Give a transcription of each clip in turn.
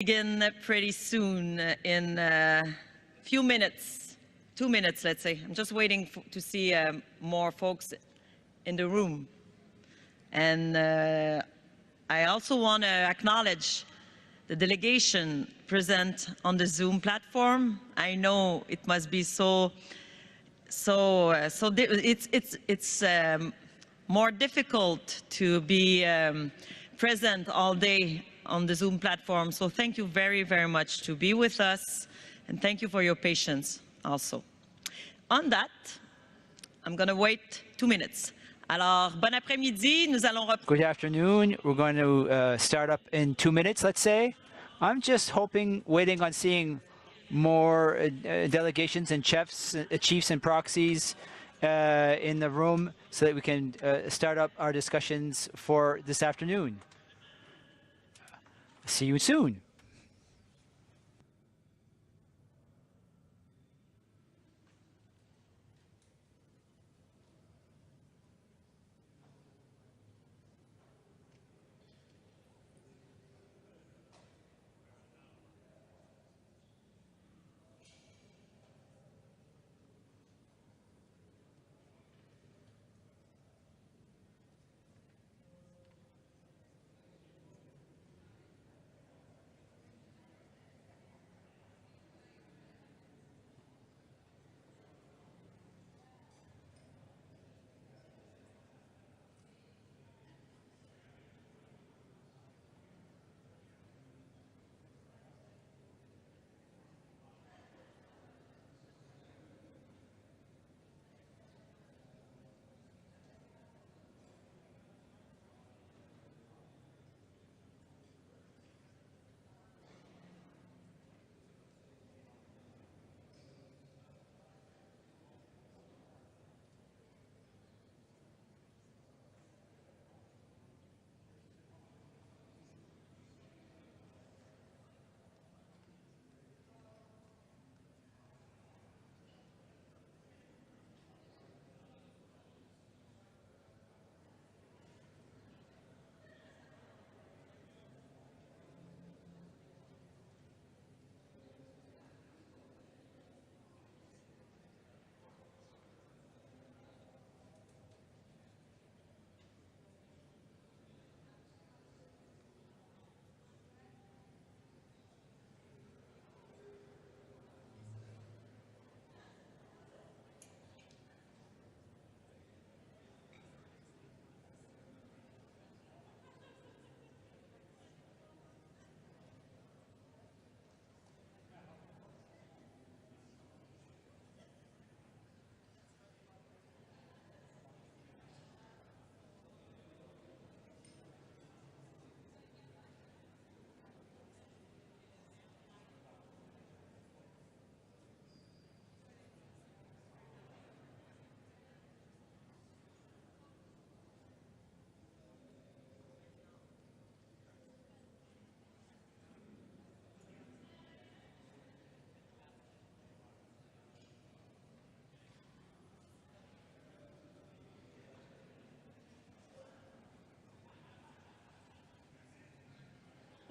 Begin pretty soon in a few minutes, 2 minutes, let's say. I'm just waiting to see more folks in the room. And I also want to acknowledge the delegation present on the Zoom platform. I know it must be it's more difficult to be present all day on the Zoom platform. So thank you very, very much to be with us, and thank you for your patience also. On that, I'm going to wait 2 minutes. Alors, bon après-midi, nous allons Good afternoon. We're going to start up in 2 minutes, let's say. I'm just waiting on seeing more delegations and chiefs and proxies in the room so that we can start up our discussions for this afternoon. See you soon.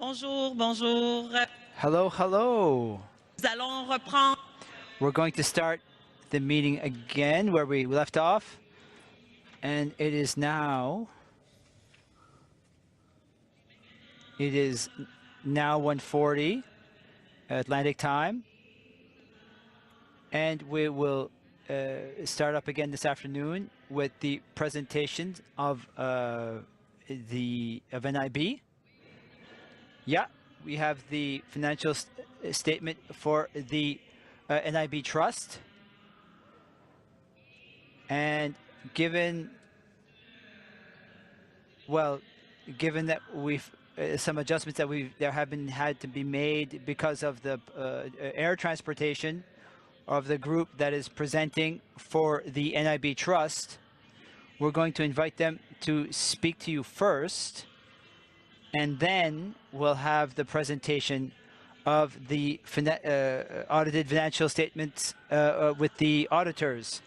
Bonjour, bonjour. Hello, hello. Nous allons reprendre. We're going to start the meeting again where we left off. And it is now 1:40 Atlantic time. And we will start up again this afternoon with the presentations of NIB. Yeah, we have the financial statement for the NIB Trust. And given that we've some adjustments that had to be made because of the air transportation of the group that is presenting for the NIB Trust, we're going to invite them to speak to you first. And then we'll have the presentation of the audited financial statements with the auditors.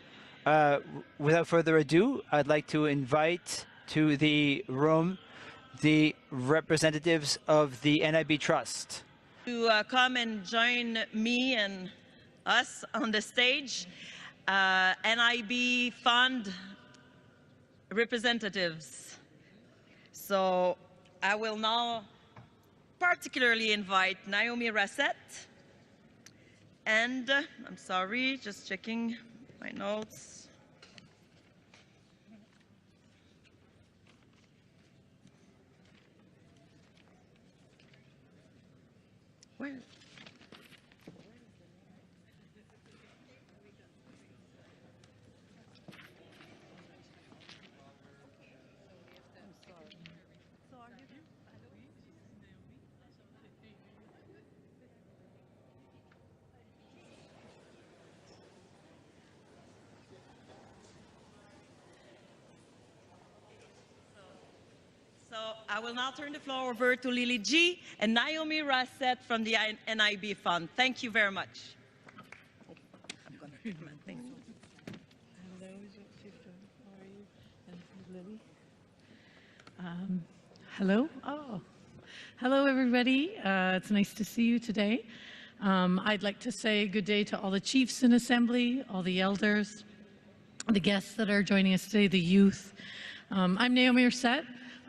Without further ado, I'd like to invite to the room the representatives of the NIB Trust. to come and join me and us on the stage. NIB Fund representatives. So I will now particularly invite Naomi Rassett and, I'm sorry, just checking my notes. Where? So I will now turn the floor over to Lily G. and Naomi Rassett from the NIB Fund. Thank you very much. I'm going to put my things on. Hello. Hello, everybody. It's nice to see you today. I'd like to say good day to all the chiefs in Assembly, all the elders, the guests that are joining us today, the youth. I'm Naomi Rassett.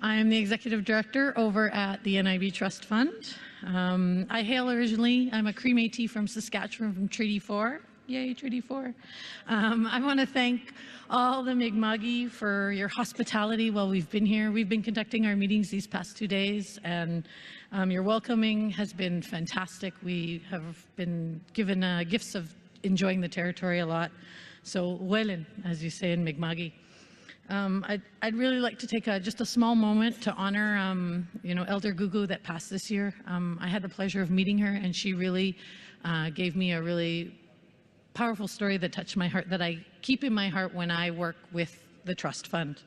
I'm the Executive Director over at the NIB Trust Fund. I hail originally, I'm a Cree Métis from Saskatchewan from Treaty 4. Yay, Treaty 4. I want to thank all the Mi'kma'ki for your hospitality while we've been here. We've been conducting our meetings these past 2 days, and your welcoming has been fantastic. We have been given gifts of enjoying the territory a lot. So, welen, as you say in Mi'kma'ki. I'd really like to take just a small moment to honor, Elder Gugu that passed this year. I had the pleasure of meeting her, and she really gave me a really powerful story that touched my heart, that I keep in my heart when I work with the Trust Fund.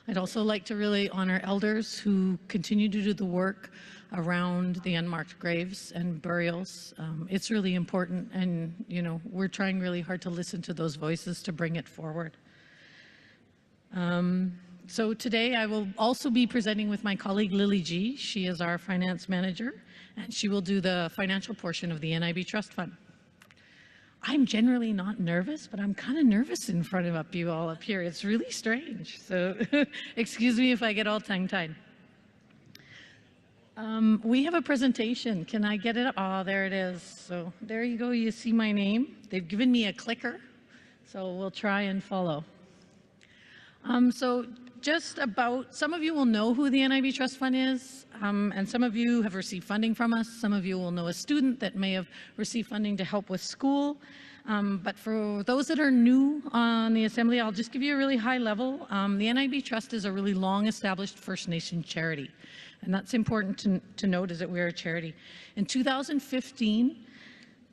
I'd also like to really honor elders who continue to do the work around the unmarked graves and burials. It's really important, and we're trying really hard to listen to those voices to bring it forward. So today I will also be presenting with my colleague Lily G. She is our finance manager, and she will do the financial portion of the NIB Trust Fund. I'm generally not nervous, but I'm kind of nervous in front of you all up here. It's really strange. So excuse me if I get all tongue-tied. We have a presentation. Can I get it up? Oh, there it is. So there you go. You see my name. They've given me a clicker, so we'll try and follow. So just about, some of you will know who the NIB Trust Fund is, and some of you have received funding from us. Some of you will know a student that may have received funding to help with school. But for those that are new on the Assembly, I'll just give you a really high level. The NIB Trust is a really long-established First Nation charity, and that's important to note, is that we're a charity. In 2015,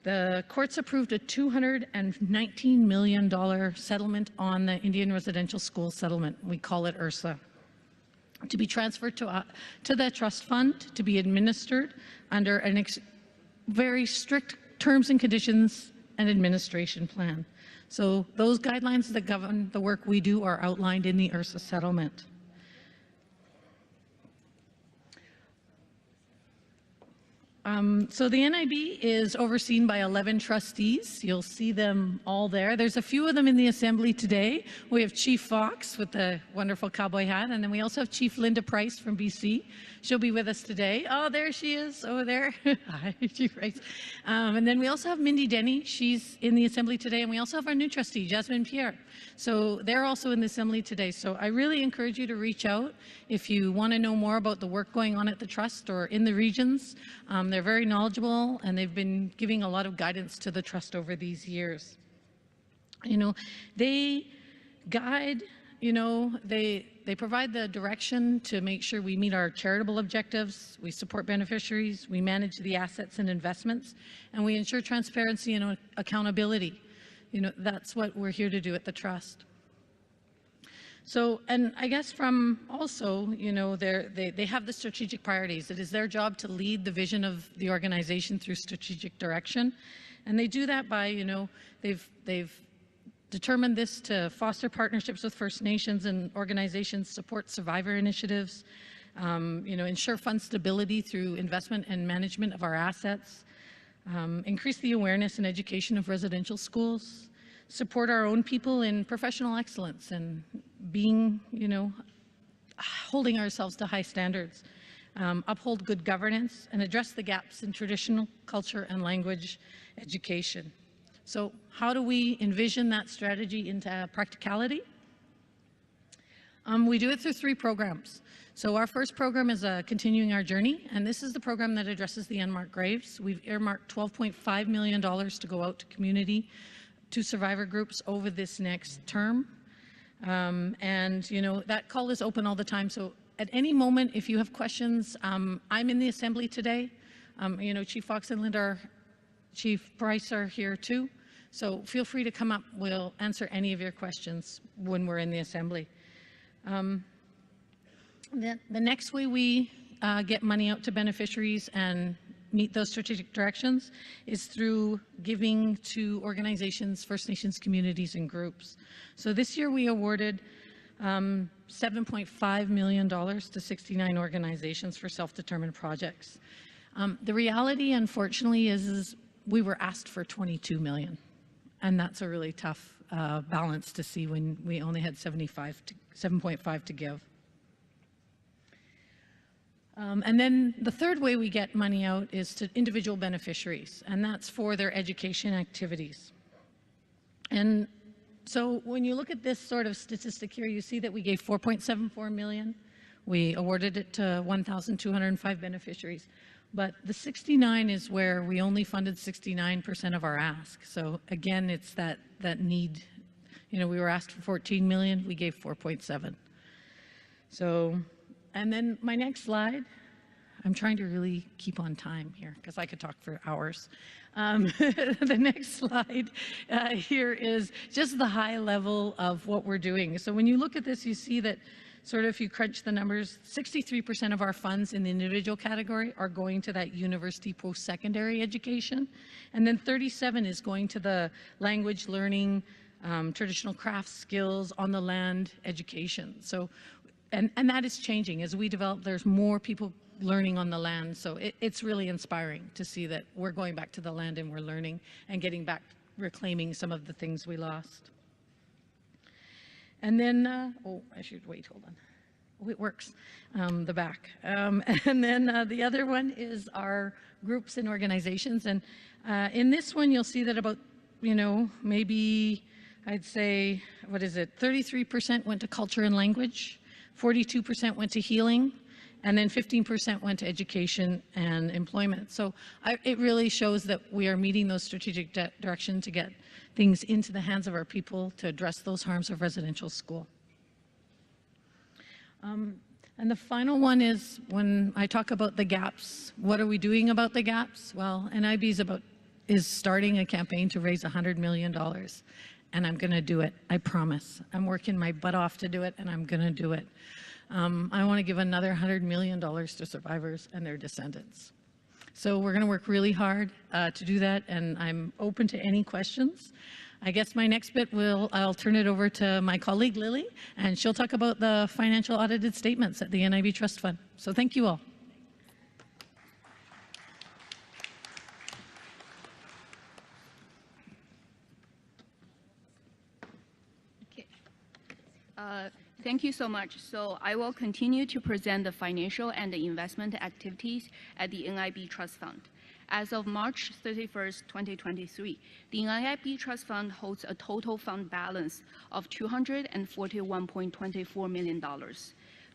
the courts approved a $219 million settlement on the Indian Residential School Settlement. We call it IRSA, to be transferred to the trust fund to be administered under a very strict terms and conditions and administration plan. So those guidelines that govern the work we do are outlined in the IRSA settlement. So the NIB is overseen by 11 trustees. You'll see them all there. There's a few of them in the Assembly today. We have Chief Fox with the wonderful cowboy hat, and then we also have Chief Linda Price from BC. She'll be with us today. Oh, there she is over there. Hi, Chief Price. And then we also have Mindy Denny. She's in the Assembly today, and we also have our new trustee, Jasmine Pierre. So they're also in the Assembly today. So I really encourage you to reach out if you want to know more about the work going on at the Trust or in the regions. They're very knowledgeable, and they've been giving a lot of guidance to the Trust over these years. They guide, they provide the direction to make sure we meet our charitable objectives, we support beneficiaries, we manage the assets and investments, and we ensure transparency and accountability. That's what we're here to do at the Trust. So, and I guess from also, they have the strategic priorities. It is their job to lead the vision of the organization through strategic direction. And they do that by, they've determined this to foster partnerships with First Nations and organizations, support survivor initiatives, ensure fund stability through investment and management of our assets, increase the awareness and education of residential schools, support our own people in professional excellence and being, holding ourselves to high standards, uphold good governance, and address the gaps in traditional culture and language education. So how do we envision that strategy into practicality? We do it through 3 programs. So our first program is Continuing Our Journey, and this is the program that addresses the unmarked graves. We've earmarked $12.5 million to go out to community, to survivor groups over this next term. That call is open all the time. So at any moment, if you have questions, I'm in the assembly today. Chief Fox and Linda, Chief Price are here too. So feel free to come up. We'll answer any of your questions when we're in the assembly. The next way we get money out to beneficiaries and meet those strategic directions is through giving to organizations, First Nations communities and groups. So this year we awarded $7.5 million to 69 organizations for self-determined projects. The reality, unfortunately, is we were asked for $22 million, and that's a really tough balance to see when we only had 7.5 to give. And then the third way we get money out is to individual beneficiaries, and that's for their education activities. And so when you look at this sort of statistic here, you see that we gave $4.74 million. We awarded it to 1,205 beneficiaries. But the 69 is where we only funded 69% of our ask. So again, it's that need. We were asked for 14 million, we gave 4.7. So, and then my next slide, I'm trying to really keep on time here because I could talk for hours. The next slide here is just the high level of what we're doing. So when you look at this, you see that sort of if you crunch the numbers, 63% of our funds in the individual category are going to that university post-secondary education. And then 37 is going to the language learning, traditional craft skills, on the land education. So, and that is changing. As we develop, there's more people learning on the land. So it's really inspiring to see that we're going back to the land and we're learning and getting back, reclaiming some of the things we lost. And then, I should wait, hold on. Oh, it works, the back. And then the other one is our groups and organizations. And in this one, you'll see that about, maybe I'd say, 33% went to culture and language, 42% went to healing, and then 15% went to education and employment. So it really shows that we are meeting those strategic direction to get things into the hands of our people to address those harms of residential school. And the final one is when I talk about the gaps, what are we doing about the gaps? Well, NIB is starting a campaign to raise $100 million, and I'm going to do it, I promise. I'm working my butt off to do it, and I'm going to do it. I want to give another $100 million to survivors and their descendants. So we're going to work really hard to do that, and I'm open to any questions. I guess my next bit I'll turn it over to my colleague Lily, and she'll talk about the financial audited statements at the NIB Trust Fund. So thank you all. Okay. Thank you so much. So I will continue to present the financial and the investment activities at the NIB Trust Fund. As of March 31st, 2023, the NIB Trust Fund holds a total fund balance of $241.24 million.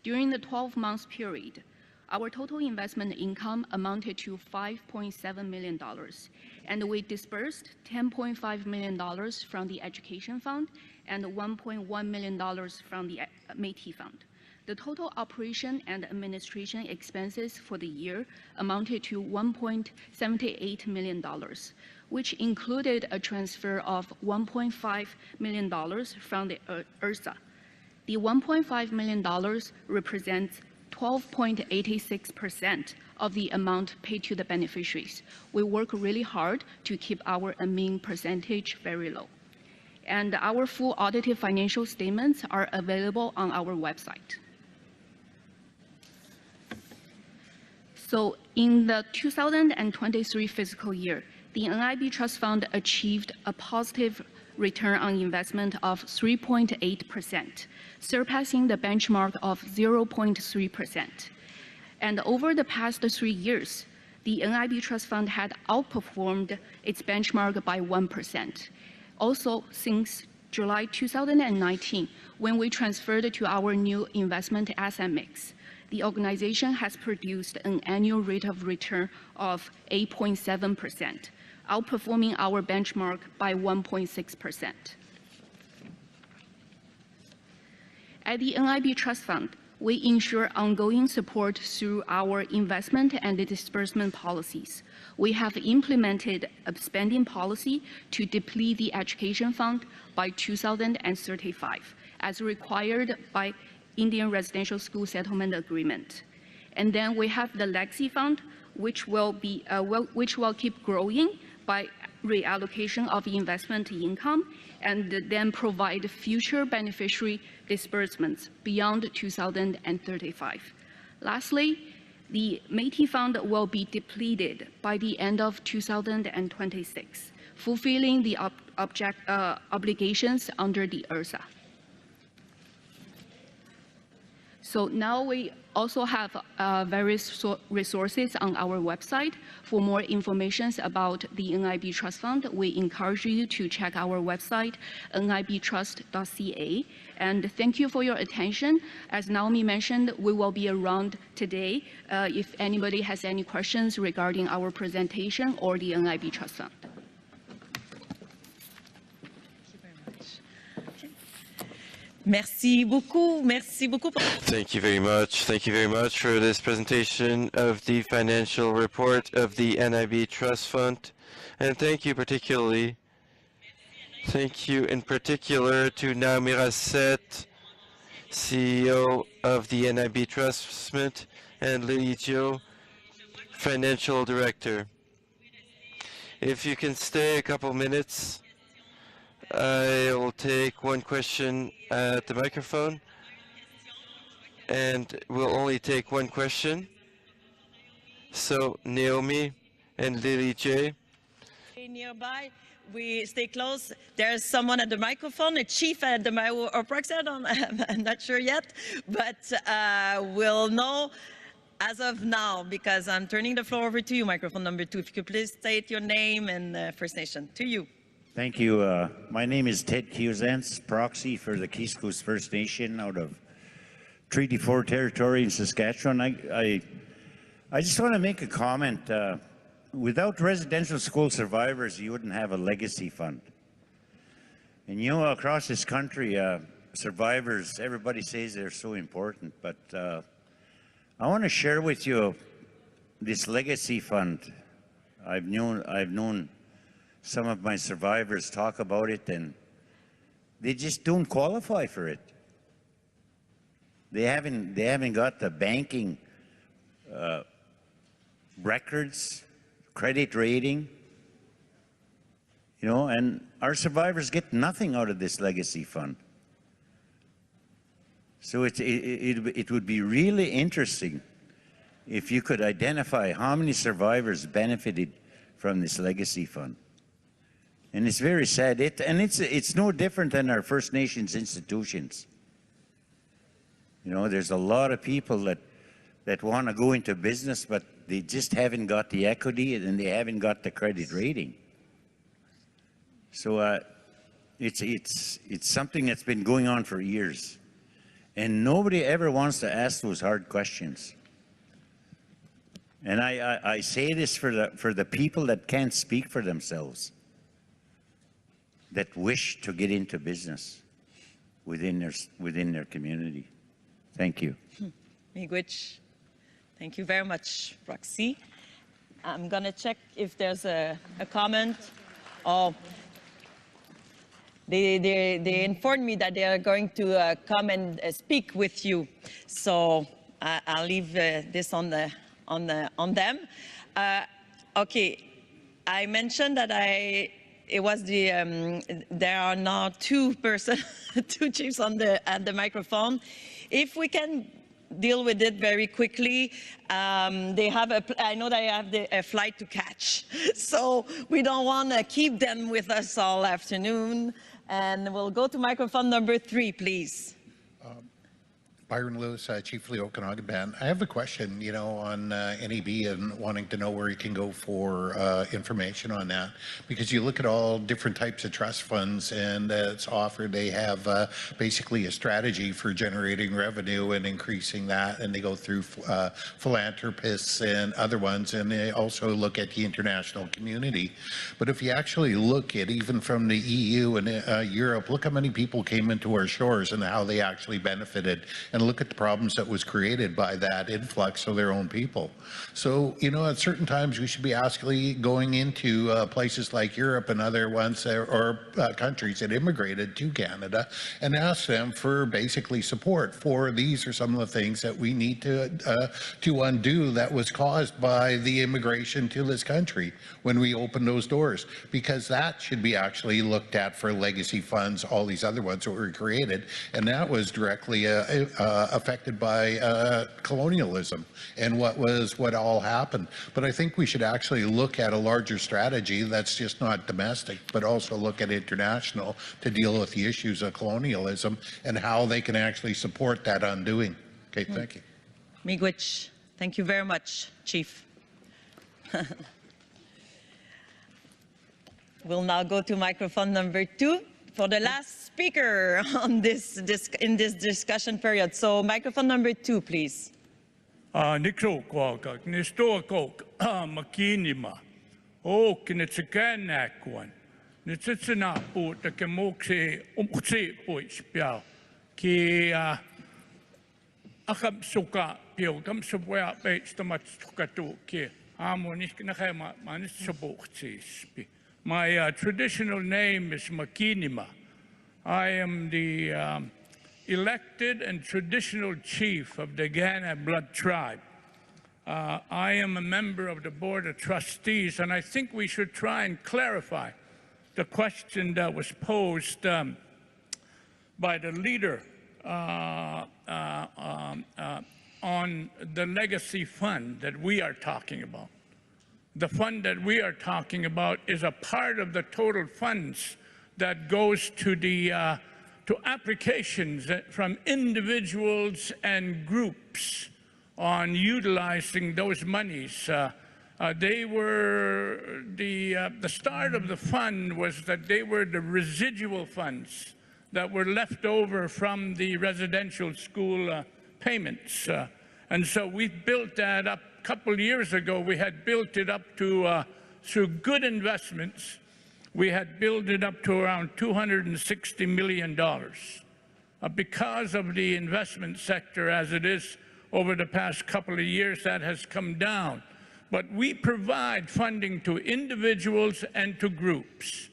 During the 12-month period, our total investment income amounted to $5.7 million, and we disbursed $10.5 million from the Education Fund and $1.1 million from the Métis Fund. The total operation and administration expenses for the year amounted to $1.78 million, which included a transfer of $1.5 million from the URSA. The $1.5 million represents 12.86% of the amount paid to the beneficiaries. We work really hard to keep our admin percentage very low. And our full audited financial statements are available on our website. So in the 2023 fiscal year, the NIB Trust Fund achieved a positive return on investment of 3.8%, surpassing the benchmark of 0.3%. And over the past 3 years, the NIB Trust Fund had outperformed its benchmark by 1%. Also, since July 2019, when we transferred to our new investment asset mix, the organization has produced an annual rate of return of 8.7%, outperforming our benchmark by 1.6%. At the NIB Trust Fund, we ensure ongoing support through our investment and disbursement policies. We have implemented a spending policy to deplete the education fund by 2035, as required by Indian Residential School Settlement Agreement. And then we have the legacy fund, which will keep growing by reallocation of investment income and then provide future beneficiary disbursements beyond 2035. Lastly, the METI fund will be depleted by the end of 2026, fulfilling the obligations under the ERSA. So now we also have various resources on our website. For more information about the NIB Trust Fund, we encourage you to check our website, nibtrust.ca. And thank you for your attention. As Naomi mentioned, we will be around today if anybody has any questions regarding our presentation or the NIB Trust Fund. Merci beaucoup. Merci beaucoup. Thank you very much. Thank you very much for this presentation of the financial report of the NIB Trust Fund. And thank you in particular to Naomi Rasset, CEO of the NIB Trust Fund, and Lily Jo, Financial Director. If you can stay a couple minutes, I will take one question at the microphone, and we'll only take one question. So Naomi and Lily J. Nearby, we stay close. There's someone at the microphone, a chief at the or proxy. I'm not sure yet, but we'll know as of now because I'm turning the floor over to you, microphone number 2. If you could please state your name and First Nation. To you. Thank you. My name is Ted Kiozance, proxy for the Keys First Nation out of Treaty 4 territory in Saskatchewan. I just want to make a comment. Without residential school survivors, you wouldn't have a legacy fund. And you know, across this country, survivors, everybody says they're so important, but I want to share with you this legacy fund. I've known some of my survivors talk about it, and they just don't qualify for it. They haven't got the banking records, credit rating, you know, and our survivors get nothing out of this legacy fund. So it would be really interesting if you could identify how many survivors benefited from this legacy fund. And it's very sad. It's no different than our First Nations institutions. You know, there's a lot of people that want to go into business, but they just haven't got the equity and they haven't got the credit rating. So it's something that's been going on for years. And nobody ever wants to ask those hard questions. And I say this for the people that can't speak for themselves, that wish to get into business within their community. Thank you. Miigwech. Thank you very much, Roxy. I'm going to check if there's a comment. Oh, they informed me that they are going to come and speak with you. So I'll leave this on them. Okay, I mentioned that it was there are now two chiefs at the microphone. If we can deal with it very quickly. They have I know they have a flight to catch, so we don't want to keep them with us all afternoon. And we'll go to microphone number 3, please. Byron Lewis, Chief of the Okanagan Band. I have a question, you know, on NIB and wanting to know where you can go for information on that. Because you look at all different types of trust funds and it's offered, they have basically a strategy for generating revenue and increasing that. And they go through philanthropists and other ones. And they also look at the international community. But if you actually look at even from the EU and Europe, look how many people came into our shores and how they actually benefited. And look at the problems that was created by that influx of their own people. So, you know, at certain times we should be actually going into places like Europe and other ones or countries that immigrated to Canada and ask them for basically support for these are some of the things that we need to undo that was caused by the immigration to this country when we opened those doors, because that should be actually looked at for legacy funds, all these other ones that were created, and that was directly affected by colonialism and what all happened. But I think we should actually look at a larger strategy that's just not domestic, but also look at international to deal with the issues of colonialism and how they can actually support that undoing. Okay, thank you. Miigwech, thank you very much, Chief. We'll now go to microphone number 2 for the last speaker on in this discussion period. So microphone number 2, please. Nikro kwaka, nistoa kok, makinima. O kinitsakanakwan. Nitsitsana po ta kemokse umkse po ispiao. Ki akam suka pio kam subwa pe stamat sukatu ki harmonisch nakema manis sabokse ispi. My traditional name is Makinima. I am the elected and traditional chief of the Gana Blood Tribe. I am a member of the Board of Trustees, and I think we should try and clarify the question that was posed by the leader on the legacy fund that we are talking about. The fund that we are talking about is a part of the total funds that goes to the to applications from individuals and groups on utilizing those monies. They were the start of the fund was that they were the residual funds that were left over from the residential school payments, and so we built that up. Couple of years ago, we had built it up to, through good investments, we had built it up to around $260 million. Because of the investment sector as it is over the past couple of years, that has come down. But we provide funding to individuals and to groups.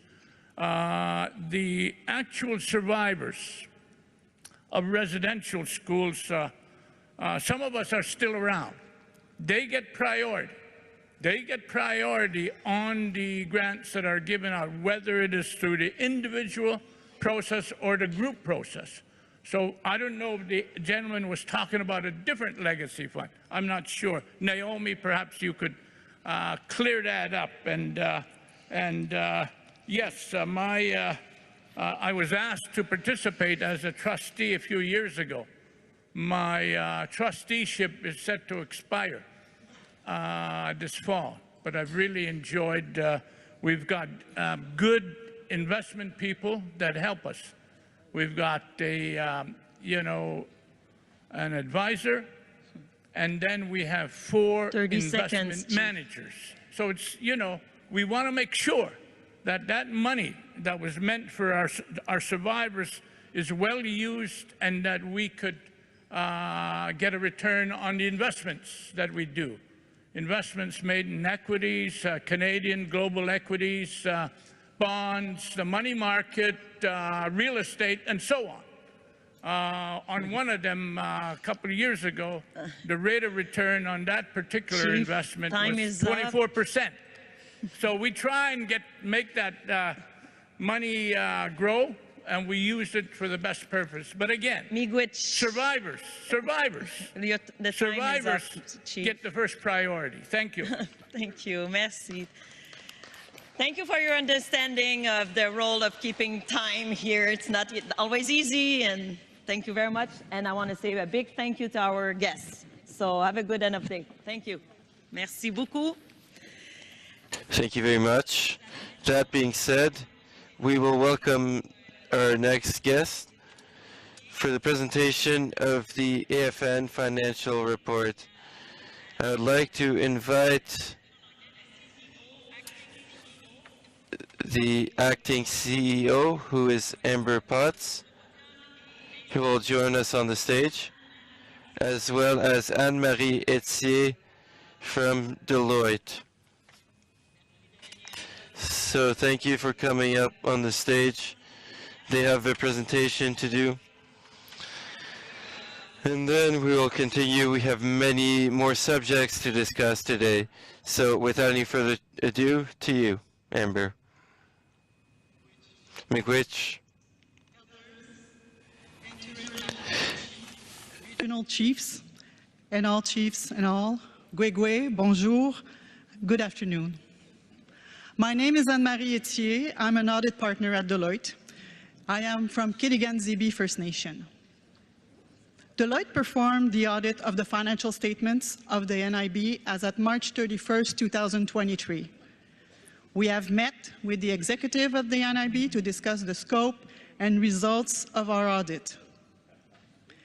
The actual survivors of residential schools, some of us are still around. They get priority. They get priority on the grants that are given out, whether it is through the individual process or the group process. So I don't know if the gentleman was talking about a different legacy fund. I'm not sure. Naomi, perhaps you could clear that up. And yes, I was asked to participate as a trustee a few years ago. My trusteeship is set to expire this fall, but I've really enjoyed, we've got good investment people that help us. We've got a, you know, an advisor, and then we have 4 investment managers. So it's, you know, we want to make sure that that money that was meant for our survivors is well used and that we could get a return on the investments that we do. Investments made in equities, Canadian global equities, bonds, the money market, real estate, and so on. On one of them a couple of years ago, the rate of return on that particular investment was 24%. So we try and make that money grow and we used it for the best purpose. But again, Miigwech, survivors the time is up, Chief. get the first priority. Thank you. Thank you. Merci. Thank you for your understanding of the role of keeping time here. It's not always easy, and thank you very much. And I want to say a big thank you to our guests. So have a good end of day. Thank you. Merci beaucoup. Thank you very much. That being said, we will welcome our next guest for the presentation of the AFN financial report. I would like to invite the acting CEO, who is Amber Potts, who will join us on the stage, as well as Anne-Marie Etier from Deloitte. So thank you for coming up on the stage. They have a presentation to do. And then we will continue. We have many more subjects to discuss today. So without any further ado, to you, Amber. Miigwech. Regional chiefs and all, Gwegwe, bonjour, good afternoon. My name is Anne-Marie Etier. I'm an audit partner at Deloitte. I am from Kitigan-Zibi First Nation. Deloitte performed the audit of the financial statements of the NIB as at March 31st, 2023. We have met with the executive of the NIB to discuss the scope and results of our audit.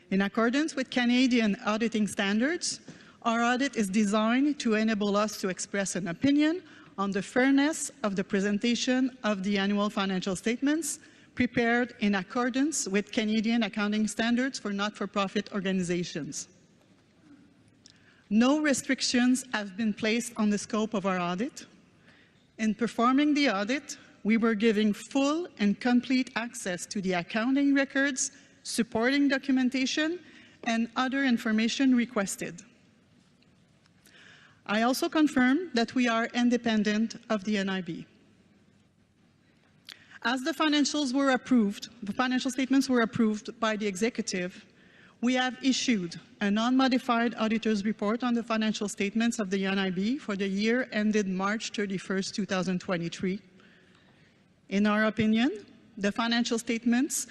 In accordance with Canadian auditing standards, our audit is designed to enable us to express an opinion on the fairness of the presentation of the annual financial statements prepared in accordance with Canadian accounting standards for not-for-profit organizations. No restrictions have been placed on the scope of our audit. In performing the audit, we were given full and complete access to the accounting records, supporting documentation, and other information requested. I also confirm that we are independent of the NIB. As the financials were approved, the financial statements were approved by the executive, we have issued a non-modified auditor's report on the financial statements of the NIB for the year ended March 31st, 2023. In our opinion, the financial statements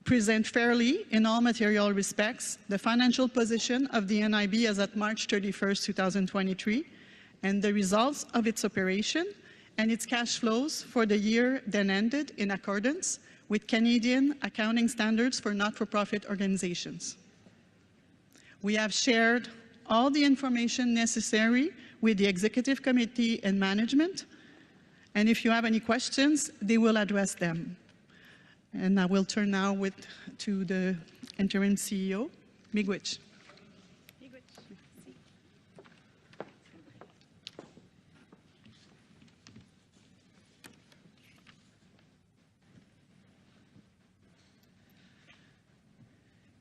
present fairly in all material respects the financial position of the NIB as at March 31st, 2023, and the results of its operation and its cash flows for the year then ended in accordance with Canadian accounting standards for not-for-profit organizations. We have shared all the information necessary with the Executive Committee and management, and if you have any questions, they will address them. And I will turn now to the interim CEO, Miigwech.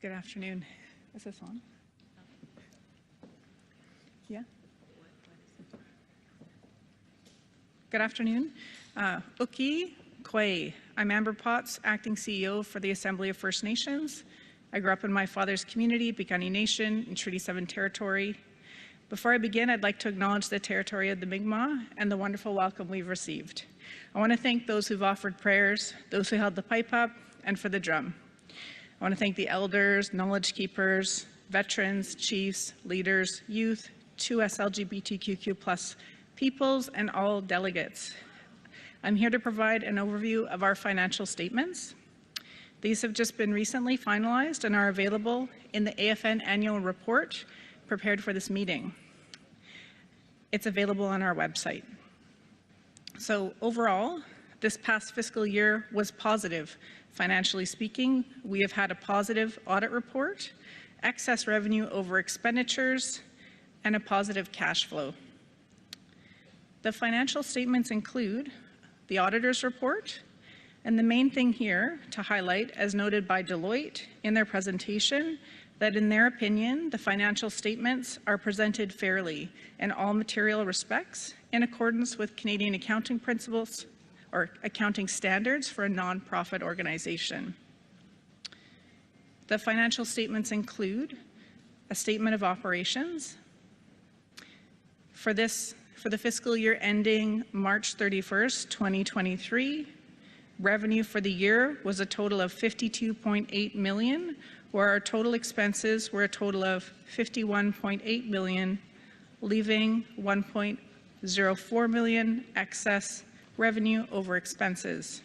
Good afternoon. Is this on? Yeah? Good afternoon. Uki Kwei. I'm Amber Potts, Acting CEO for the Assembly of First Nations. I grew up in my father's community, Piikani Nation, in Treaty 7 territory. Before I begin, I'd like to acknowledge the territory of the Mi'kmaq and the wonderful welcome we've received. I want to thank those who've offered prayers, those who held the pipe up, and for the drum. I want to thank the elders, knowledge keepers, veterans, chiefs, leaders, youth, 2S LGBTQ+ peoples, and all delegates. I'm here to provide an overview of our financial statements. These have just been recently finalized and are available in the AFN annual report prepared for this meeting. It's available on our website. So overall, this past fiscal year was positive. Financially speaking, we have had a positive audit report, excess revenue over expenditures, and a positive cash flow. The financial statements include the auditor's report, and the main thing here to highlight, as noted by Deloitte in their presentation, that in their opinion, the financial statements are presented fairly in all material respects in accordance with Canadian accounting principles or accounting standards for a nonprofit organization. The financial statements include a statement of operations. For the fiscal year ending March 31st, 2023, revenue for the year was a total of $52.8 million, where our total expenses were a total of $51.8 million, leaving $1.04 million excess revenue over expenses.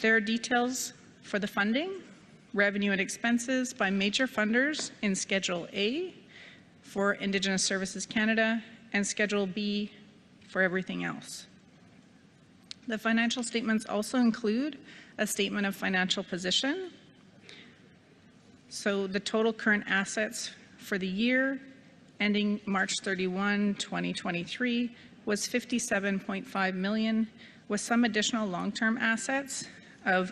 There are details for the funding, revenue and expenses by major funders in Schedule A for Indigenous Services Canada and Schedule B for everything else. The financial statements also include a statement of financial position. So the total current assets for the year ending March 31, 2023 was $57.5 million, with some additional long-term assets of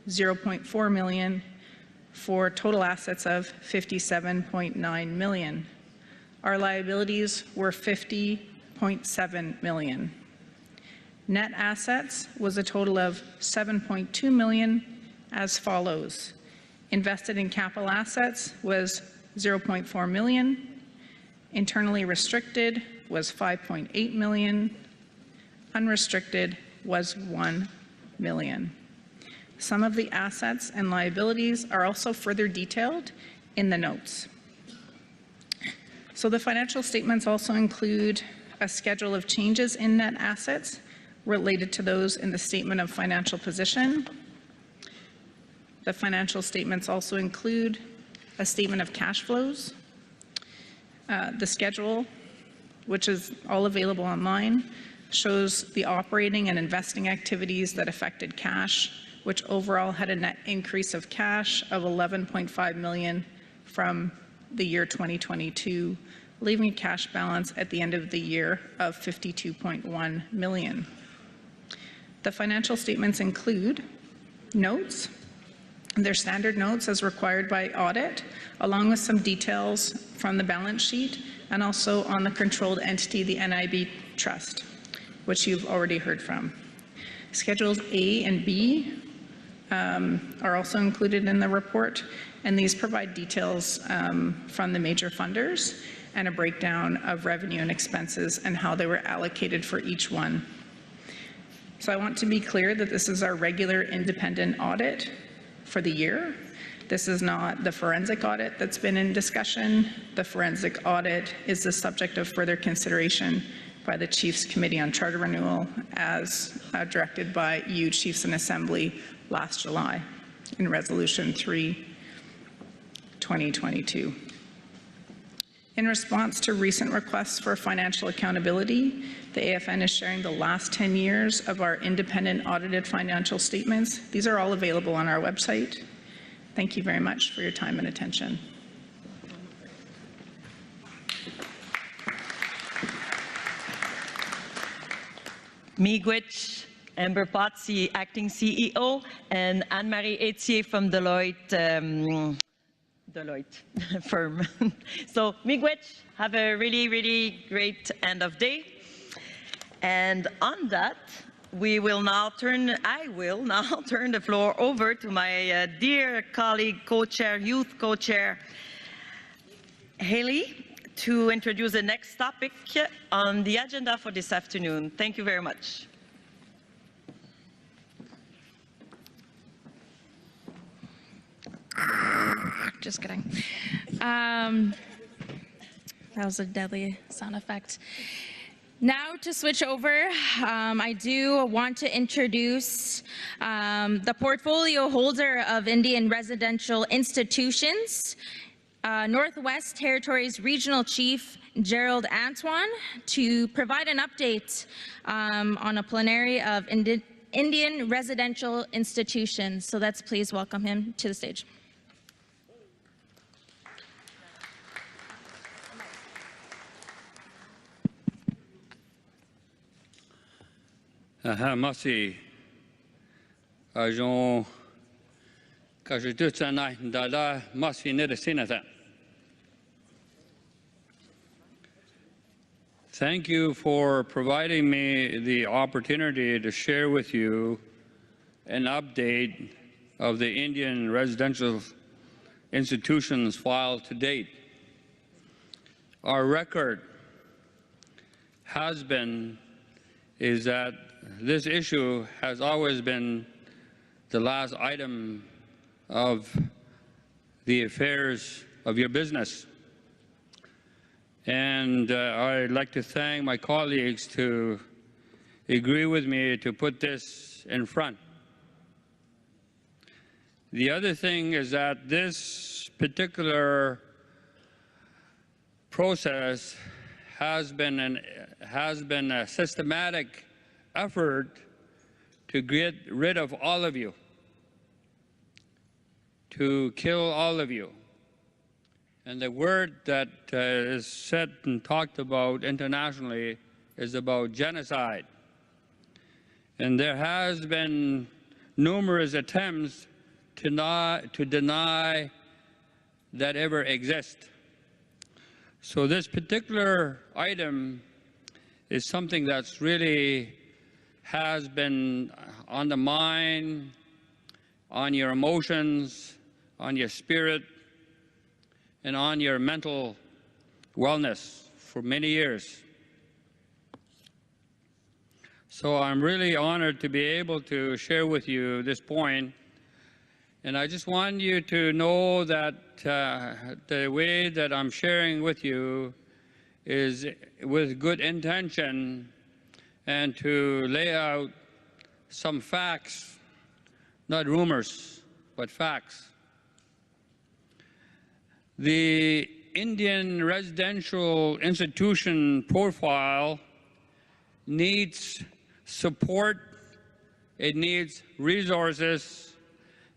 $0.4 million for total assets of $57.9 million. Our liabilities were $50.7 million. Net assets was a total of $7.2 million as follows. Invested in capital assets was $0.4 million. Internally restricted was $5.8 million. Unrestricted was $1 million. Some of the assets and liabilities are also further detailed in the notes. So the financial statements also include a schedule of changes in net assets related to those in the statement of financial position. The financial statements also include a statement of cash flows, the schedule, which is all available online, shows the operating and investing activities that affected cash, which overall had a net increase of cash of $11.5 million from the year 2022, leaving a cash balance at the end of the year of $52.1 million. The financial statements include notes. They're standard notes as required by audit, along with some details from the balance sheet and also on the controlled entity, the NIB Trust, which you've already heard from. Schedules A and B are also included in the report, and these provide details from the major funders and a breakdown of revenue and expenses and how they were allocated for each one. So I want to be clear that this is our regular independent audit for the year. This is not the forensic audit that's been in discussion. The forensic audit is the subject of further consideration by the Chiefs Committee on Charter Renewal as directed by you, Chiefs in Assembly, last July in Resolution 3, 2022. In response to recent requests for financial accountability, the AFN is sharing the last 10 years of our independent audited financial statements. These are all available on our website. Thank you very much for your time and attention. Miigwech, Amber Potts, the acting CEO, and Anne-Marie Etier from Deloitte firm. So Miigwech, have a really, really great end of day. And on that, I will now turn the floor over to my dear colleague, co-chair, youth co-chair, Haley, to introduce the next topic on the agenda for this afternoon. Thank you very much. Just kidding. That was a deadly sound effect. Now to switch over, I do want to introduce the portfolio holder of Indian Residential Institutions, Northwest Territories Regional Chief Gerald Antoine, to provide an update on a plenary of Indian Residential Institutions. So let's please welcome him to the stage. Merci. Agent Kajututana Dala Masfinir Sinata. Thank you for providing me the opportunity to share with you an update of the Indian residential institutions filed to date. Our record is that this issue has always been the last item of the affairs of your business. And I'd like to thank my colleagues to agree with me to put this in front. The other thing is that this particular process has been a systematic effort to get rid of all of you, to kill all of you. And the word that is said and talked about internationally is about genocide. And there has been numerous attempts to deny that ever exist. So this particular item is something that's really has been on the mind, on your emotions, on your spirit, and on your mental wellness for many years. So I'm really honored to be able to share with you this point. And I just want you to know that the way that I'm sharing with you is with good intention and to lay out some facts, not rumors, but facts. The Indian residential institution profile needs support, it needs resources,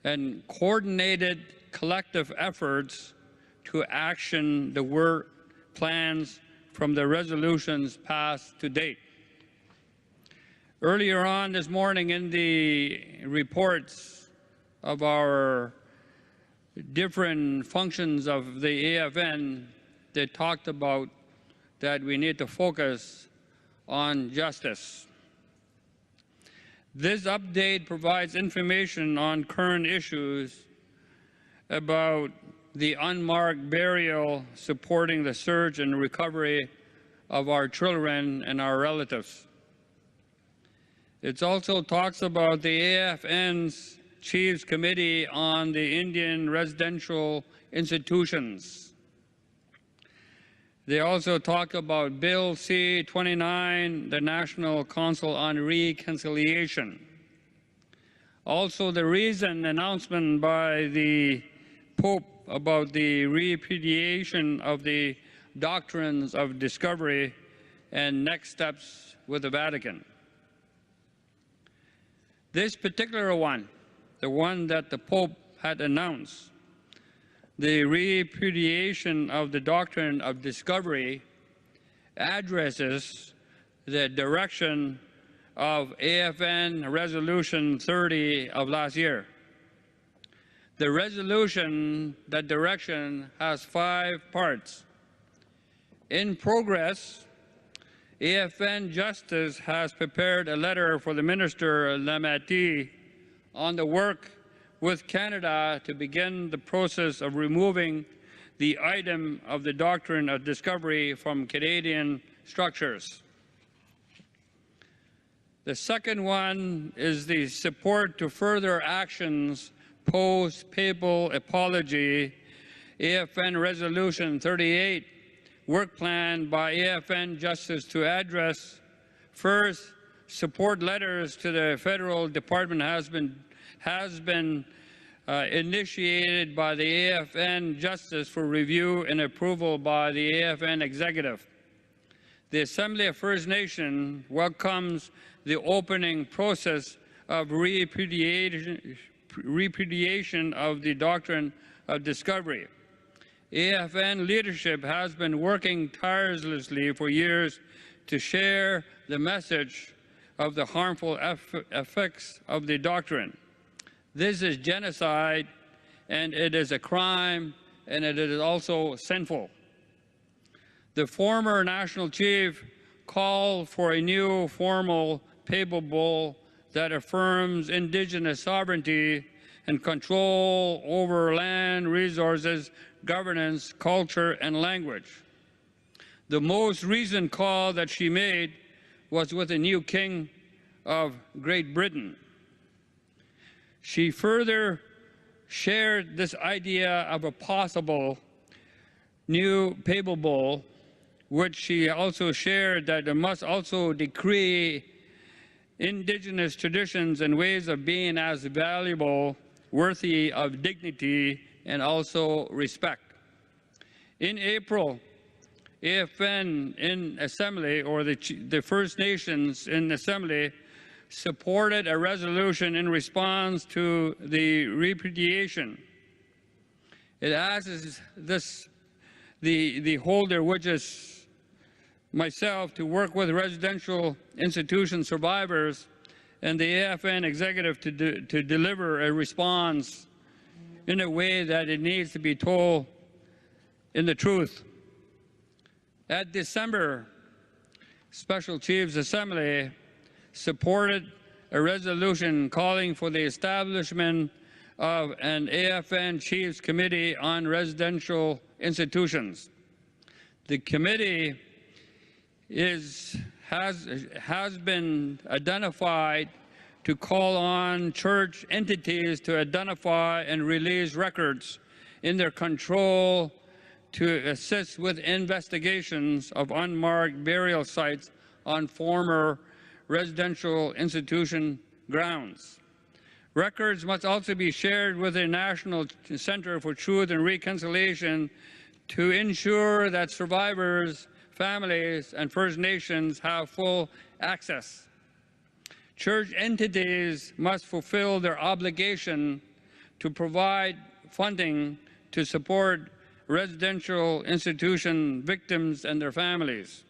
and coordinated collective efforts to action the work plans from the resolutions passed to date. Earlier on this morning in the reports of our different functions of the AFN, they talked about that we need to focus on justice. This update provides information on current issues about the unmarked burial supporting the surge and recovery of our children and our relatives. It also talks about the AFN's Chiefs Committee on the Indian Residential Institutions. They also talk about Bill C-29, the National Council on Reconciliation. Also, the recent announcement by the Pope about the repudiation of the doctrines of discovery and next steps with the Vatican. This particular one, the one that the Pope had announced, the repudiation of the doctrine of discovery, addresses the direction of AFN Resolution 30 of last year. The resolution, that direction, has 5 parts. In progress, AFN Justice has prepared a letter for the Minister Lametti on the work with Canada to begin the process of removing the item of the doctrine of discovery from Canadian structures. The second one is the support to further actions post-papal apology, AFN Resolution 38, work plan by AFN Justice to address, first, support letters to the federal department has been initiated by the AFN Justice for review and approval by the AFN Executive. The Assembly of First Nations welcomes the opening process of repudiation of the doctrine of discovery. AFN leadership has been working tirelessly for years to share the message of the harmful effects of the doctrine. This is genocide, and it is a crime, and it is also sinful. The former national chief call for a new formal papal that affirms Indigenous sovereignty and control over land, resources, governance, culture, and language. The most recent call that she made was with the new King of Great Britain. She further shared this idea of a possible new papal bull, which she also shared that it must also decree Indigenous traditions and ways of being as valuable, worthy of dignity, and also respect. In April, AFN in Assembly, or the First Nations in Assembly, supported a resolution in response to the repudiation. It asks the holder, which is myself, to work with residential institution survivors and the AFN executive to deliver a response in a way that it needs to be told in the truth. At December, Special Chiefs Assembly supported a resolution calling for the establishment of an AFN Chiefs Committee on Residential Institutions. The committee has been identified to call on church entities to identify and release records in their control to assist with investigations of unmarked burial sites on former residential institution grounds. Records must also be shared with the National Center for Truth and Reconciliation to ensure that survivors, families, and First Nations have full access. Church entities must fulfill their obligation to provide funding to support residential institution victims and their families.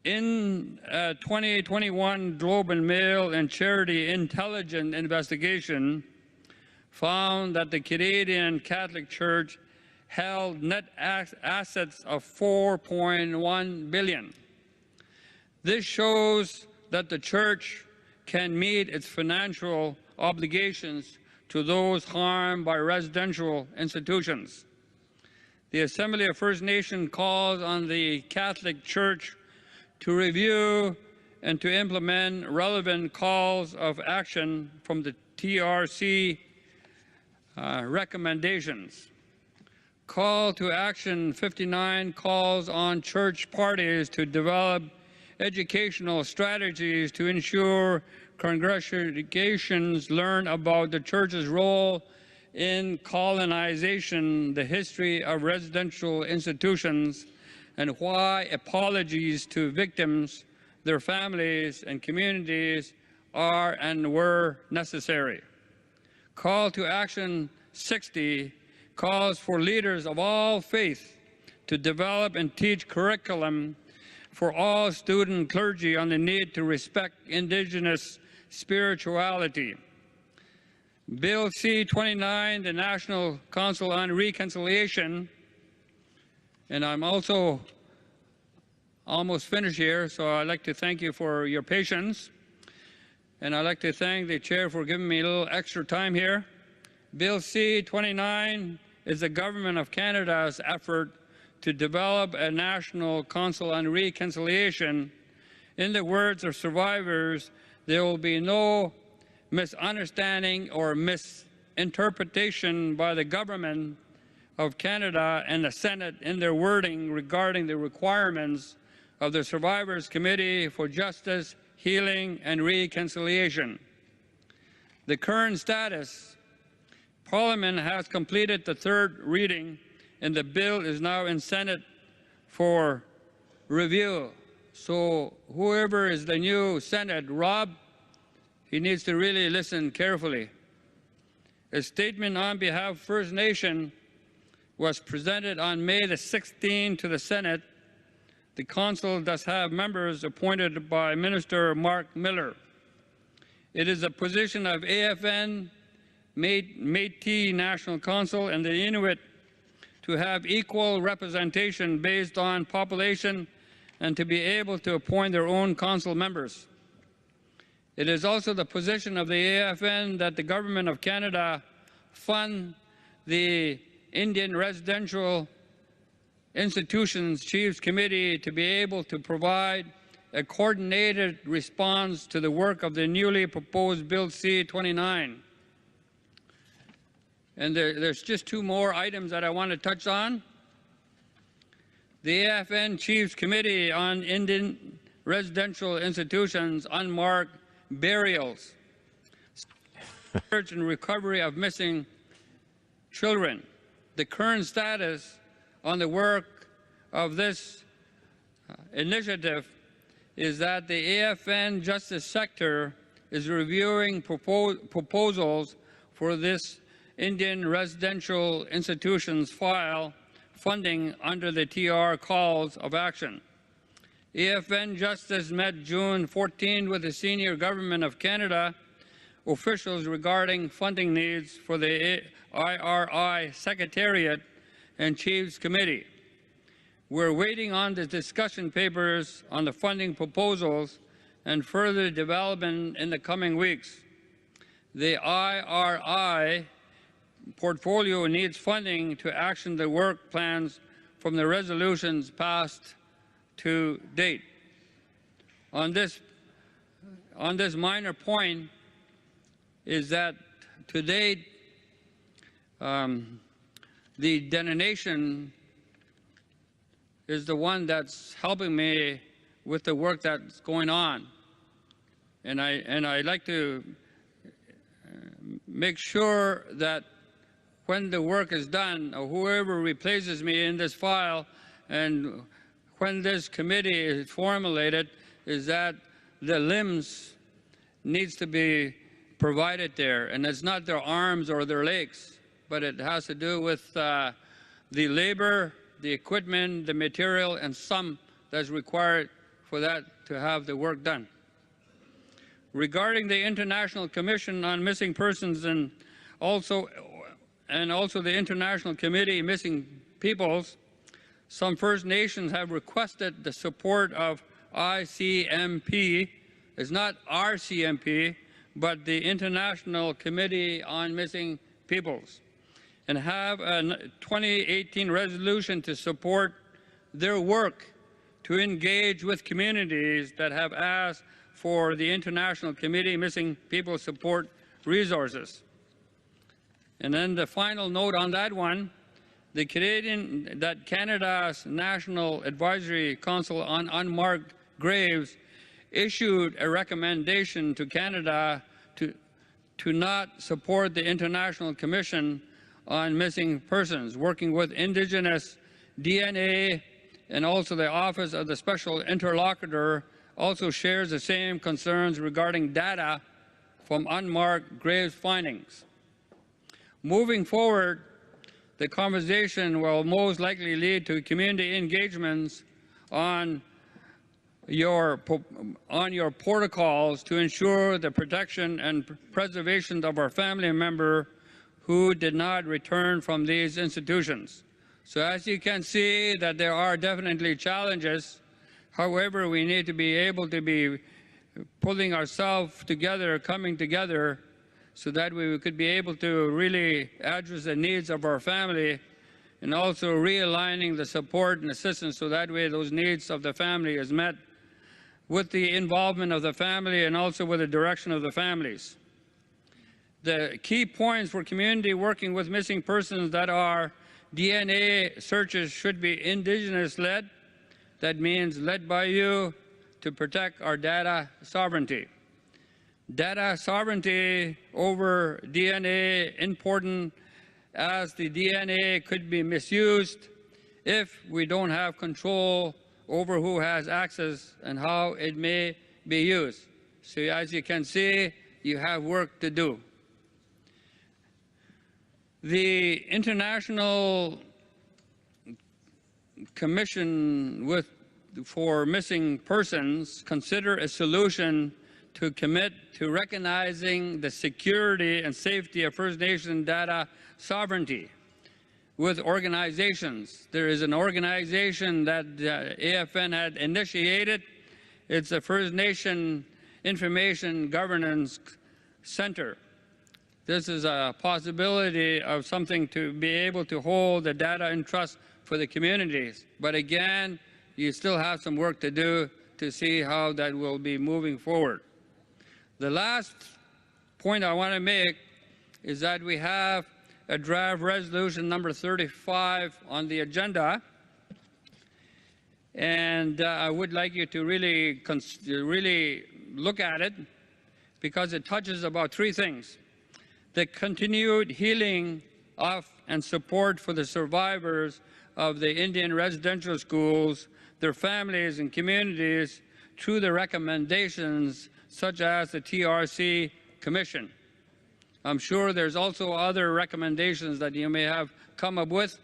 In a 2021 Globe and Mail and Charity Intelligence investigation found that the Canadian Catholic Church held net assets of $4.1 billion. This shows that the Church can meet its financial obligations to those harmed by residential institutions. The Assembly of First Nations calls on the Catholic Church to review and to implement relevant calls of action from the TRC recommendations. Call to Action 59 calls on church parties to develop educational strategies to ensure congregations learn about the Church's role in colonization, the history of residential institutions, and why apologies to victims, their families, and communities are and were necessary. Call to Action 60 calls for leaders of all faiths to develop and teach curriculum for all student clergy on the need to respect Indigenous spirituality. Bill C-29, the National Council on Reconciliation, and I'm also almost finished here, so I'd like to thank you for your patience. And I'd like to thank the chair for giving me a little extra time here. Bill C-29 is the Government of Canada's effort to develop a National Council on Reconciliation. In the words of survivors, there will be no misunderstanding or misinterpretation by the Government of Canada and the Senate in their wording regarding the requirements of the Survivors Committee for Justice, Healing, and Reconciliation. The current status: Parliament has completed the third reading and the bill is now in Senate for review. So whoever is the new Senate, Rob, he needs to really listen carefully. A statement on behalf of First Nation was presented on May the 16th to the Senate. The Council does have members appointed by Minister Mark Miller. It is a position of AFN, Métis National Council, and the Inuit to have equal representation based on population and to be able to appoint their own council members. It is also the position of the AFN that the Government of Canada fund the Indian Residential Institutions Chiefs Committee to be able to provide a coordinated response to the work of the newly proposed Bill C-29. And there's just two more items that I want to touch on. The AFN Chiefs Committee on Indian Residential Institutions Unmarked Burials, Search and Recovery of Missing Children. The current status on the work of this initiative is that the AFN Justice Sector is reviewing proposals for this Indian Residential Institutions file funding under the TR calls of action. AFN Justice met June 14 with the senior Government of Canada officials regarding funding needs for the IRI Secretariat and Chiefs Committee. We're waiting on the discussion papers on the funding proposals and further development in the coming weeks. The IRI portfolio needs funding to action the work plans from the resolutions passed to date. On this minor point is that to date, the denomination is the one that's helping me with the work that's going on. And I like to make sure that when the work is done, or whoever replaces me in this file, and when this committee is formulated, is that the limbs needs to be provided there. And it's not their arms or their legs, but it has to do with the labor, the equipment, the material, and some that's required for that to have the work done. Regarding the International Commission on Missing Persons and also the International Committee Missing Peoples, some First Nations have requested the support of ICMP. It's not RCMP, but the International Committee on Missing Peoples, and have a 2018 resolution to support their work to engage with communities that have asked for the International Committee Missing People support resources. And then the final note on that one, Canada's National Advisory Council on Unmarked Graves issued a recommendation to Canada to not support the International Commission on Missing Persons, working with Indigenous DNA, and also the Office of the Special Interlocutor also shares the same concerns regarding data from unmarked graves findings. Moving forward, the conversation will most likely lead to community engagements on your protocols to ensure the protection and preservation of our family member who did not return from these institutions. So as you can see that there are definitely challenges. However, we need to be able to be pulling ourselves together, coming together, so that we could be able to really address the needs of our family, and also realigning the support and assistance so that way those needs of the family is met with the involvement of the family and also with the direction of the families. The key points for community working with missing persons that are DNA searches should be Indigenous-led. That means led by you to protect our data sovereignty. Data sovereignty over DNA important, as the DNA could be misused if we don't have control over who has access and how it may be used. So as you can see, you have work to do. The International Commission for Missing Persons consider a solution to commit to recognizing the security and safety of First Nation data sovereignty. with organizations. There is an organization that AFN had initiated. It's the First Nation Information Governance Center. This is a possibility of something to be able to hold the data in trust for the communities. But again, you still have some work to do to see how that will be moving forward. The last point I want to make is that we have a draft resolution number 35 on the agenda. And I would like you to really look at it because it touches about three things. The continued healing of and support for the survivors of the Indian residential schools, their families and communities through the recommendations such as the TRC Commission. I'm sure there's also other recommendations that you may have come up with.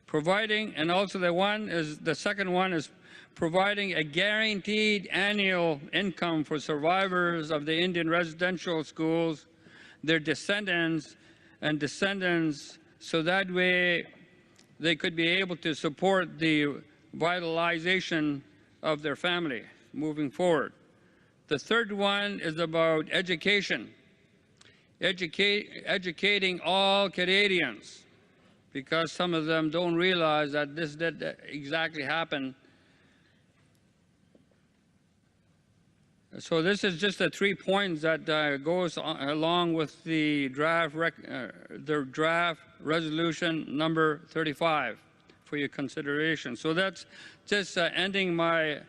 Providing, and also the second one is providing a guaranteed annual income for survivors of the Indian residential schools, their descendants, so that way they could be able to support the vitalization of their family moving forward. The third one is about education, educating all Canadians, because some of them don't realize that this did exactly happen. So this is just the 3 points that goes along with the draft resolution number 35 for your consideration. So that's just ending my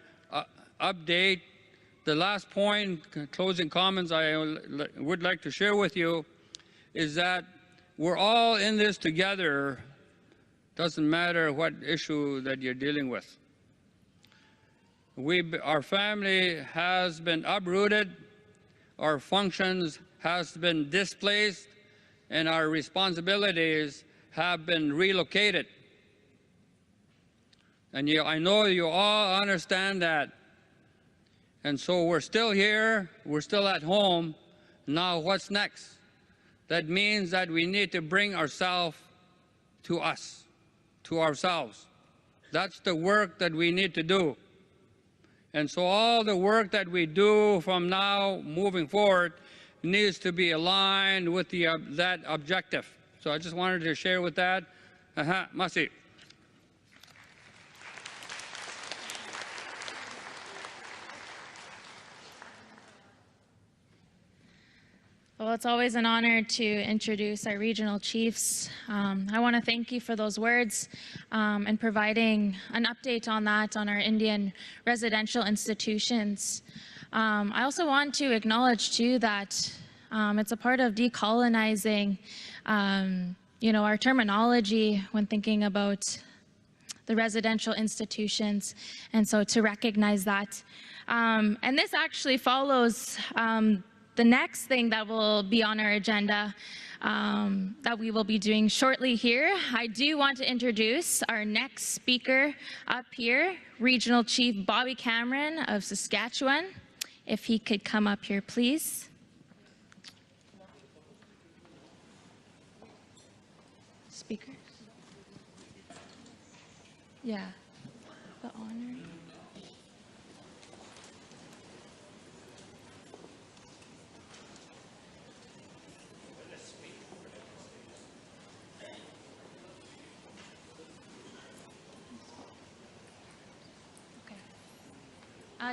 update. The last point, closing comments I would like to share with you is that we're all in this together. Doesn't matter what issue that you're dealing with. Our family has been uprooted, our functions has been displaced, and our responsibilities have been relocated. And I know you all understand that. And so we're still here, we're still at home. Now what's next? That means that we need to bring ourselves to us, to ourselves. That's the work that we need to do. And so all the work that we do from now moving forward needs to be aligned with that objective. So I just wanted to share with that. Masi. Well, it's always an honor to introduce our regional chiefs. I want to thank you for those words and providing an update on that on our Indian residential institutions. I also want to acknowledge too that it's a part of decolonizing, our terminology when thinking about the residential institutions, and so to recognize that. And this actually follows the next thing that will be on our agenda that we will be doing shortly here. I do want to introduce our next speaker up here, Regional Chief Bobby Cameron of Saskatchewan. If he could come up here, please. Speaker? Yeah, the honor.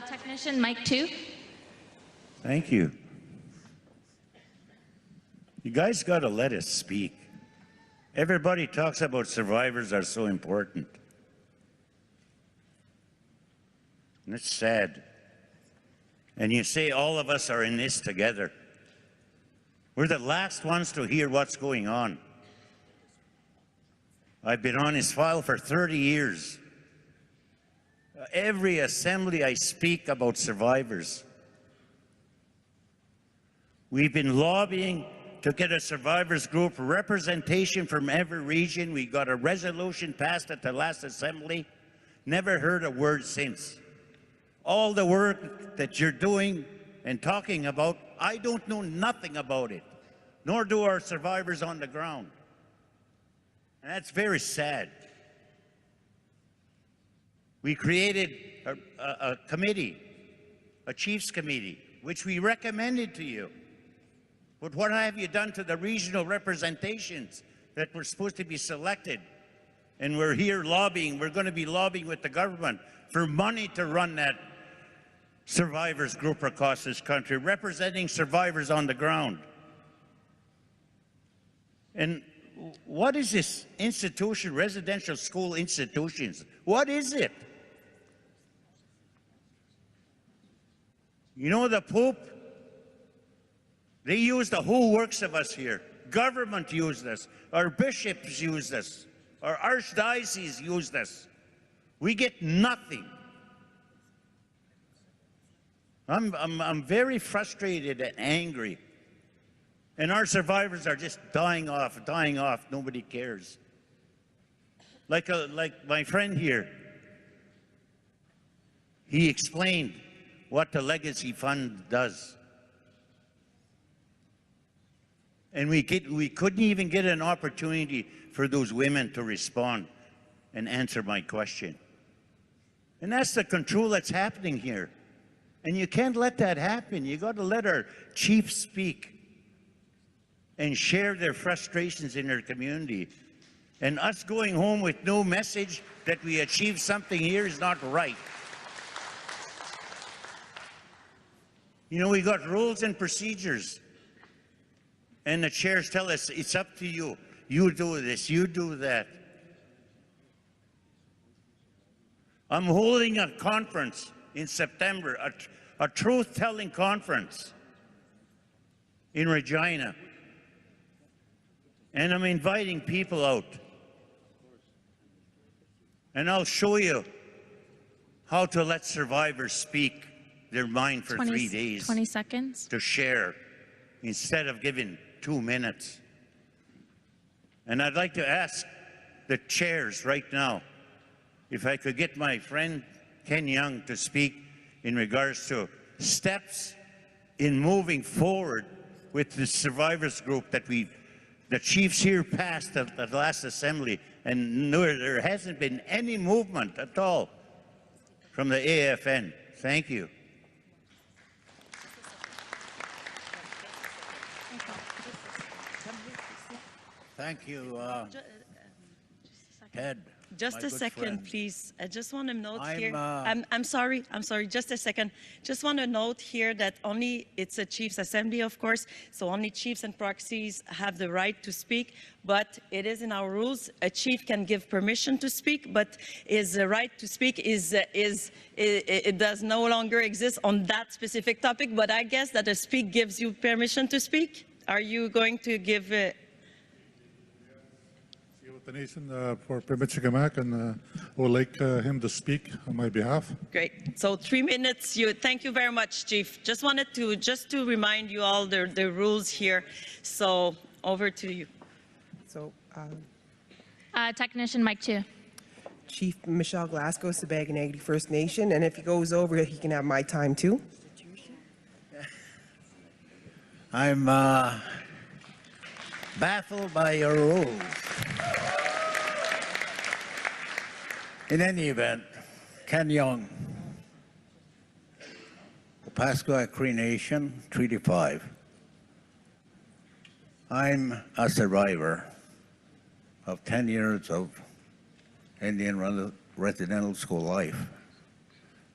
Technician, mic 2. Thank you. You guys got to let us speak. Everybody talks about survivors are so important. And it's sad. And you say all of us are in this together. We're the last ones to hear what's going on. I've been on his file for 30 years. Every assembly I speak about survivors. We've been lobbying to get a survivors group representation from every region. We got a resolution passed at the last assembly. Never heard a word since. All the work that you're doing and talking about, I don't know nothing about it, nor do our survivors on the ground. And that's very sad. We created a committee, a chiefs committee, which we recommended to you. But what have you done to the regional representations that were supposed to be selected? And we're here lobbying, we're going to be lobbying with the government for money to run that survivors group across this country, representing survivors on the ground. And what is this institution, residential school institutions? What is it? You know, the Pope, they use the whole works of us here. Government used us. Our bishops used us. Our archdiocese used us. We get nothing. I'm very frustrated and angry. And our survivors are just dying off, nobody cares. Like my friend here, he explained what the Legacy Fund does. And we couldn't even get an opportunity for those women to respond and answer my question. And that's the control that's happening here. And you can't let that happen. You got to let our chiefs speak and share their frustrations in their community. And us going home with no message that we achieved something here is not right. You know, we got rules and procedures. And the chairs tell us, it's up to you. You do this, you do that. I'm holding a conference in September, a truth-telling conference in Regina. And I'm inviting people out. And I'll show you how to let survivors speak their mind for 3 days. 20 seconds. To share instead of giving 2 minutes. And I'd like to ask the chairs right now if I could get my friend Ken Young to speak in regards to steps in moving forward with the survivors group that the chiefs here passed at the last assembly, and there hasn't been any movement at all from the AFN. Thank you. Thank you, Ted. Just my a good second, friend. please. I just want to note here. I'm, I'm sorry. Just a second. Just want to note here that it's a Chiefs Assembly, of course, so only chiefs and proxies have the right to speak. But it is in our rules. A chief can give permission to speak, but his right to speak it does no longer exist on that specific topic. But I guess that a speak gives you permission to speak. Are you going to give? The nation for permits to come back, and would like him to speak on my behalf. Great. So 3 minutes. Thank you very much, Chief. Just wanted to remind you all the rules here. So over to you. So, Technician, mic 2. Chief Michelle Glasgow, Sabaganaga First Nation, and if he goes over, he can have my time too. I'm baffled by your rules. In any event, Ken Young, the Pasqua Cree Nation, Treaty 5. I'm a survivor of 10 years of Indian residential school life.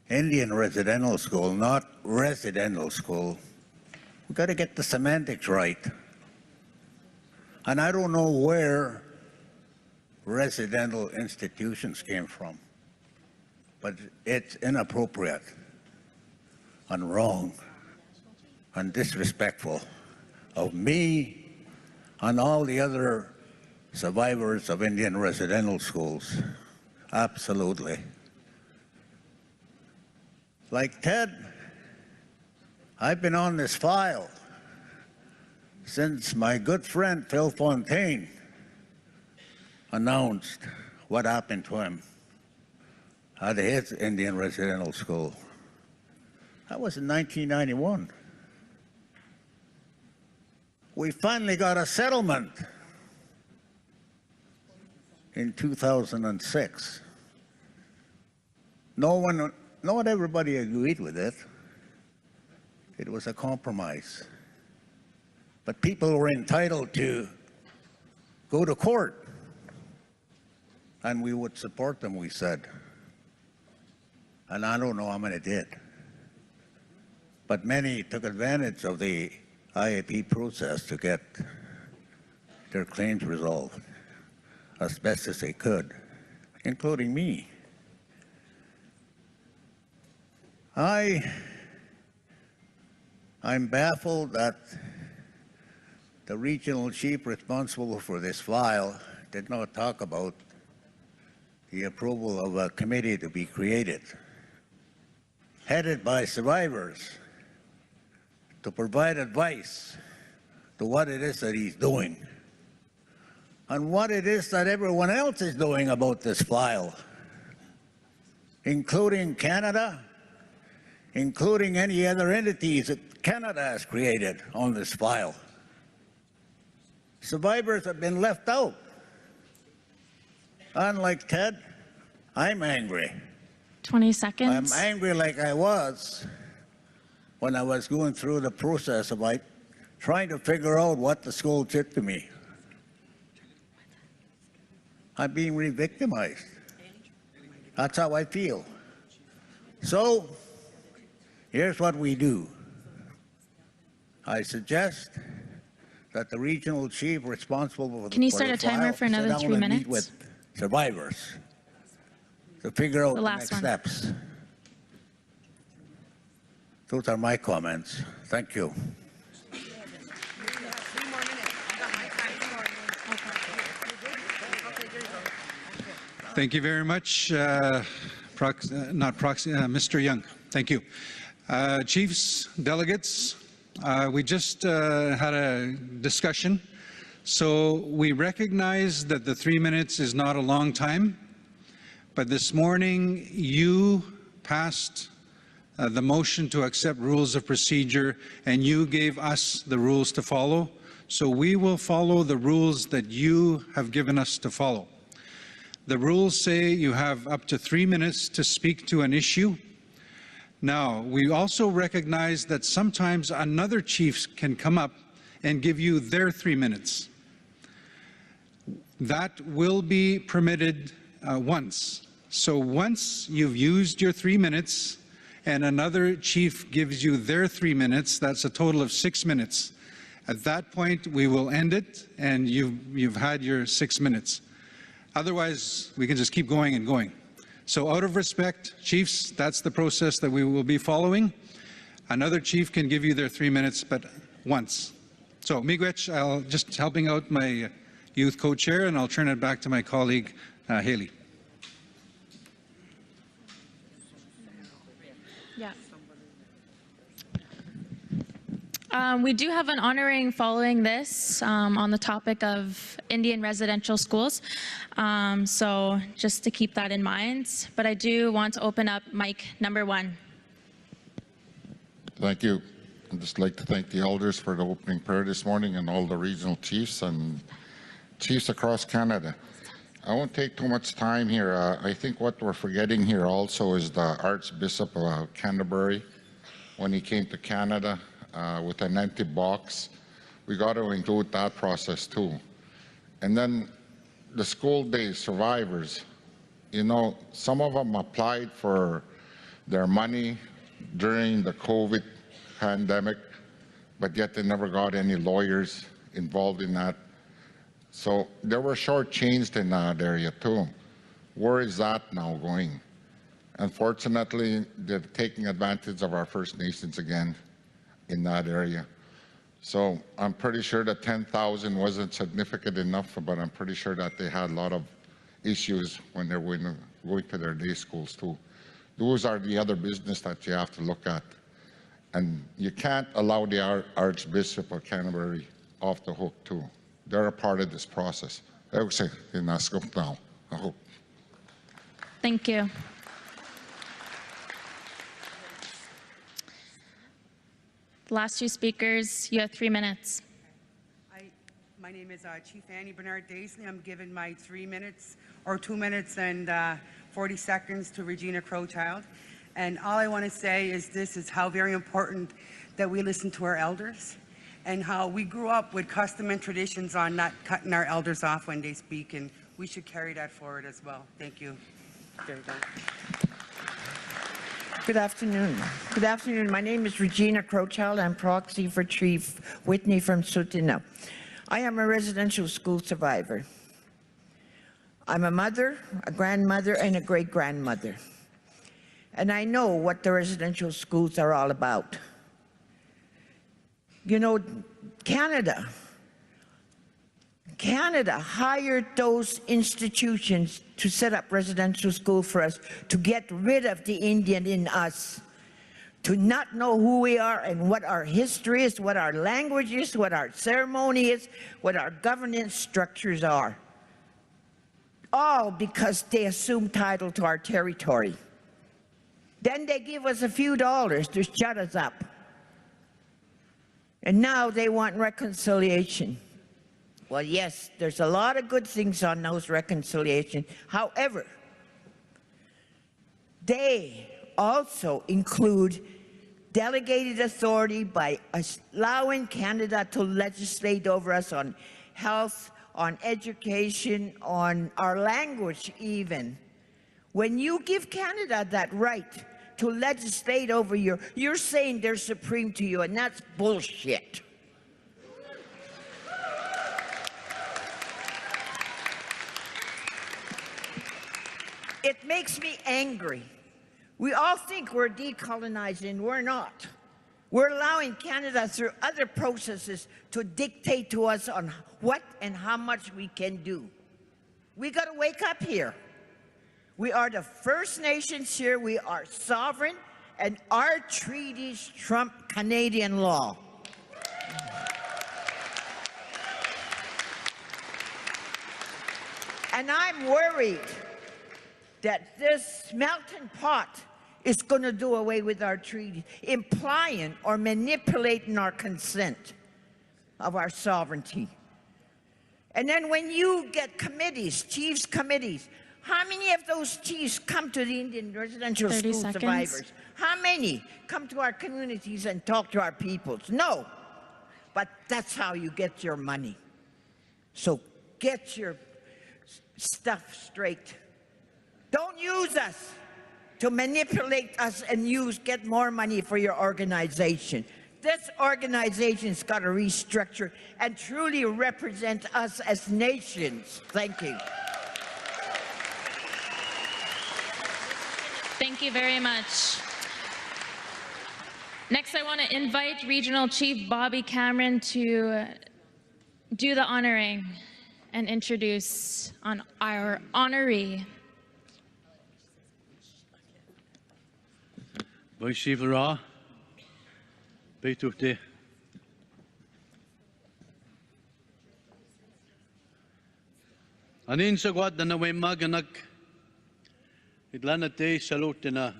Indian residential school, not residential school. We've got to get the semantics right. And I don't know where residential institutions came from, but it's inappropriate and wrong and disrespectful of me and all the other survivors of Indian residential schools. Absolutely. Like Ted, I've been on this file since my good friend Phil Fontaine announced what happened to him at his Indian residential school. That was in 1991. We finally got a settlement in 2006. Not everybody agreed with it. It was a compromise. But people were entitled to go to court, and we would support them, we said. And I don't know how many did. But many took advantage of the IAP process to get their claims resolved as best as they could, including me. I'm baffled that the regional chief responsible for this file did not talk about the approval of a committee to be created, headed by survivors, to provide advice to what it is that he's doing and what it is that everyone else is doing about this file, including Canada, including any other entities that Canada has created on this file. Survivors have been left out. Unlike Ted, I'm angry. 20 seconds. I'm angry like I was when I was going through the process of trying to figure out what the school did to me. I'm being re-victimized. That's how I feel. So, here's what we do. I suggest that the regional chief responsible for the Can you start a timer for another 3 minutes? Meet with survivors to figure out the next steps. Those are my comments. Thank you. Thank you very much, Mr. Young. Thank you. Chiefs, delegates, we just had a discussion. So we recognize that the 3 minutes is not a long time, but this morning you passed the motion to accept rules of procedure and you gave us the rules to follow. So we will follow the rules that you have given us to follow. The rules say you have up to 3 minutes to speak to an issue. Now, we also recognize that sometimes another chief can come up and give you their 3 minutes. That will be permitted once. So once you've used your 3 minutes and another chief gives you their 3 minutes, that's a total of 6 minutes. At that point, we will end it and you've had your 6 minutes. Otherwise, we can just keep going and going. So out of respect, chiefs, that's the process that we will be following. Another chief can give you their 3 minutes, but once. So Miigwech, I'll just helping out my youth co-chair, and I'll turn it back to my colleague, Haley. Yeah. We do have an honoring following this on the topic of Indian residential schools. So just to keep that in mind, but I do want to open up mic number 1. Thank you. I'd just like to thank the elders for the opening prayer this morning and all the regional chiefs and chiefs across Canada. I won't take too much time here. I think what we're forgetting here also is the Archbishop of Canterbury. When he came to Canada with an empty box, we got to include that process too. And then the school day survivors, you know, some of them applied for their money during the COVID pandemic, but yet they never got any lawyers involved in that. So they were shortchanged in that area too. Where is that now going? Unfortunately, they're taking advantage of our First Nations again in that area. So I'm pretty sure that 10,000 wasn't significant enough, but I'm pretty sure that they had a lot of issues when they're going to their day schools too. Those are the other business that you have to look at. And you can't allow the Archbishop of Canterbury off the hook too. They're a part of this process. I would say, now, I hope. Thank you. The last 2 speakers, you have 3 minutes. My name is Chief Annie Bernard Daisley. I'm giving my 3 minutes or 2 minutes and 40 seconds to Regina Crowchild. And all I want to say is this is how very important that we listen to our elders and how we grew up with custom and traditions on not cutting our elders off when they speak, and we should carry that forward as well. Thank you. Very done. Good afternoon. Good afternoon. My name is Regina Crowchild. I'm proxy for Chief Whitney from Sutina. I am a residential school survivor. I'm a mother, a grandmother, and a great-grandmother. And I know what the residential schools are all about. You know, Canada hired those institutions to set up residential school for us, to get rid of the Indian in us, to not know who we are and what our history is, what our language is, what our ceremony is, what our governance structures are. All because they assume title to our territory. Then they give us a few dollars to shut us up. And now they want reconciliation. Well, yes, there's a lot of good things on those reconciliation. However, they also include delegated authority by allowing Canada to legislate over us on health, on education, on our language even. When you give Canada that right to legislate over you're saying they're supreme to you, and that's bullshit. It makes me angry. We all think we're decolonizing. We're not. We're allowing Canada through other processes to dictate to us on what and how much we can do. We got to wake up here. We are the First Nations here. We are sovereign, and our treaties trump Canadian law. And I'm worried that this melting pot is going to do away with our treaty, implying or manipulating our consent of our sovereignty. And then when you get committees, chiefs committees, how many of those chiefs come to the Indian residential school survivors? How many come to our communities and talk to our peoples? No. But that's how you get your money. So get your stuff straight. Don't use us to manipulate us and get more money for your organization. This organization's got to restructure and truly represent us as nations. Thank you. Thank you very much. Next, I want to invite Regional Chief Bobby Cameron to do the honoring and introduce our honoree. Vice Chief Lara, Beitufte. Anin sagwat na naway maganak idlanate salutina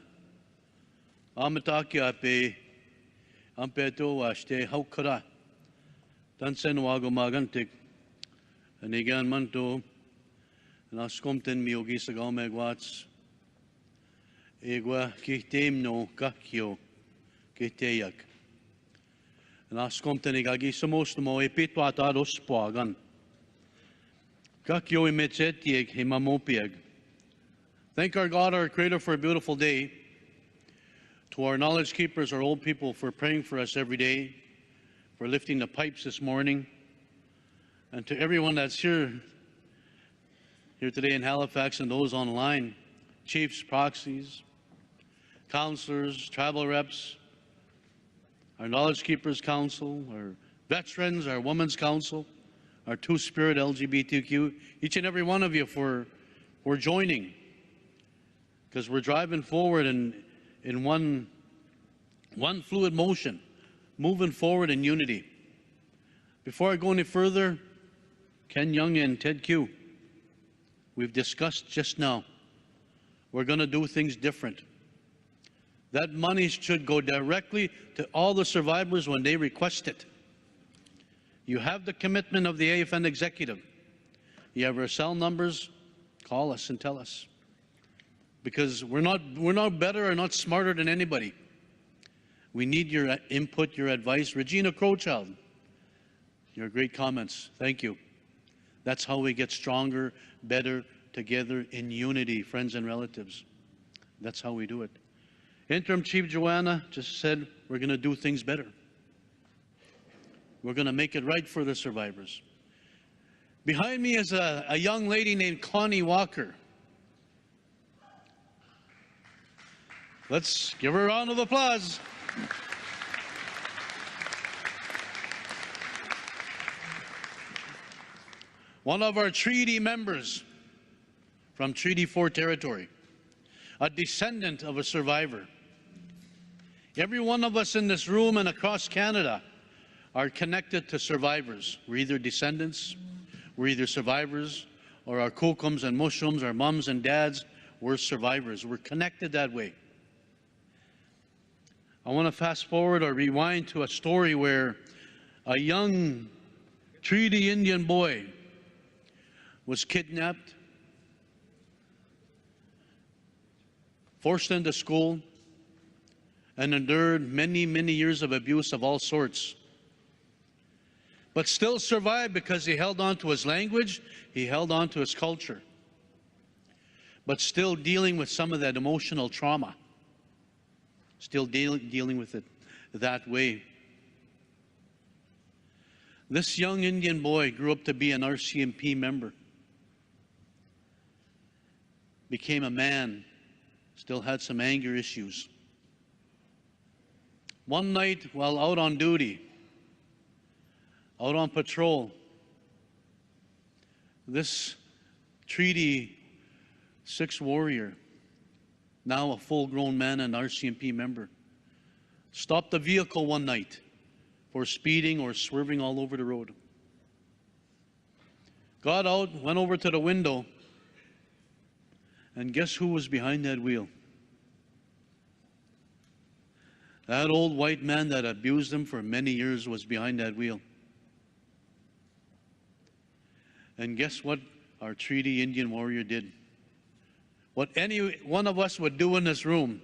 amataki ape ampeto waste haukara tansen wago magantik anigan manto naskomten miogi sagamegwats Egwa kihtem no kakyo kihtayak. Naskomten igagi samos mo epitwa taros poagan. Kakyo imetsetieg himamopieg. Thank our God, our Creator, for a beautiful day. To our knowledge keepers, our old people, for praying for us every day, for lifting the pipes this morning, and to everyone that's here today in Halifax and those online, chiefs, proxies, counselors, tribal reps, our Knowledge Keepers Council, our veterans, our Women's Council, our Two-Spirit LGBTQ, each and every one of you for joining, because we're driving forward in one fluid motion, moving forward in unity. Before I go any further, Ken Young and Ted Q, we've discussed just now, we're going to do things different. That money should go directly to all the survivors when they request it. You have the commitment of the AFN executive. You have our cell numbers, call us and tell us. Because we're not better or not smarter than anybody. We need your input, your advice. Regina Crowchild, your great comments. Thank you. That's how we get stronger, better, together in unity, friends and relatives. That's how we do it. Interim Chief Joanna just said we're going to do things better. We're going to make it right for the survivors. Behind me is a young lady named Connie Walker. Let's give her a round of applause. One of our treaty members from Treaty 4 territory, a descendant of a survivor. Every one of us in this room and across Canada are connected to survivors. We're either descendants, we're either survivors, or our kokums and mushrooms, our mums and dads, we're survivors. We're connected that way. I want to fast forward or rewind to a story where a young Treaty Indian boy was kidnapped, forced into school, and endured many, many years of abuse of all sorts. But still survived because he held on to his language, he held on to his culture, but still dealing with some of that emotional trauma. Still dealing with it that way. This young Indian boy grew up to be an RCMP member. Became a man, still had some anger issues. One night while out on duty, out on patrol, this Treaty 6 warrior, now a full-grown man and RCMP member, stopped the vehicle one night for speeding or swerving all over the road. Got out, went over to the window, and guess who was behind that wheel? That old white man that abused him for many years was behind that wheel. And guess what our Treaty Indian warrior did? What any one of us would do in this room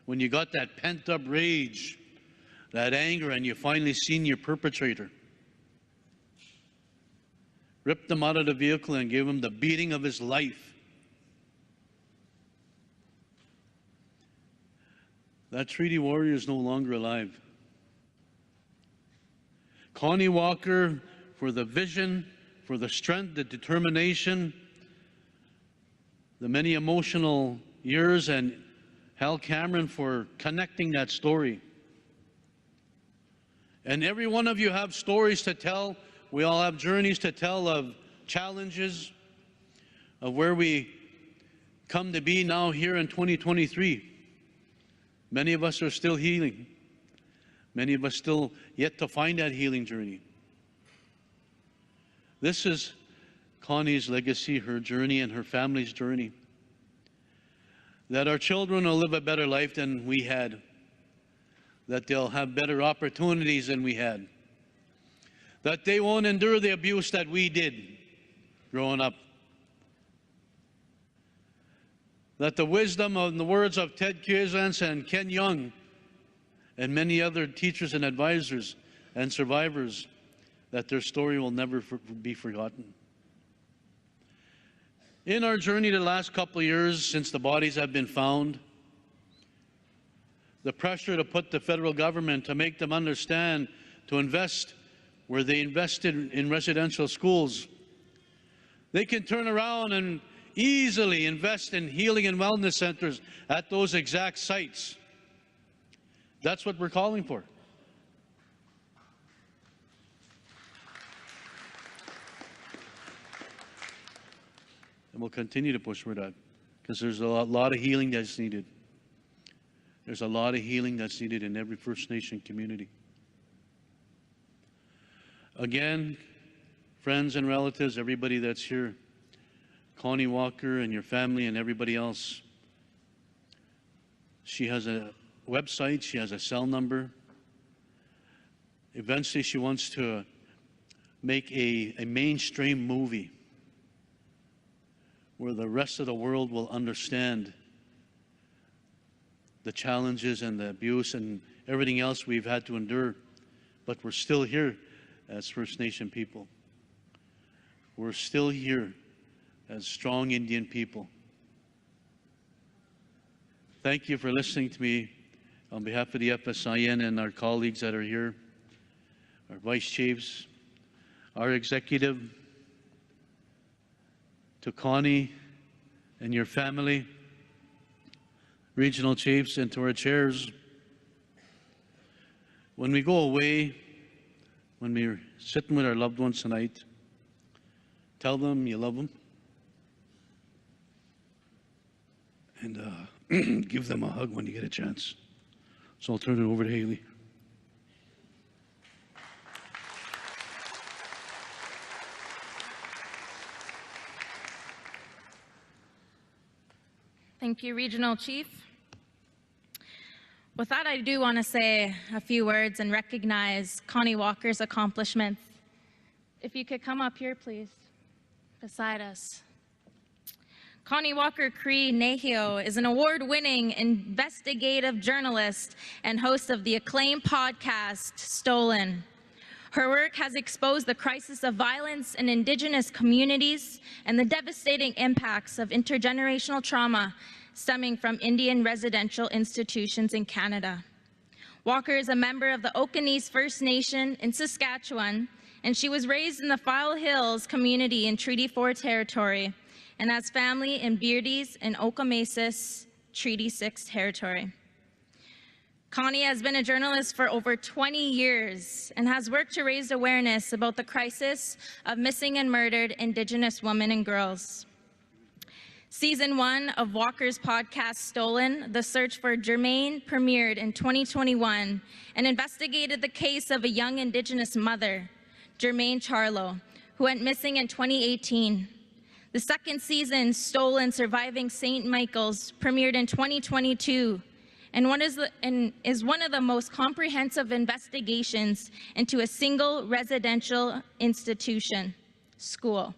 when you got that pent-up rage, that anger, and you finally seen your perpetrator. Ripped him out of the vehicle and gave him the beating of his life. That treaty warrior is no longer alive. Connie Walker, for the vision, for the strength, the determination, the many emotional years, and Hal Cameron for connecting that story. And every one of you have stories to tell. We all have journeys to tell of challenges, of where we come to be now here in 2023. Many of us are still healing. Many of us still yet to find that healing journey. This is Connie's legacy, her journey, and her family's journey. That our children will live a better life than we had. That they'll have better opportunities than we had. That they won't endure the abuse that we did growing up. That the wisdom of the words of Ted Curzance and Ken Young and many other teachers and advisors and survivors, that their story will never be forgotten. In our journey the last couple of years since the bodies have been found, the pressure to put the federal government to make them understand, to invest where they invested in residential schools, they can turn around and easily invest in healing and wellness centers at those exact sites. That's what we're calling for. And we'll continue to push for that because there's a lot of healing that's needed. There's a lot of healing that's needed in every First Nation community. Again, friends and relatives, everybody that's here, Connie Walker and your family and everybody else, she has a website, she has a cell number. Eventually she wants to make a mainstream movie where the rest of the world will understand the challenges and the abuse and everything else we've had to endure, but we're still here as First Nation people. We're still here as strong Indian people. Thank you for listening to me on behalf of the FSIN and our colleagues that are here, our vice chiefs, our executive, to Connie and your family, regional chiefs, and to our chairs. When we go away, when we're sitting with our loved ones tonight, tell them you love them, and give them a hug when you get a chance. So I'll turn it over to Haley. Thank you, Regional Chief. With that, I do want to say a few words and recognize Connie Walker's accomplishments. If you could come up here, please, beside us. Connie Walker Cree Nahio is an award-winning investigative journalist and host of the acclaimed podcast, Stolen. Her work has exposed the crisis of violence in Indigenous communities and the devastating impacts of intergenerational trauma stemming from Indian residential institutions in Canada. Walker is a member of the Okanese First Nation in Saskatchewan, and she was raised in the File Hills community in Treaty 4 territory and has family in Beardies and Okamesis, Treaty 6 territory. Connie has been a journalist for over 20 years and has worked to raise awareness about the crisis of missing and murdered Indigenous women and girls. Season 1 of Walker's podcast, Stolen, The Search for Jermaine, premiered in 2021 and investigated the case of a young Indigenous mother, Jermaine Charlo, who went missing in 2018. The second season, Stolen, Surviving St. Michael's, premiered in 2022 and is one of the most comprehensive investigations into a single residential institution, school.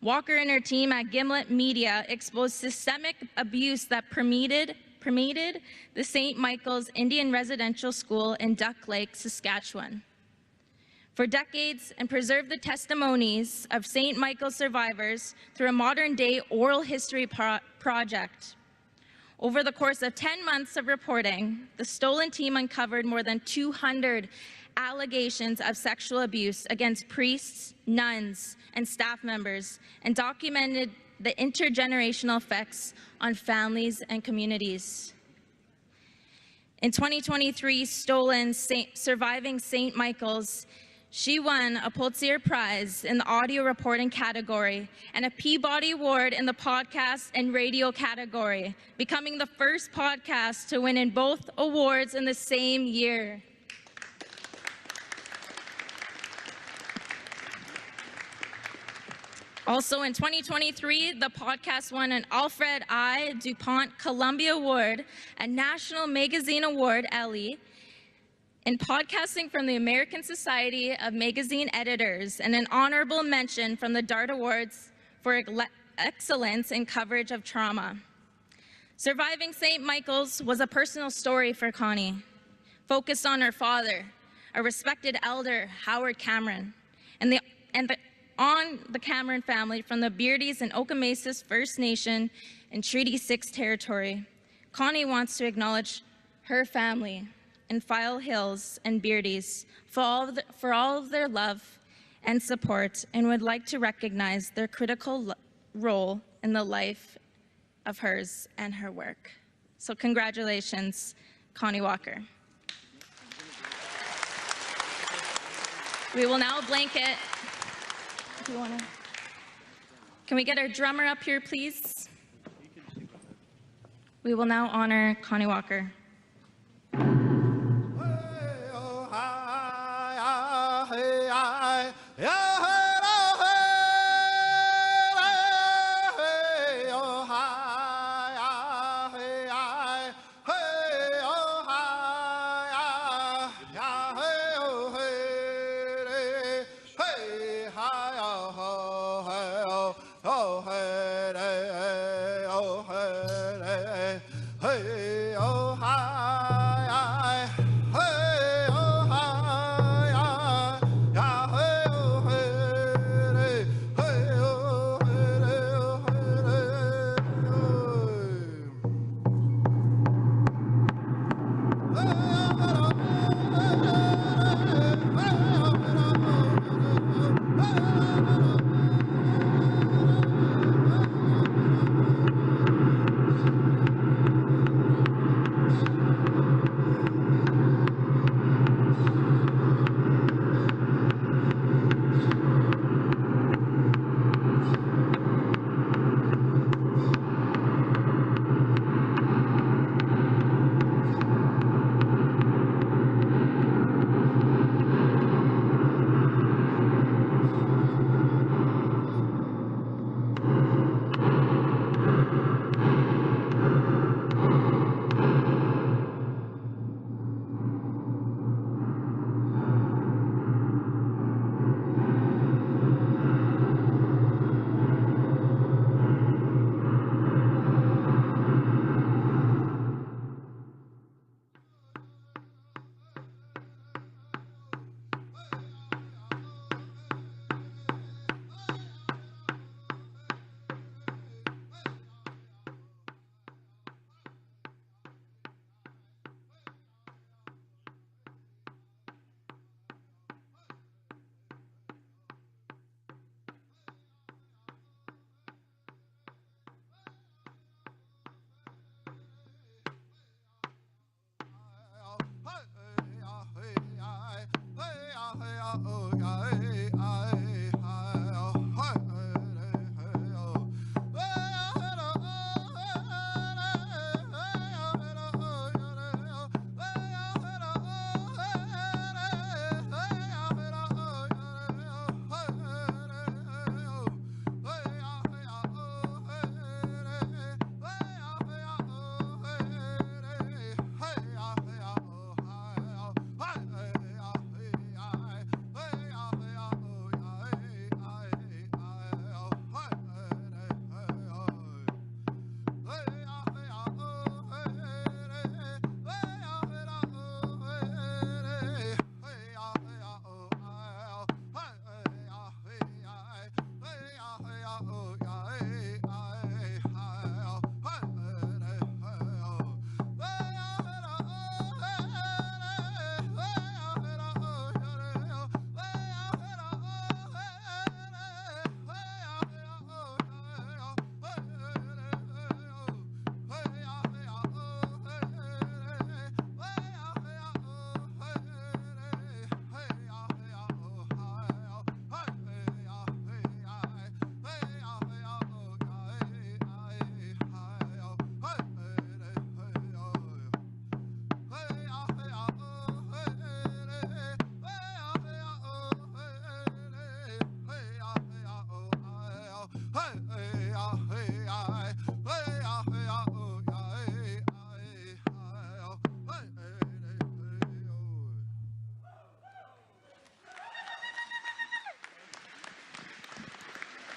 Walker and her team at Gimlet Media exposed systemic abuse that permeated the St. Michael's Indian Residential School in Duck Lake, Saskatchewan, for decades, and preserved the testimonies of St. Michael's survivors through a modern-day oral history project. Over the course of 10 months of reporting, the Stolen team uncovered more than 200 allegations of sexual abuse against priests, nuns, and staff members, and documented the intergenerational effects on families and communities. In 2023, Stolen, Surviving St. Michael's, she won a Pulitzer Prize in the audio reporting category and a Peabody Award in the podcast and radio category, becoming the first podcast to win in both awards in the same year. Also in 2023, the podcast won an Alfred I. DuPont Columbia Award, a National Magazine Award, Ellie, in podcasting from the American Society of Magazine Editors, and an honorable mention from the DART Awards for excellence in coverage of trauma. Surviving St. Michael's was a personal story for Connie, focused on her father, a respected elder, Howard Cameron, and on the Cameron family from the Beardies and Okamesis First Nation in Treaty 6 territory. Connie wants to acknowledge her family in File Hills and Beardies for all of their love and support, and would like to recognize their critical role in the life of hers and her work. So congratulations, Connie Walker. We will now blanket. If you wanna. Can we get our drummer up here, please? We will now honor Connie Walker.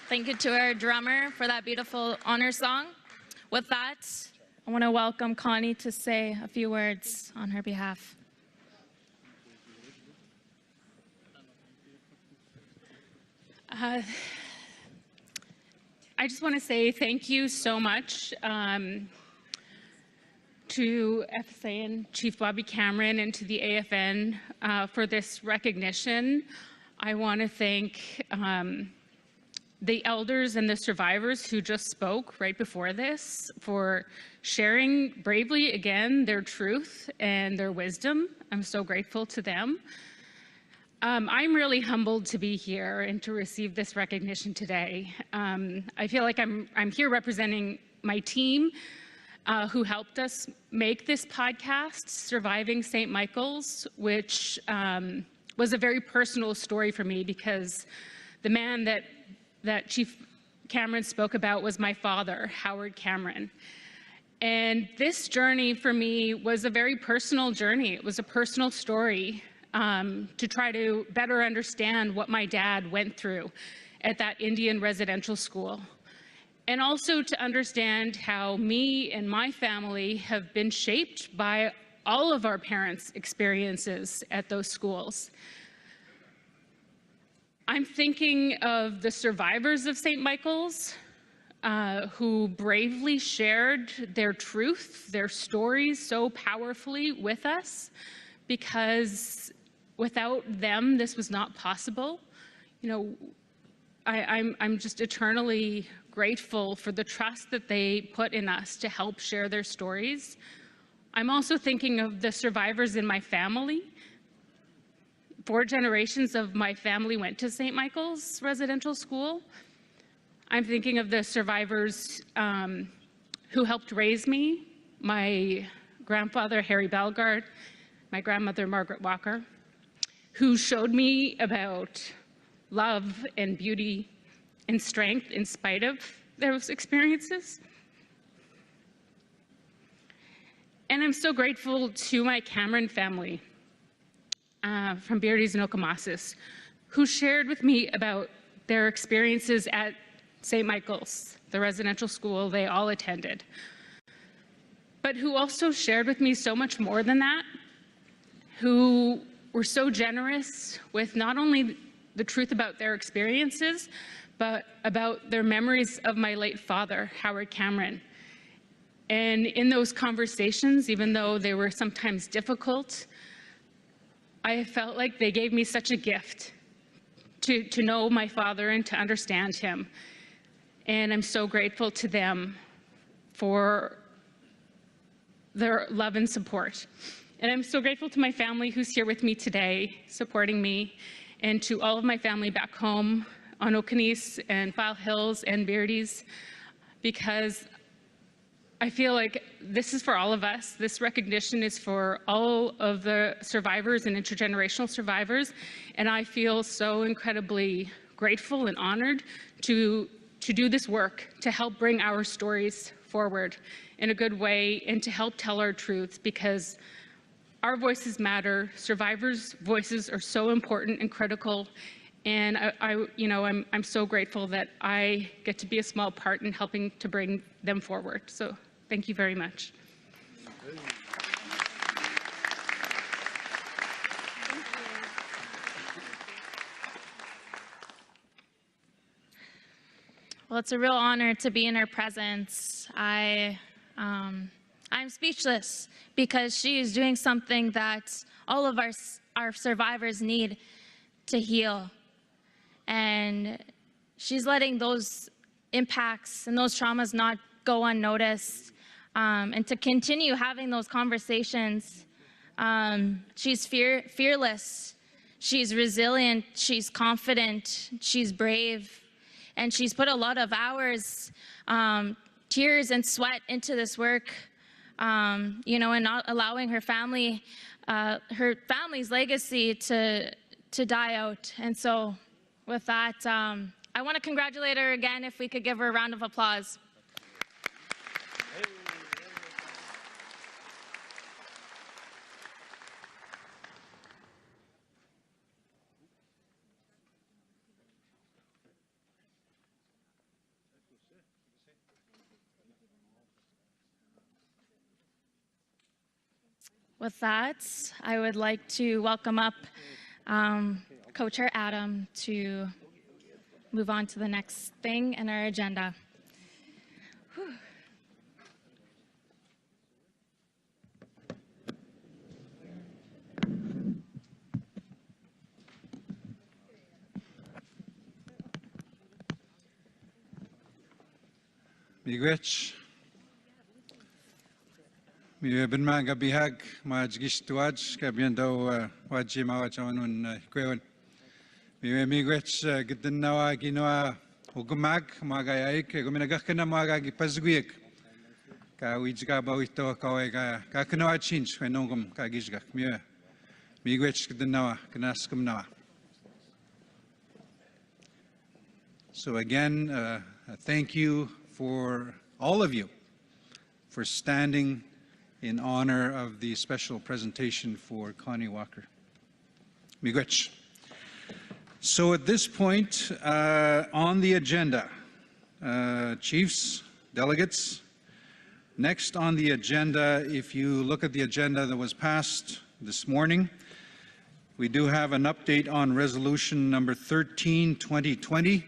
Thank you to our drummer for that beautiful honor song. With that, I want to welcome Connie to say a few words on her behalf. I just want to say thank you so much to FSA and Chief Bobby Cameron and to the AFN for this recognition. I want to thank the elders and the survivors who just spoke right before this for sharing bravely again their truth and their wisdom. I'm so grateful to them. I'm really humbled to be here and to receive this recognition today. I feel like I'm here representing my team who helped us make this podcast, Surviving St. Michael's, which was a very personal story for me because the man that Chief Cameron spoke about was my father, Howard Cameron. And this journey for me was a very personal journey. It was a personal story to try to better understand what my dad went through at that Indian residential school. And also to understand how me and my family have been shaped by all of our parents' experiences at those schools. I'm thinking of the survivors of St. Michael's who bravely shared their truth, their stories so powerfully with us, because without them, this was not possible. You know, I'm just eternally grateful for the trust that they put in us to help share their stories. I'm also thinking of the survivors in my family. 4 generations of my family went to St. Michael's residential school. I'm thinking of the survivors who helped raise me, my grandfather, Harry Bellegarde, my grandmother, Margaret Walker, who showed me about love and beauty and strength in spite of those experiences. And I'm so grateful to my Cameron family from Beardy's and Okamasis, who shared with me about their experiences at St. Michael's, the residential school they all attended, but who also shared with me so much more than that, who were so generous with not only the truth about their experiences, but about their memories of my late father, Howard Cameron. And in those conversations, even though they were sometimes difficult, I felt like they gave me such a gift to know my father and to understand him. And I'm so grateful to them for their love and support. And I'm so grateful to my family who's here with me today, supporting me, and to all of my family back home on Okanese and File Hills and Beardy's, because I feel like this is for all of us. This recognition is for all of the survivors and intergenerational survivors, and I feel so incredibly grateful and honored to do this work, to help bring our stories forward in a good way and to help tell our truths, because our voices matter. Survivors' voices are so important and critical, and I'm so grateful that I get to be a small part in helping to bring them forward. So thank you very much. Well, it's a real honor to be in her presence. I'm speechless because she is doing something that all of our survivors need to heal. And she's letting those impacts and those traumas not go unnoticed, and to continue having those conversations. She's fearless, she's resilient, she's confident, she's brave, and she's put a lot of hours, tears and sweat into this work, and not allowing her family's legacy to die out. And so with that, I want to congratulate her again. If we could give her a round of applause. With that, I would like to welcome up Co-Chair Adam to move on to the next thing in our agenda. Whew. Miigwech. Ben ma gabihag ma jgish tuaj kabian daw waji ma wajawanun kwewan. Miigwech gidan nawa ginawa ugumag magayaik guminagak kana magagi pazguik. Ka wijga ba ito kawai ka kanawa change wenongum ka gijgak. Miigwech gidan nawa kanaskum nawa. So again, thank you for all of you for standing in honor of the special presentation for Connie Walker. Miigwech. So at this point on the agenda, chiefs, delegates, next on the agenda, if you look at the agenda that was passed this morning, we do have an update on resolution number 13, 2020.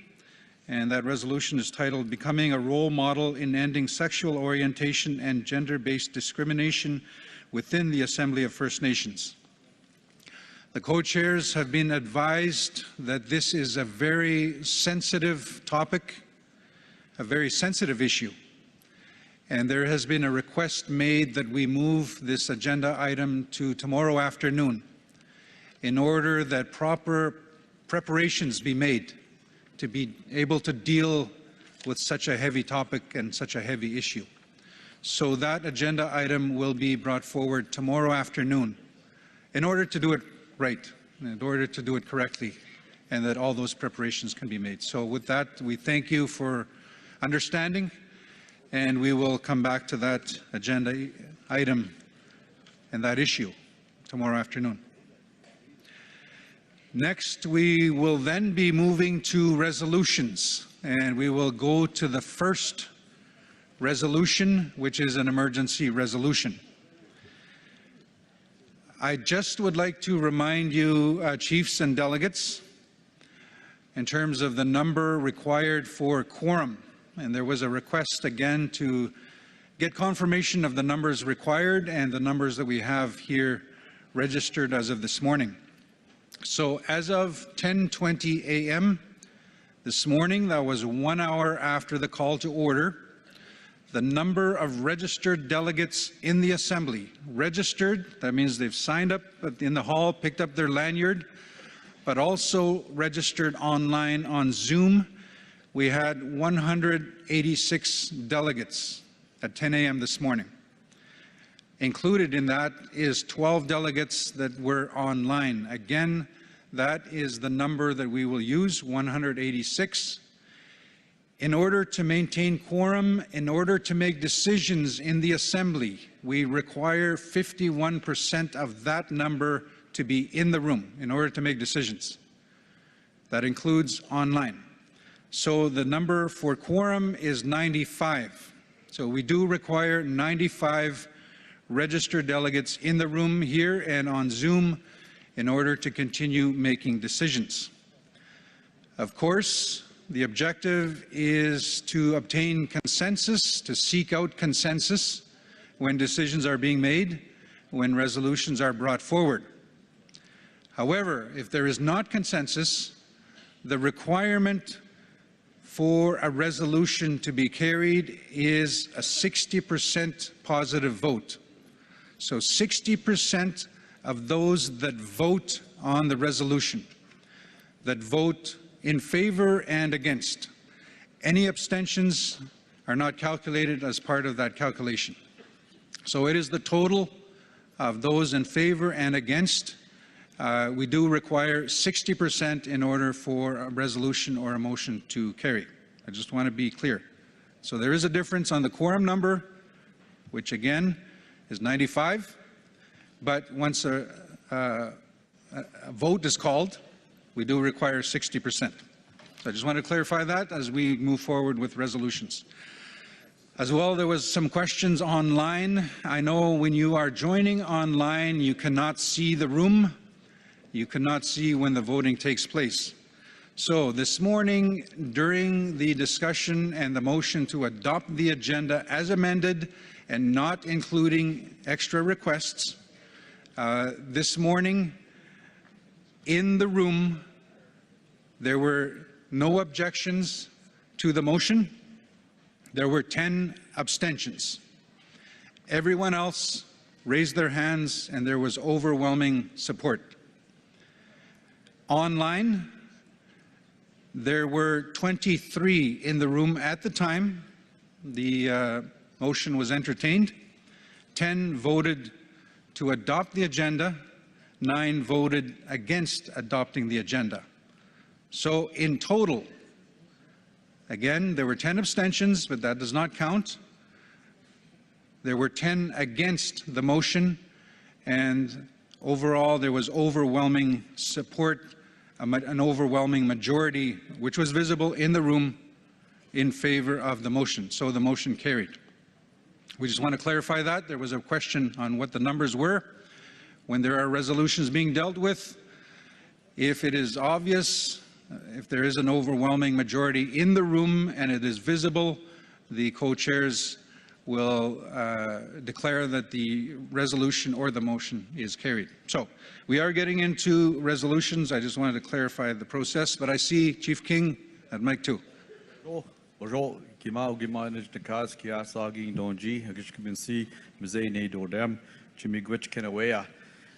And that resolution is titled, Becoming a Role Model in Ending Sexual Orientation and Gender-Based Discrimination Within the Assembly of First Nations. The co-chairs have been advised that this is a very sensitive topic, a very sensitive issue. And there has been a request made that we move this agenda item to tomorrow afternoon in order that proper preparations be made to be able to deal with such a heavy topic and such a heavy issue. So that agenda item will be brought forward tomorrow afternoon in order to do it right, in order to do it correctly, and that all those preparations can be made. So with that, we thank you for understanding, and we will come back to that agenda item and that issue tomorrow afternoon. Next, we will then be moving to resolutions, and we will go to the first resolution, which is an emergency resolution. I just would like to remind you, chiefs and delegates, in terms of the number required for quorum, and there was a request again to get confirmation of the numbers required and the numbers that we have here registered as of this morning. So as of 10:20 a.m. this morning, that was 1 hour after the call to order, the number of registered delegates in the Assembly, registered, that means they've signed up in the hall, picked up their lanyard, but also registered online on Zoom, we had 186 delegates at 10 a.m. this morning. Included in that is 12 delegates that were online. Again, that is the number that we will use, 186. In order to maintain quorum, in order to make decisions in the Assembly, we require 51% of that number to be in the room in order to make decisions. That includes online. So the number for quorum is 95. So we do require 95 registered delegates in the room here and on Zoom in order to continue making decisions. Of course, the objective is to obtain consensus, to seek out consensus when decisions are being made, when resolutions are brought forward. However, if there is not consensus, the requirement for a resolution to be carried is a 60% positive vote. So 60% of those that vote on the resolution, that vote in favor and against. Any abstentions are not calculated as part of that calculation. So it is the total of those in favor and against. We do require 60% in order for a resolution or a motion to carry. I just want to be clear. So there is a difference on the quorum number, which again is 95, but once a vote is called, we do require 60%. So I just want to clarify that as we move forward with resolutions. As well, there was some questions online. I know when you are joining online, you cannot see the room. You cannot see when the voting takes place. So this morning, during the discussion and the motion to adopt the agenda as amended and not including extra requests, this morning in the room, there were no objections to the motion. There were 10 abstentions. Everyone else raised their hands and there was overwhelming support. Online, there were 23 in the room at the time the motion was entertained. 10 voted to adopt the agenda. 9 voted against adopting the agenda. So in total, again, there were 10 abstentions, but that does not count. There were 10 against the motion, and overall there was overwhelming support, an overwhelming majority, which was visible in the room, in favor of the motion. So the motion carried. We just want to clarify that. There was a question on what the numbers were. When there are resolutions being dealt with, if it is obvious, if there is an overwhelming majority in the room and it is visible, the co-chairs will declare that the resolution or the motion is carried. So we are getting into resolutions. I just wanted to clarify the process, but I see Chief King at mic 2. Bonjour,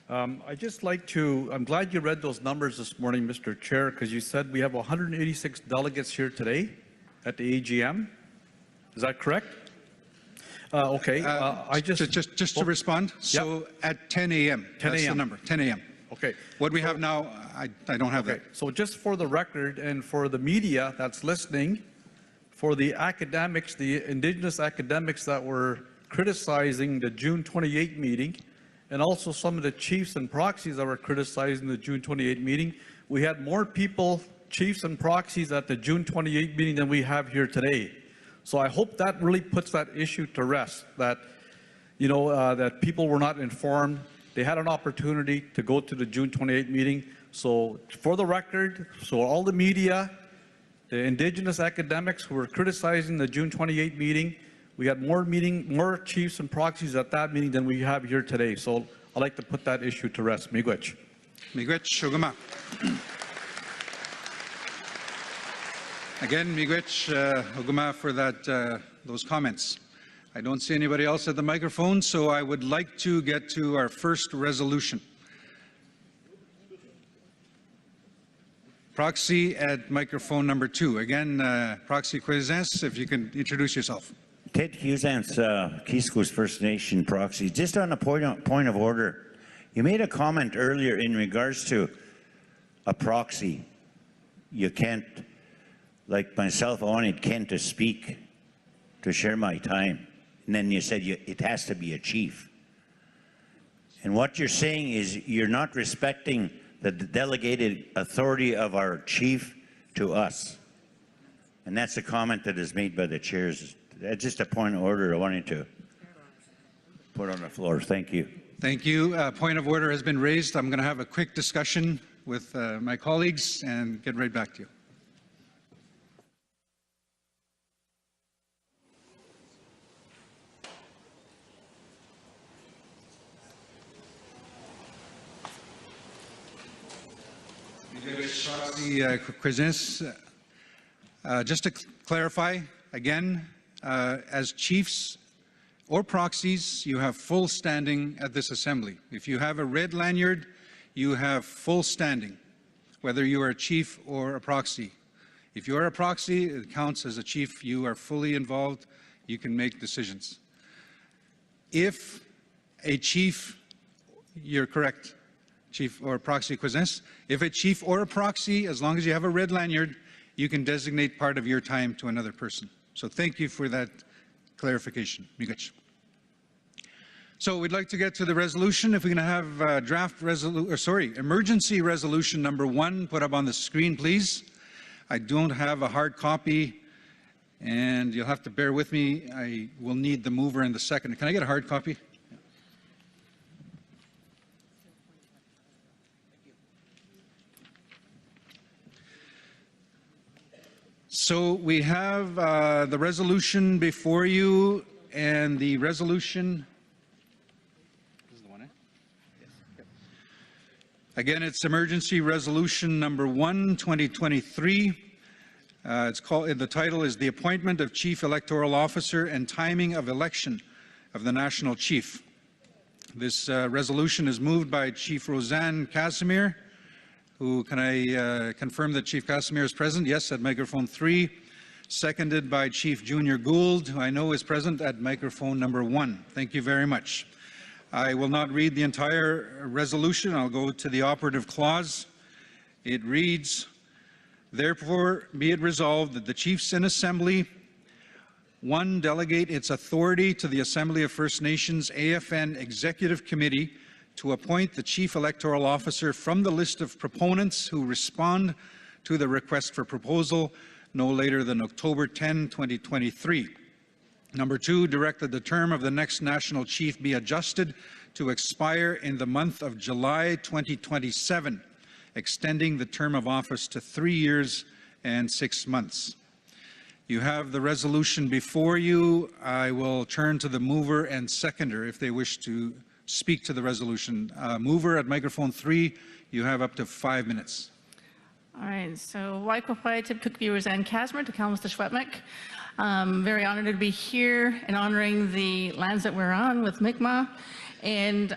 I'd just like to, I'm glad you read those numbers this morning, Mr. Chair, because you said we have 186 delegates here today at the AGM. Is that correct? Okay. I just to respond. So at 10 a.m. 10 That's the a.m. number. 10 a.m. Okay. What we have now, I don't have that. So just for the record and for the media that's listening, for the academics, the Indigenous academics that were criticizing the June 28 meeting, and also some of the chiefs and proxies that were criticizing the June 28 meeting, we had more people, chiefs and proxies at the June 28 meeting than we have here today. So I hope that really puts that issue to rest, that, you know, that people were not informed. They had an opportunity to go to the June 28 meeting. So for the record, so all the media, the Indigenous academics who were criticizing the June 28 meeting, we had more chiefs and proxies at that meeting than we have here today. So I'd like to put that issue to rest. Miigwech. Miigwech, Shugama. Again, miigwech, Huguma, for that, those comments. I don't see anybody else at the microphone, so I would like to get to our first resolution. Proxy at microphone number 2. Again, Proxy Cuisance, if you can introduce yourself. Ted Cuisance, Keyscoos First Nation proxy. Just on a point of order, you made a comment earlier in regards to a proxy. You can't, like myself, I wanted Ken to speak, to share my time. And then you said it has to be a chief. And what you're saying is you're not respecting the delegated authority of our chief to us. And that's a comment that is made by the chairs. That's just a point of order I wanted to put on the floor. Thank you. Thank you. Point of order has been raised. I'm going to have a quick discussion with my colleagues and get right back to you. Just to clarify, again, as chiefs or proxies, you have full standing at this assembly. If you have a red lanyard, you have full standing, whether you are a chief or a proxy. If you are a proxy, it counts as a chief. You are fully involved. You can make decisions. If a chief, you're correct, chief or proxy Cuisance, if a chief or a proxy, as long as you have a red lanyard, you can designate part of your time to another person. So thank you for that clarification. Miigwech. So we'd like to get to the resolution. If we can have emergency resolution number 1 put up on the screen, please. I don't have a hard copy And you'll have to bear with me. I will need the mover and the seconder. Can I get a hard copy? So we have the resolution before you, and the resolution. This is the one, eh? Yes. Yep. Again, it's emergency resolution number 1, 2023. It's called. The title is the appointment of chief electoral officer and timing of election of the national chief. This resolution is moved by Chief Roseanne Casimir. Who can I confirm that Chief Casimir is present? Yes, at microphone 3. Seconded by Chief Junior Gould, who I know is present at microphone number 1. Thank you very much. I will not read the entire resolution. I'll go to the operative clause. It reads, therefore be it resolved that the chiefs in assembly 1. Delegate its authority to the Assembly of First Nations AFN Executive Committee to appoint the Chief Electoral Officer from the list of proponents who respond to the request for proposal no later than October 10, 2023. Number 2, direct that the term of the next National Chief be adjusted to expire in the month of July 2027, extending the term of office to 3 years and 6 months. You have the resolution before you. I will turn to the mover and seconder if they wish to speak to the resolution. Mover at microphone 3, you have up to 5 minutes. All right, so Waikwapai Tiptukvi Roseanne Casimir to Mr. Schwetmek. Very honored to be here and honoring the lands that we're on with Mi'kmaq, and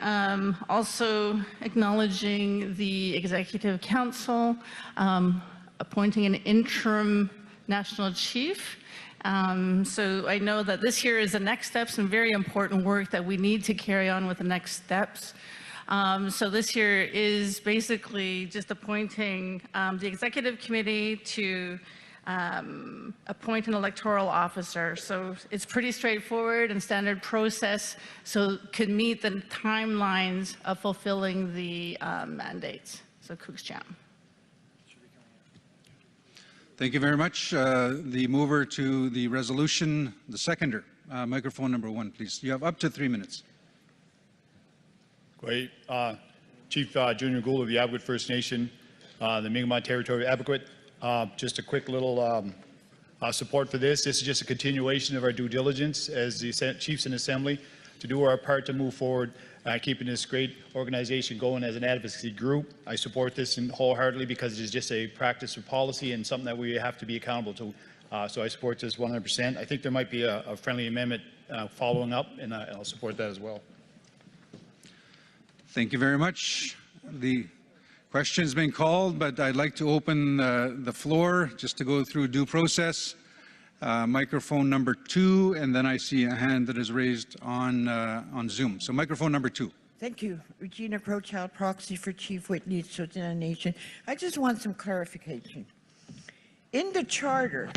also acknowledging the Executive Council, appointing an interim National Chief. So I know that this year is the next step, some very important work that we need to carry on with the next steps. So this year is basically just appointing the Executive Committee to appoint an electoral officer. So it's pretty straightforward and standard process, so it could meet the timelines of fulfilling the mandates. So Kuksjam. Thank you very much. The mover to the resolution, the seconder, microphone number 1, please. You have up to 3 minutes. Great. Chief Junior Gould of the Abequid First Nation, the Mi'kmaq Territory of Abequid. Just a quick little support for this. This is just a continuation of our due diligence as the Chiefs in Assembly to do our part to move forward, keeping this great organization going as an advocacy group. I support this wholeheartedly because it is just a practice of policy and something that we have to be accountable to. So I support this 100%. I think there might be a friendly amendment following up, and I'll support that as well. Thank you very much. The question's been called, but I'd like to open the floor just to go through due process. Microphone number 2, and then I see a hand that is raised on Zoom. So microphone number 2. Thank you. Regina Crowchild, proxy for Chief Whitney, Tsuut'ina Nation. I just want some clarification. In the Charter,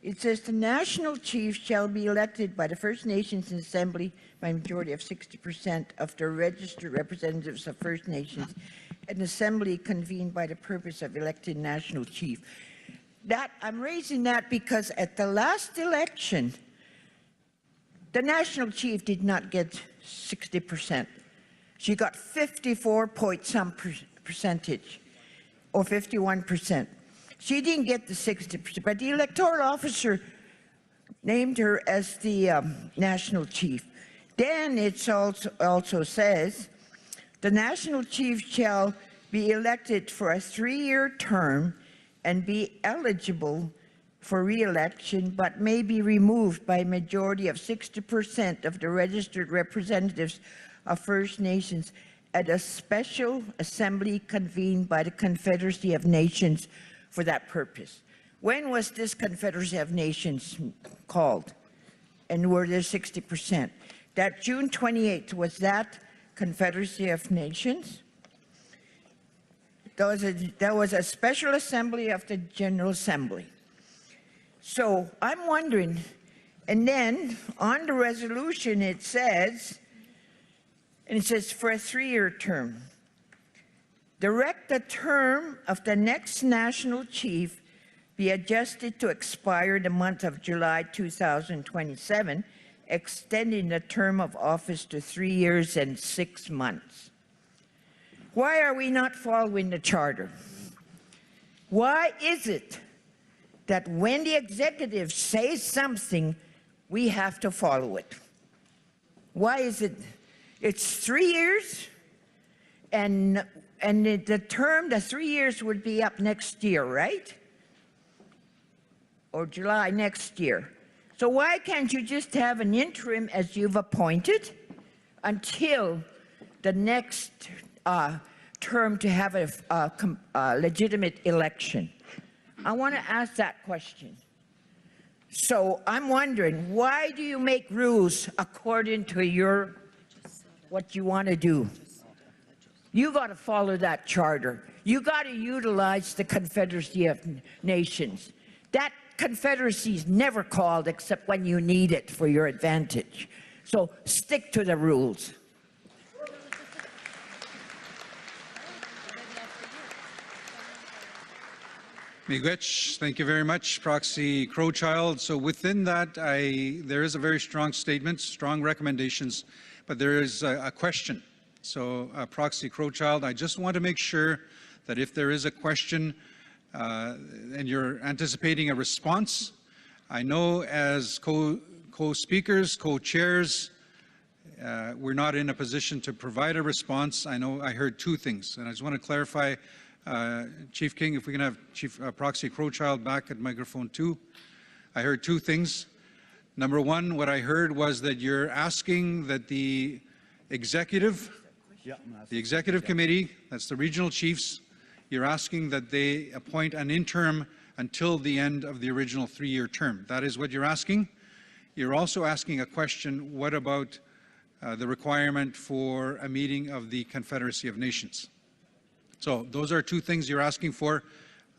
it says the National Chief shall be elected by the First Nations Assembly by a majority of 60% of the registered representatives of First Nations, an assembly convened by the purpose of electing National Chief. I'm raising that because at the last election, the National Chief did not get 60%. She got 54 point some percentage, or 51%. She didn't get the 60%, but the electoral officer named her as the National Chief. Then it also says, the National Chief shall be elected for a 3-year term and be eligible for re-election, but may be removed by a majority of 60% of the registered representatives of First Nations at a special assembly convened by the Confederacy of Nations for that purpose. When was this Confederacy of Nations called? And were there 60%? That June 28th, was that Confederacy of Nations? There was a special assembly of the General Assembly. So I'm wondering, and then on the resolution it says, and it says for a 3-year term, direct the term of the next National Chief be adjusted to expire the month of July 2027, extending the term of office to 3 years and 6 months. Why are we not following the charter? Why is it that when the executive says something, we have to follow it? Why is it? It's 3 years, and the term, the 3 years would be up next year, right? Or July next year. So why can't you just have an interim as you've appointed until the next term to have a legitimate election? I want to ask that question. So I'm wondering, why do you make rules according to what you want to do? You got to follow that charter. You got to utilize the Confederacy of Nations. That Confederacy is never called except when you need it for your advantage. So stick to the rules. Miigwech, thank you very much. Proxy Crowchild. So within that, there is a very strong statement, strong recommendations, but there is a question. So Proxy Crowchild, I just want to make sure that if there is a question and you're anticipating a response, I know as co-speakers, co-chairs, we're not in a position to provide a response. I know I heard two things, and I just want to clarify, Chief King, if we can have Chief Proxy Crowchild back at microphone 2. I heard two things. Number one, what I heard was that you're asking that the executive committee, that's the regional chiefs, you're asking that they appoint an interim until the end of the original 3-year term. That is what you're asking. You're also asking a question, what about the requirement for a meeting of the Confederacy of Nations? So those are two things you're asking for.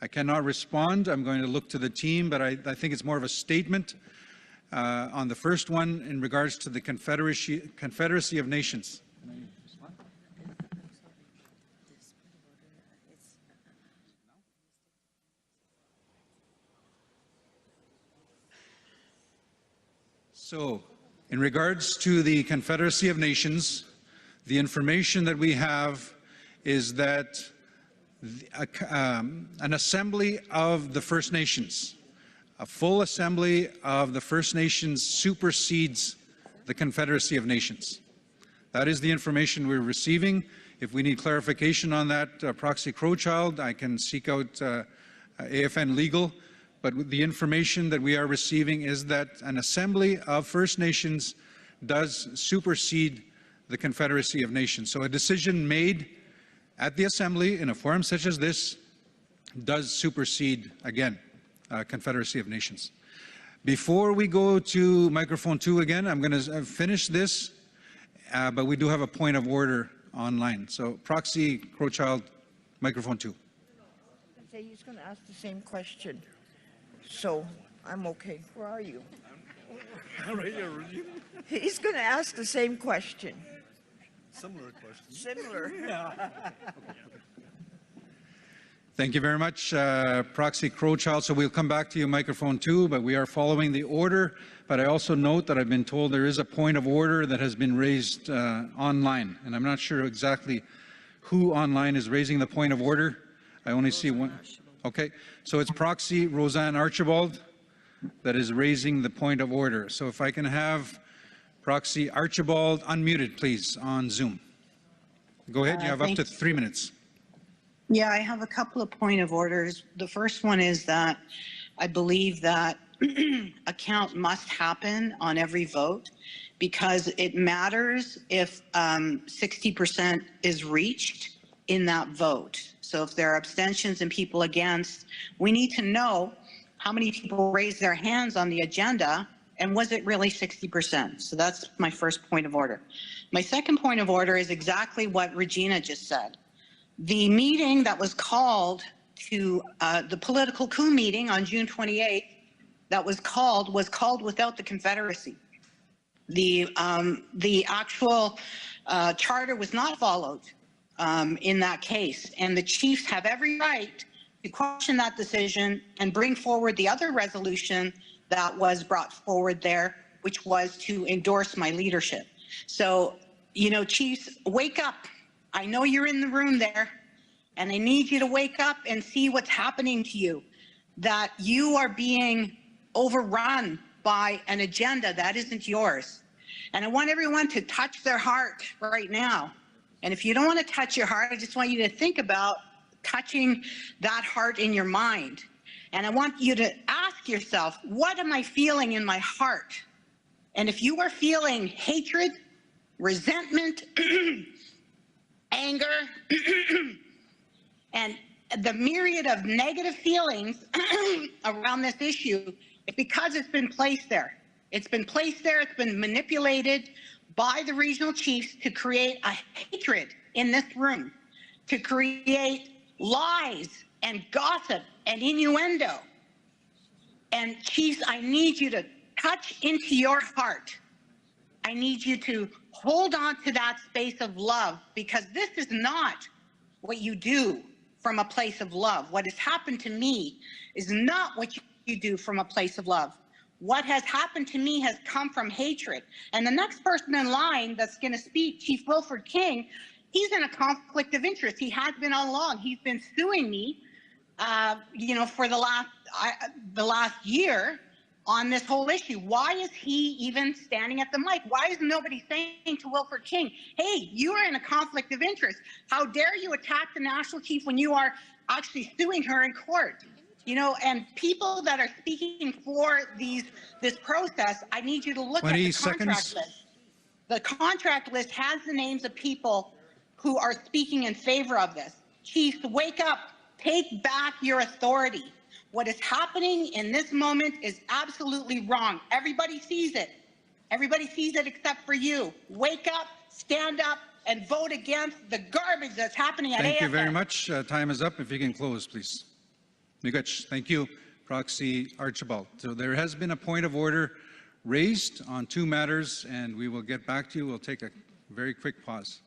I cannot respond. I'm going to look to the team, but I think it's more of a statement on the first one in regards to the Confederacy of Nations. So, in regards to the Confederacy of Nations, the information that we have is that an assembly of the First Nations, a full assembly of the First Nations supersedes the Confederacy of Nations. That is the information we're receiving. If we need clarification on that, Proxy Crowchild, I can seek out AFN Legal. But the information that we are receiving is that an assembly of First Nations does supersede the Confederacy of Nations. So a decision made at the assembly in a forum such as this does supersede, again, Confederacy of Nations. Before we go to microphone 2 again, I'm going to finish this, but we do have a point of order online. So Proxy Crowchild, microphone 2. He's going to ask the same question. So I'm okay. Where are you? Right here, Regina. He's going to ask the same question. Similar question. Similar. Thank you very much, Proxy Crowchild. So we'll come back to you, microphone 2, but we are following the order. But I also note that I've been told there is a point of order that has been raised online, and I'm not sure exactly who online is raising the point of order. I only see one. Okay, so it's Proxy Roseanne Archibald that is raising the point of order. So if I can have Proxy Archibald unmuted, please, on Zoom. Go ahead, you have up to 3 minutes. Yeah, I have a couple of point of orders. The first one is that I believe that a count must happen on every vote because it matters if 60% is reached in that vote. So if there are abstentions and people against, we need to know how many people raised their hands on the agenda and was it really 60%? So that's my first point of order. My second point of order is exactly what Regina just said. The meeting that was called to the political coup meeting on June 28th that was called without the Confederacy. The actual charter was not followed in that case, and the chiefs have every right to question that decision and bring forward the other resolution that was brought forward there, which was to endorse my leadership. So, you know, Chiefs, wake up. I know you're in the room there, and I need you to wake up and see what's happening to you, that you are being overrun by an agenda that isn't yours. And I want everyone to touch their heart right now. And if you don't want to touch your heart, I just want you to think about touching that heart in your mind. And I want you to ask yourself, what am I feeling in my heart? And if you are feeling hatred, resentment, anger, and the myriad of negative feelings around this issue, it's because it's been placed there. It's been placed there, it's been manipulated by the regional chiefs to create a hatred in this room, to create lies and gossip and innuendo. And Chiefs, I need you to touch into your heart. I need you to hold on to that space of love, because this is not what you do from a place of love. What has happened to me is not what you do from a place of love. What has happened to me has come from hatred. And the next person in line that's going to speak, Chief Wilford King, he's in a conflict of interest. He has been all along. He's been suing me, you know, for the last year on this whole issue. Why is he even standing at the mic? Why is nobody saying to Wilford King, hey, you are in a conflict of interest. How dare you attack the national chief when you are actually suing her in court? You know, and people that are speaking for this process, I need you to look at the contract list. The contract list has the names of people who are speaking in favor of this. Chiefs, wake up, take back your authority. What is happening in this moment is absolutely wrong. Everybody sees it. Everybody sees it except for you. Wake up, stand up, and vote against the garbage that's happening at AFS. Thank you very much. Time is up. If you can close, please. Miigwech. Thank you, Proxy Archibald. So there has been a point of order raised on two matters, and we will get back to you. We'll take a very quick pause.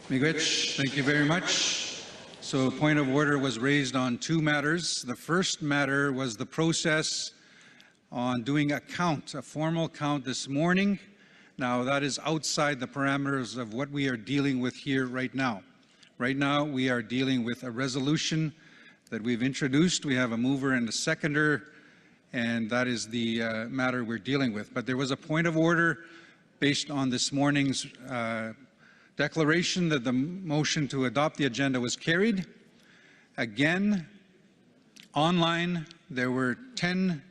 Miigwech, thank you very much. So point of order was raised on two matters. The first matter was the process on doing a count, a formal count this morning. Now that is outside the parameters of what we are dealing with here right now. Right now we are dealing with a resolution that we've introduced. We have a mover and a seconder, and that is the matter we're dealing with. But there was a point of order based on this morning's declaration that the motion to adopt the agenda was carried. Again, online, there were 10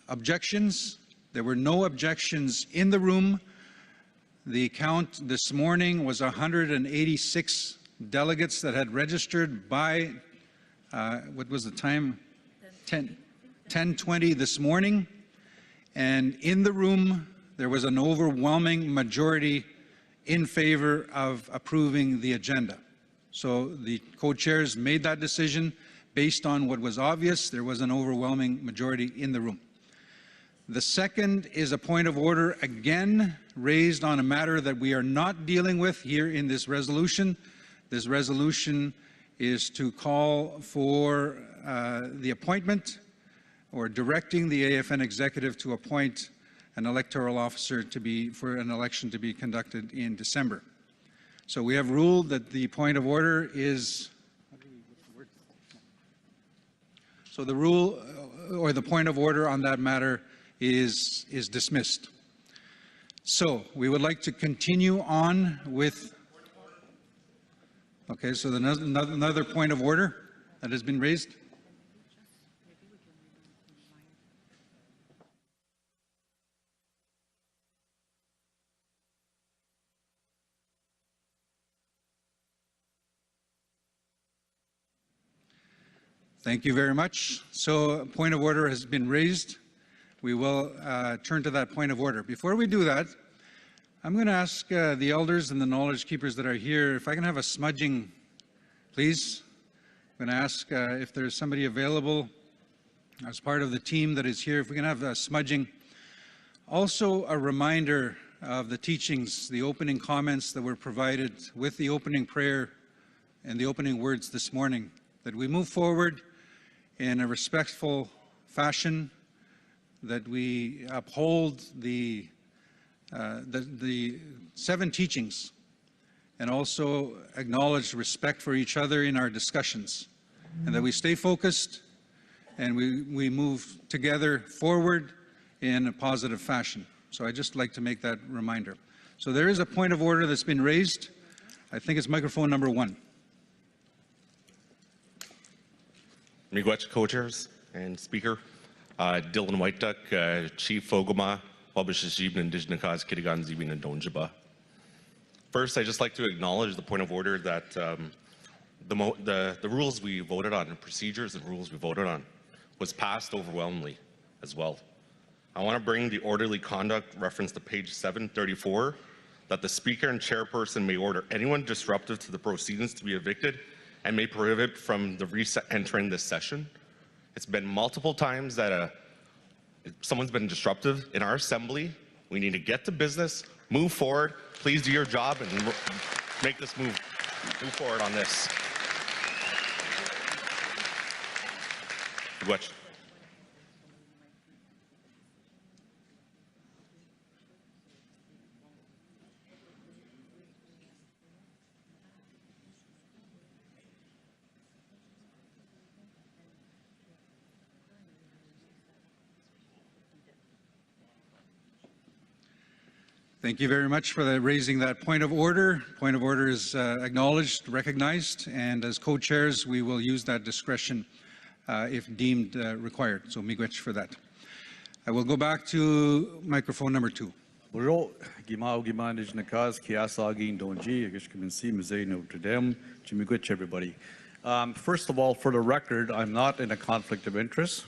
objections. There were no objections in the room. The count this morning was 186 delegates that had registered by, what was the time? 10:20 this morning. And in the room, there was an overwhelming majority in favor of approving the agenda. So the co-chairs made that decision based on what was obvious. There was an overwhelming majority in the room. The second is a point of order, again raised on a matter that we are not dealing with here in this resolution. This resolution is to call for the appointment or directing the AFN executive to appoint an electoral officer for an election to be conducted in December. So we have ruled that the point of order is, so the rule or the point of order on that matter is dismissed. So we would like to continue on with, okay, so another point of order that has been raised. Thank you very much. So a point of order has been raised. We will turn to that point of order. Before we do that, I'm going to ask the elders and the knowledge keepers that are here if I can have a smudging, please. I'm going to ask if there's somebody available as part of the team that is here, if we can have a smudging. Also, a reminder of the teachings, the opening comments that were provided with the opening prayer and the opening words this morning, that we move forward in a respectful fashion, that we uphold the 7 teachings and also acknowledge respect for each other in our discussions, and that we stay focused and we move together forward in a positive fashion. So I'd just like to make that reminder. So there is a point of order that's been raised. I think it's microphone number 1. Miigwech, co-chairs and speaker. Dylan White Duck, Chief Fogoma, Wabashishib, Indigenous Cause, Kitigan, Zibin, and Donjiba. First, I'd just like to acknowledge the point of order that the rules we voted on, and procedures and rules we voted on, was passed overwhelmingly as well. I want to bring the orderly conduct reference to page 734, that the speaker and chairperson may order anyone disruptive to the proceedings to be evicted and may prohibit from the entering this session. It's been multiple times that someone's been disruptive in our assembly. We need to get to business, move forward. Please do your job and make this move forward on this. Miigwech. Thank you very much for raising that point of order. Point of order is acknowledged, recognized, and as co-chairs, we will use that discretion if deemed required. So miigwech for that. I will go back to microphone number 2. Everybody. First of all, for the record, I'm not in a conflict of interest.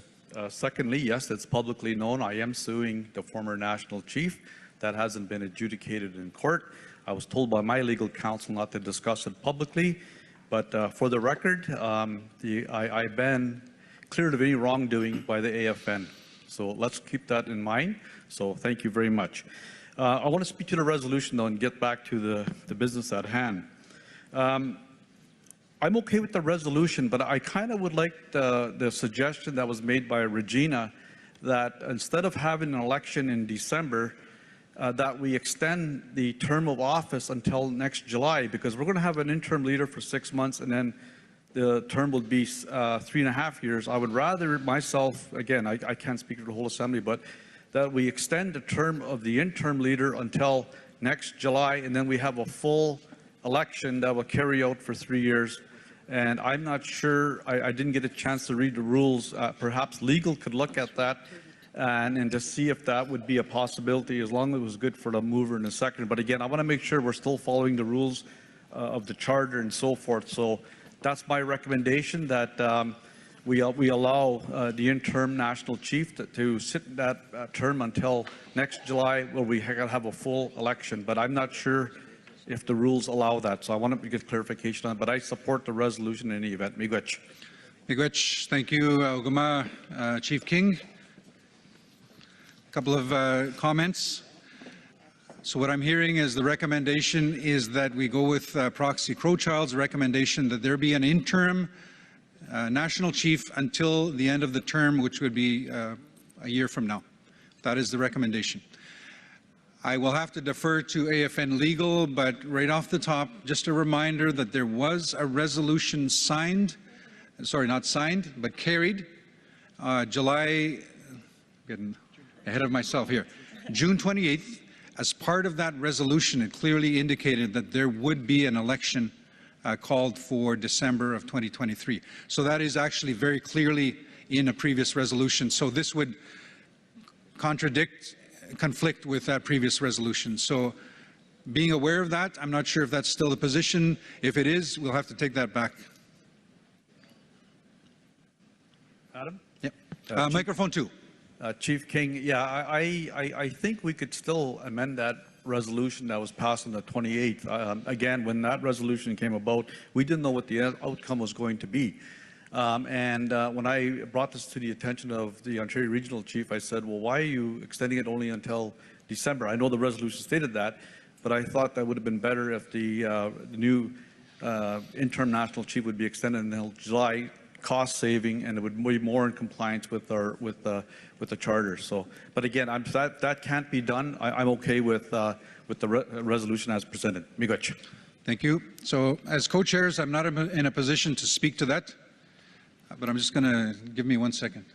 Secondly, yes, it's publicly known. I am suing the former national chief. That hasn't been adjudicated in court. I was told by my legal counsel not to discuss it publicly, but for the record, I've been cleared of any wrongdoing by the AFN. So let's keep that in mind. So thank you very much. I want to speak to the resolution though and get back to the business at hand. I'm okay with the resolution, but I kind of would like the suggestion that was made by Regina that instead of having an election in December, that we extend the term of office until next July, because we're going to have an interim leader for 6 months and then the term will be 3.5 years. I would rather myself, again, I can't speak for the whole assembly, but that we extend the term of the interim leader until next July, and then we have a full election that will carry out for 3 years. And I'm not sure, I didn't get a chance to read the rules. Perhaps legal could look at that and to see if that would be a possibility, as long as it was good for the mover and the second. But again, I want to make sure we're still following the rules of the charter and so forth. So that's my recommendation, that we allow the interim national chief to sit that term until next July, where we have a full election. But I'm not sure if the rules allow that. So I want to get clarification on it. But I support the resolution in any event. Miigwech. Miigwech. Thank you, Ogama. Chief King. couple of comments. So what I'm hearing is the recommendation is that we go with Proxy Crowchild's recommendation that there be an interim national chief until the end of the term, which would be a year from now. That is the recommendation. I will have to defer to AFN Legal, but right off the top, just a reminder that there was a resolution signed, sorry, not signed, but carried July, getting ahead of myself here, June 28th. As part of that resolution, it clearly indicated that there would be an election called for December of 2023. So that is actually very clearly in a previous resolution. So this would conflict with that previous resolution. So being aware of that, I'm not sure if that's still the position. If it is, we'll have to take that back. Adam? Yep. Microphone 2. Chief King, yeah, I think we could still amend that resolution that was passed on the 28th. Again, when that resolution came about, we didn't know what the outcome was going to be. When I brought this to the attention of the Ontario Regional Chief, I said, well, why are you extending it only until December? I know the resolution stated that, but I thought that would have been better if the new interim national chief would be extended until July, cost saving, and it would be more in compliance with our with the charter. So, but again, that can't be done. I'm okay with the resolution as presented. Miigwech. Thank you. So, as co-chairs, I'm not in a position to speak to that, but I'm just going to give me 1 second.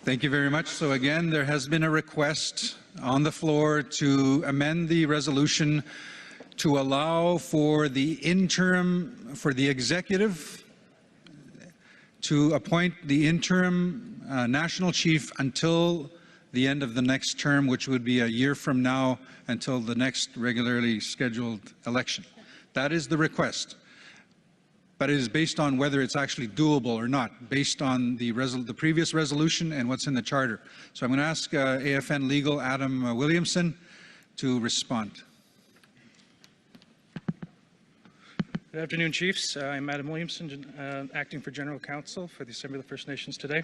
Thank you very much. So again, there has been a request on the floor to amend the resolution to allow for the interim, for the executive to appoint the interim national chief until the end of the next term, which would be a year from now until the next regularly scheduled election. That is the request. But it is based on whether it's actually doable or not, based on the previous resolution and what's in the charter. So I'm going to ask AFN Legal Adam Williamson to respond. Good afternoon, Chiefs. I'm Adam Williamson, acting for General Counsel for the Assembly of the First Nations today.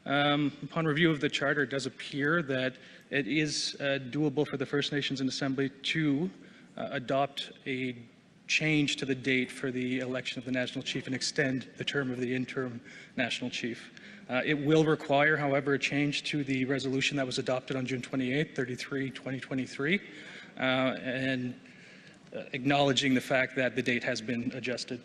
Upon review of the charter, it does appear that it is doable for the First Nations in Assembly to adopt a change to the date for the election of the National Chief and extend the term of the interim National Chief. It will require, however, a change to the resolution that was adopted on June 28, 2023, and acknowledging the fact that the date has been adjusted.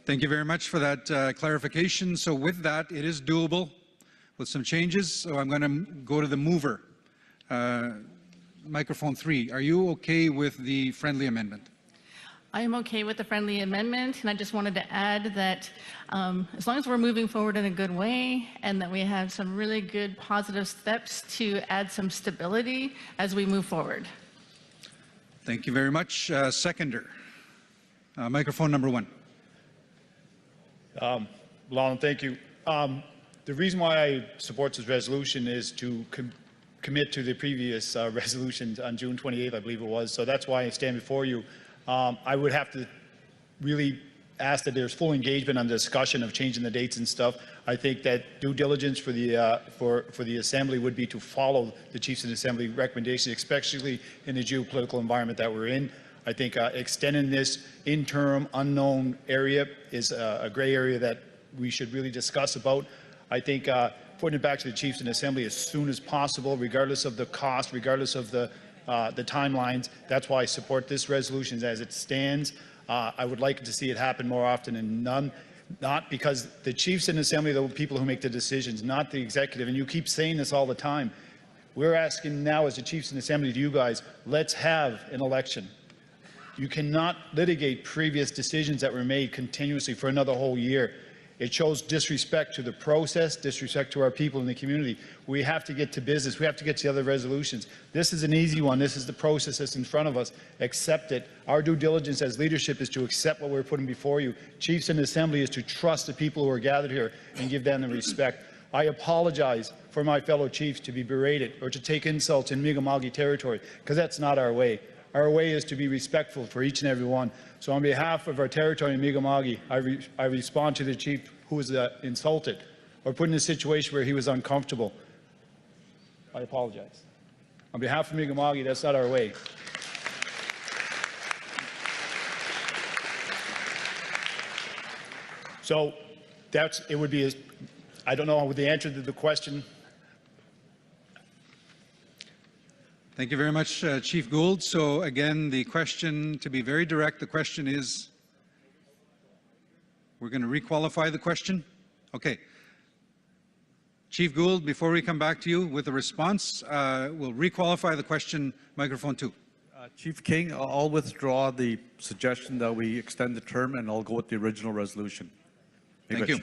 Thank you very much for that clarification. So with that, it is doable with some changes. So I'm going to go to the mover. Microphone 3. Are you okay with the friendly amendment? I am okay with the friendly amendment, and I just wanted to add that as long as we're moving forward in a good way and that we have some really good positive steps to add some stability as we move forward. Thank you very much. Seconder. Microphone number 1. Lon, thank you. The reason why I support this resolution is to commit to the previous resolution on June 28th, I believe it was. So that's why I stand before you. I would have to really ask that there's full engagement on the discussion of changing the dates and stuff. I think that due diligence for the Assembly would be to follow the Chiefs and Assembly recommendations, especially in the geopolitical environment that we're in. I think extending this interim unknown area is a gray area that we should really discuss about. I think putting it back to the Chiefs and Assembly as soon as possible, regardless of the cost, regardless of the timelines. That's why I support this resolution as it stands. I would like to see it happen more often than none, not because the Chiefs and Assembly are the people who make the decisions, not the executive. And you keep saying this all the time. We're asking now as the Chiefs and Assembly to you guys, let's have an election. You cannot litigate previous decisions that were made continuously for another whole year. It shows disrespect to the process, disrespect to our people in the community. We have to get to business. We have to get to the other resolutions. This is an easy one. This is the process that's in front of us. Accept it. Our due diligence as leadership is to accept what we're putting before you. Chiefs and Assembly is to trust the people who are gathered here and give them the respect. I apologize for my fellow chiefs to be berated or to take insults in Mi'kmaq territory, because that's not our way. Our way is to be respectful for each and every one. So on behalf of our territory in Mi'kmaq, I respond to the chief who was insulted or put in a situation where he was uncomfortable. I apologize. On behalf of Mi'kmaq, that's not our way. So it would be, I don't know the answer to the question. Thank you very much, Chief Gould. So again, the question, to be very direct, the question is, we're going to requalify the question? Okay. Chief Gould, before we come back to you with a response, we'll requalify the question, microphone 2. Chief King, I'll withdraw the suggestion that we extend the term, and I'll go with the original resolution. Thank you.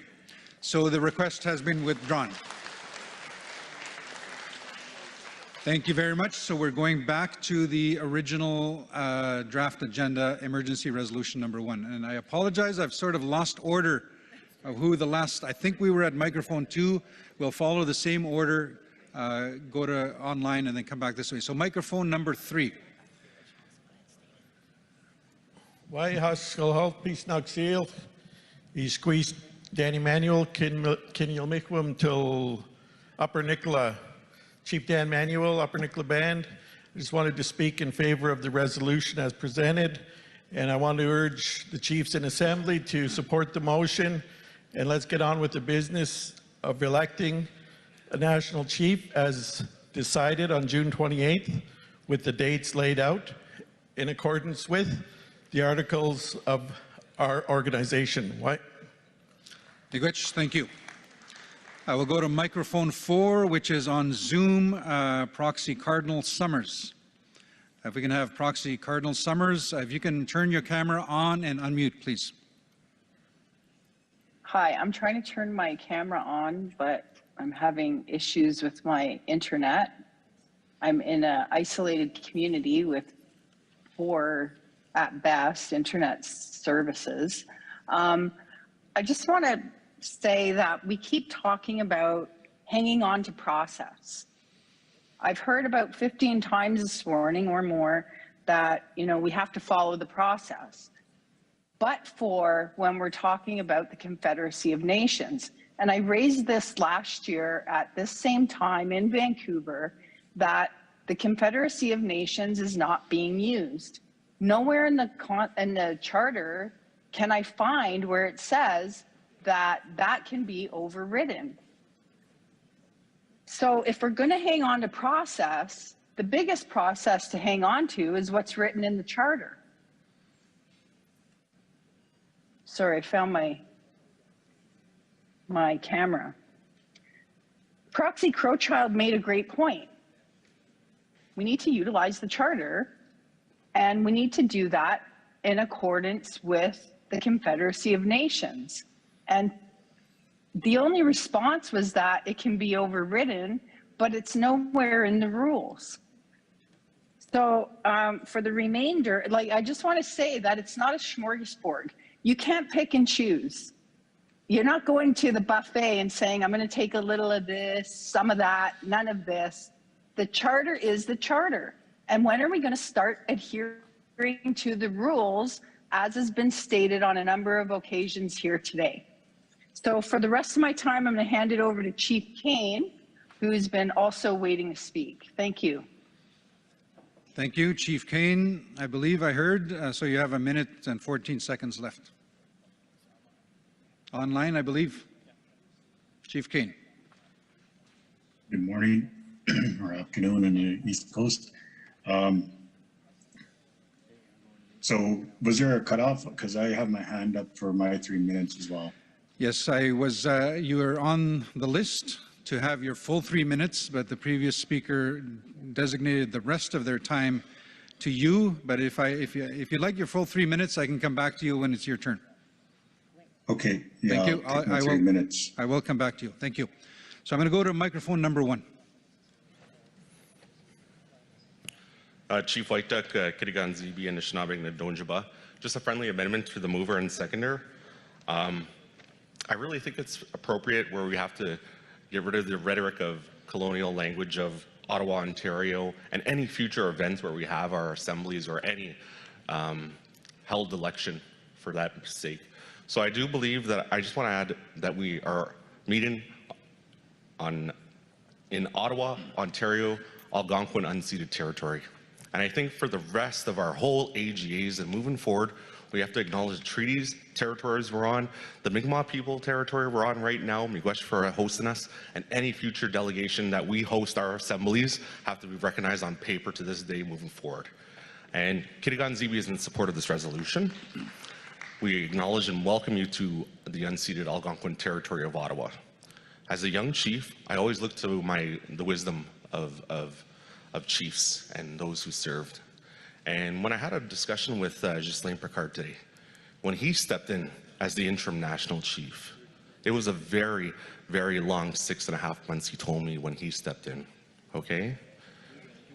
So the request has been withdrawn. Thank you very much. So we're going back to the original draft agenda, emergency resolution number 1. And I apologize, I've sort of lost order of who the last, I think we were at microphone 2. We'll follow the same order, go to online and then come back this way. So microphone number 3. Why Haskell Health Peace Seal? He squeezed Danny Manuel, can you make him till Upper Nicola? Chief Dan Manuel, Upper Nicola Band. I just wanted to speak in favor of the resolution as presented, and I want to urge the Chiefs and Assembly to support the motion, and let's get on with the business of electing a national chief as decided on June 28th with the dates laid out in accordance with the articles of our organization. Why? Thank you. I will go to microphone 4, which is on Zoom, Proxy Cardinal Summers. If we can have Proxy Cardinal Summers, if you can turn your camera on and unmute, please. Hi, I'm trying to turn my camera on, but I'm having issues with my internet. I'm in an isolated community with 4, at best, internet services. I just want to say that we keep talking about hanging on to process. I've heard about 15 times this morning or more that, we have to follow the process. But for when we're talking about the Confederacy of Nations, and I raised this last year at this same time in Vancouver, that the Confederacy of Nations is not being used. Nowhere in the charter can I find where it says that that can be overridden. So if we're going to hang on to process, the biggest process to hang on to is what's written in the charter. Sorry, I found my camera. Proxy Crowchild made a great point. We need to utilize the charter, and we need to do that in accordance with the Confederacy of Nations. And the only response was that it can be overridden, but it's nowhere in the rules. So for the remainder, like, I just want to say that it's not a smorgasbord. You can't pick and choose. You're not going to the buffet and saying, I'm going to take a little of this, some of that, none of this. The charter is the charter. And when are we going to start adhering to the rules, as has been stated on a number of occasions here today? So for the rest of my time, I'm going to hand it over to Chief Kane, who's been also waiting to speak. Thank you. Thank you, Chief Kane. I believe I heard, so you have 1 minute and 14 seconds left. Online, I believe. Chief Kane. Good morning or afternoon in the East Coast. So was there a cutoff? Because I have my hand up for my 3 minutes as well. Yes, I was. You are on the list to have your full 3 minutes, but the previous speaker designated the rest of their time to you. But if you like your full 3 minutes, I can come back to you when it's your turn. Okay. Yeah, thank you. I'll take my 3 minutes. I will come back to you. Thank you. So I'm going to go to microphone number 1. Chief White Duck, Kitigan ZB and Anishinaabe Donjiba. Just a friendly amendment to the mover and seconder. I really think it's appropriate where we have to get rid of the rhetoric of colonial language of Ottawa, Ontario, and any future events where we have our assemblies or any held election for that sake. So I do believe that I just want to add that we are meeting in Ottawa, Ontario, Algonquin unceded territory. And I think for the rest of our whole AGAs and moving forward, we have to acknowledge treaties, territories we're on, the Mi'kmaq people territory we're on right now, Miigwech for hosting us, and any future delegation that we host our assemblies have to be recognized on paper to this day moving forward. And Kitigan ZB is in support of this resolution. We acknowledge and welcome you to the unceded Algonquin territory of Ottawa. As a young chief, I always look to the wisdom of chiefs and those who served. And when I had a discussion with Ghislain Picard today, when he stepped in as the interim national chief, it was a very, very long 6.5 months he told me when he stepped in, okay?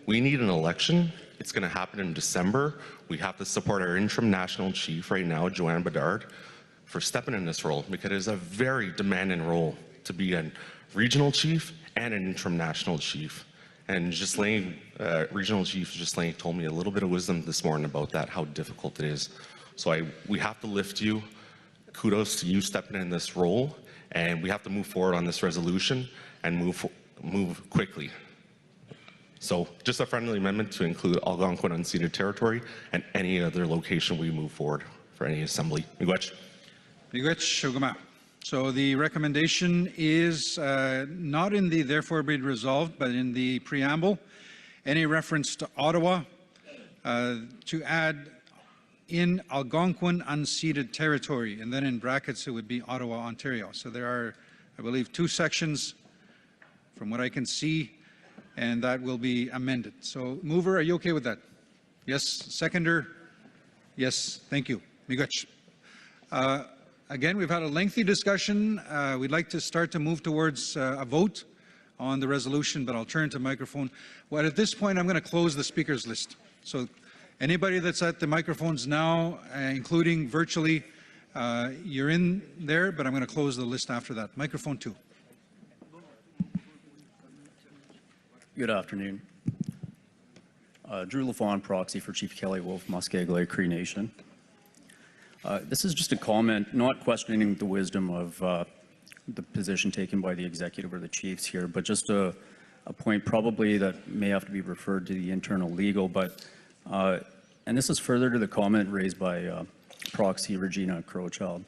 We need an election. It's gonna happen in December. We have to support our interim national chief right now, Joanne Bedard, for stepping in this role because it is a very demanding role to be a regional chief and an interim national chief. And Ghislain, Regional Chief Ghislain told me a little bit of wisdom this morning about that, how difficult it is. So we have to lift you. Kudos to you stepping in this role, and we have to move forward on this resolution and move quickly. So just a friendly amendment to include Algonquin unceded territory and any other location we move forward for any assembly. Miigwech. Miigwech, Shugama. So the recommendation is not in the therefore be resolved, but in the preamble, any reference to Ottawa to add in Algonquin unceded territory, and then in brackets it would be Ottawa, Ontario. So there are, I believe, 2 sections from what I can see, and that will be amended. So mover, are you okay with that? Yes. Seconder? Yes. Thank you. Miigwech. Again, we've had a lengthy discussion. We'd like to start to move towards a vote on the resolution, but I'll turn to microphone. Well, at this point, I'm going to close the speakers list. So anybody that's at the microphones now, including virtually, you're in there, but I'm going to close the list after that. Microphone 2. Good afternoon. Drew Lafon, proxy for Chief Kelly Wolf, Muskegee Cree Nation. This is just a comment, not questioning the wisdom of the position taken by the executive or the chiefs here, but just a point probably that may have to be referred to the internal legal, but, and this is further to the comment raised by proxy Regina Crowchild.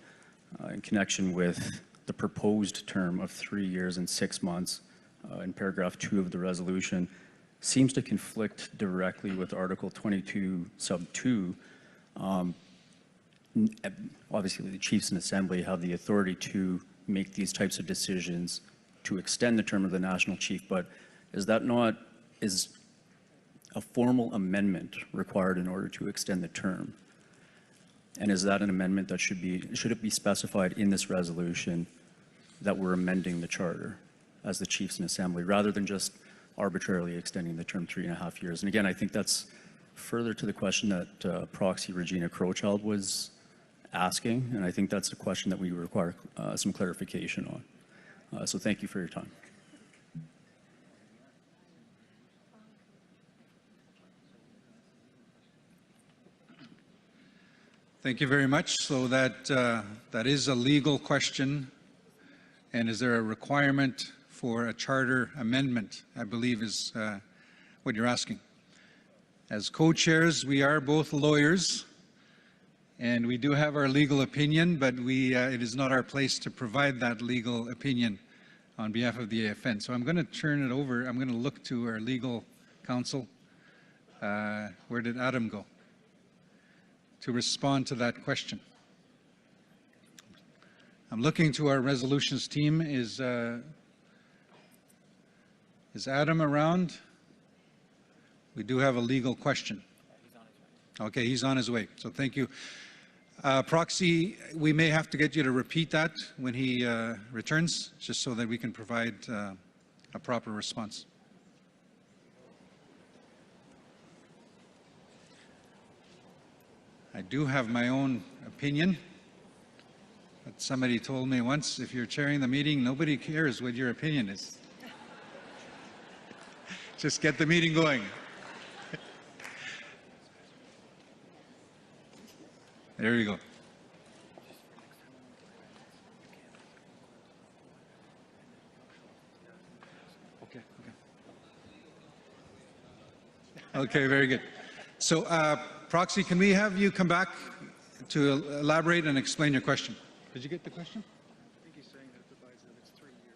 in connection with the proposed term of 3 years and 6 months in paragraph 2 of the resolution seems to conflict directly with Article 22 sub 2. Obviously, the Chiefs and Assembly have the authority to make these types of decisions to extend the term of the National Chief, but is a formal amendment required in order to extend the term? And is that an amendment that should it be specified in this resolution that we're amending the charter as the Chiefs and Assembly, rather than just arbitrarily extending the term 3.5 years? And again, I think that's further to the question that Proxy Regina Crowchild was asking, and I think that's a question that we require some clarification on. So thank you for your time. Thank you very much. So that is a legal question. And is there a requirement for a charter amendment, I believe is what you're asking. As co-chairs, we are both lawyers, and we do have our legal opinion, but it is not our place to provide that legal opinion on behalf of the AFN. So I'm going to turn it over. I'm going to look to our legal counsel. Where did Adam go? To respond to that question. I'm looking to our resolutions team. Is Adam around? We do have a legal question. Okay, he's on his way. So thank you. Proxy, we may have to get you to repeat that when he returns, just so that we can provide a proper response. I do have my own opinion. But somebody told me once, if you're chairing the meeting, nobody cares what your opinion is. Just get the meeting going. There you go. Okay, very good. So, Proxy, can we have you come back to elaborate and explain your question? Did you get the question? I think he's saying that it provides that it's 3 years.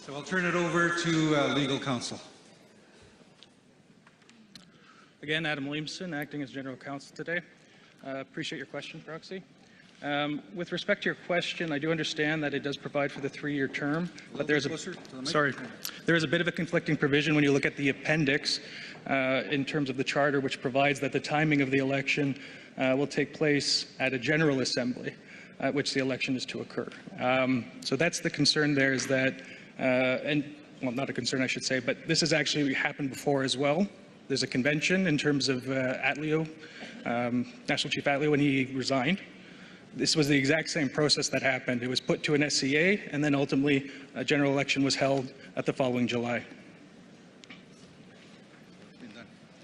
So I'll turn it over to legal counsel. Again, Adam Williamson, acting as general counsel today. Appreciate your question, Proxy. With respect to your question, I do understand that it does provide for the 3-year term, but there's there is a bit of a conflicting provision when you look at the appendix in terms of the charter, which provides that the timing of the election will take place at a general assembly at which the election is to occur. So that's the concern there, is that, well, not a concern I should say, but this has actually happened before as well. There's a convention in terms of Atleo, National Chief Atleo, when he resigned. This was the exact same process that happened. It was put to an SCA, and then ultimately a general election was held at the following July.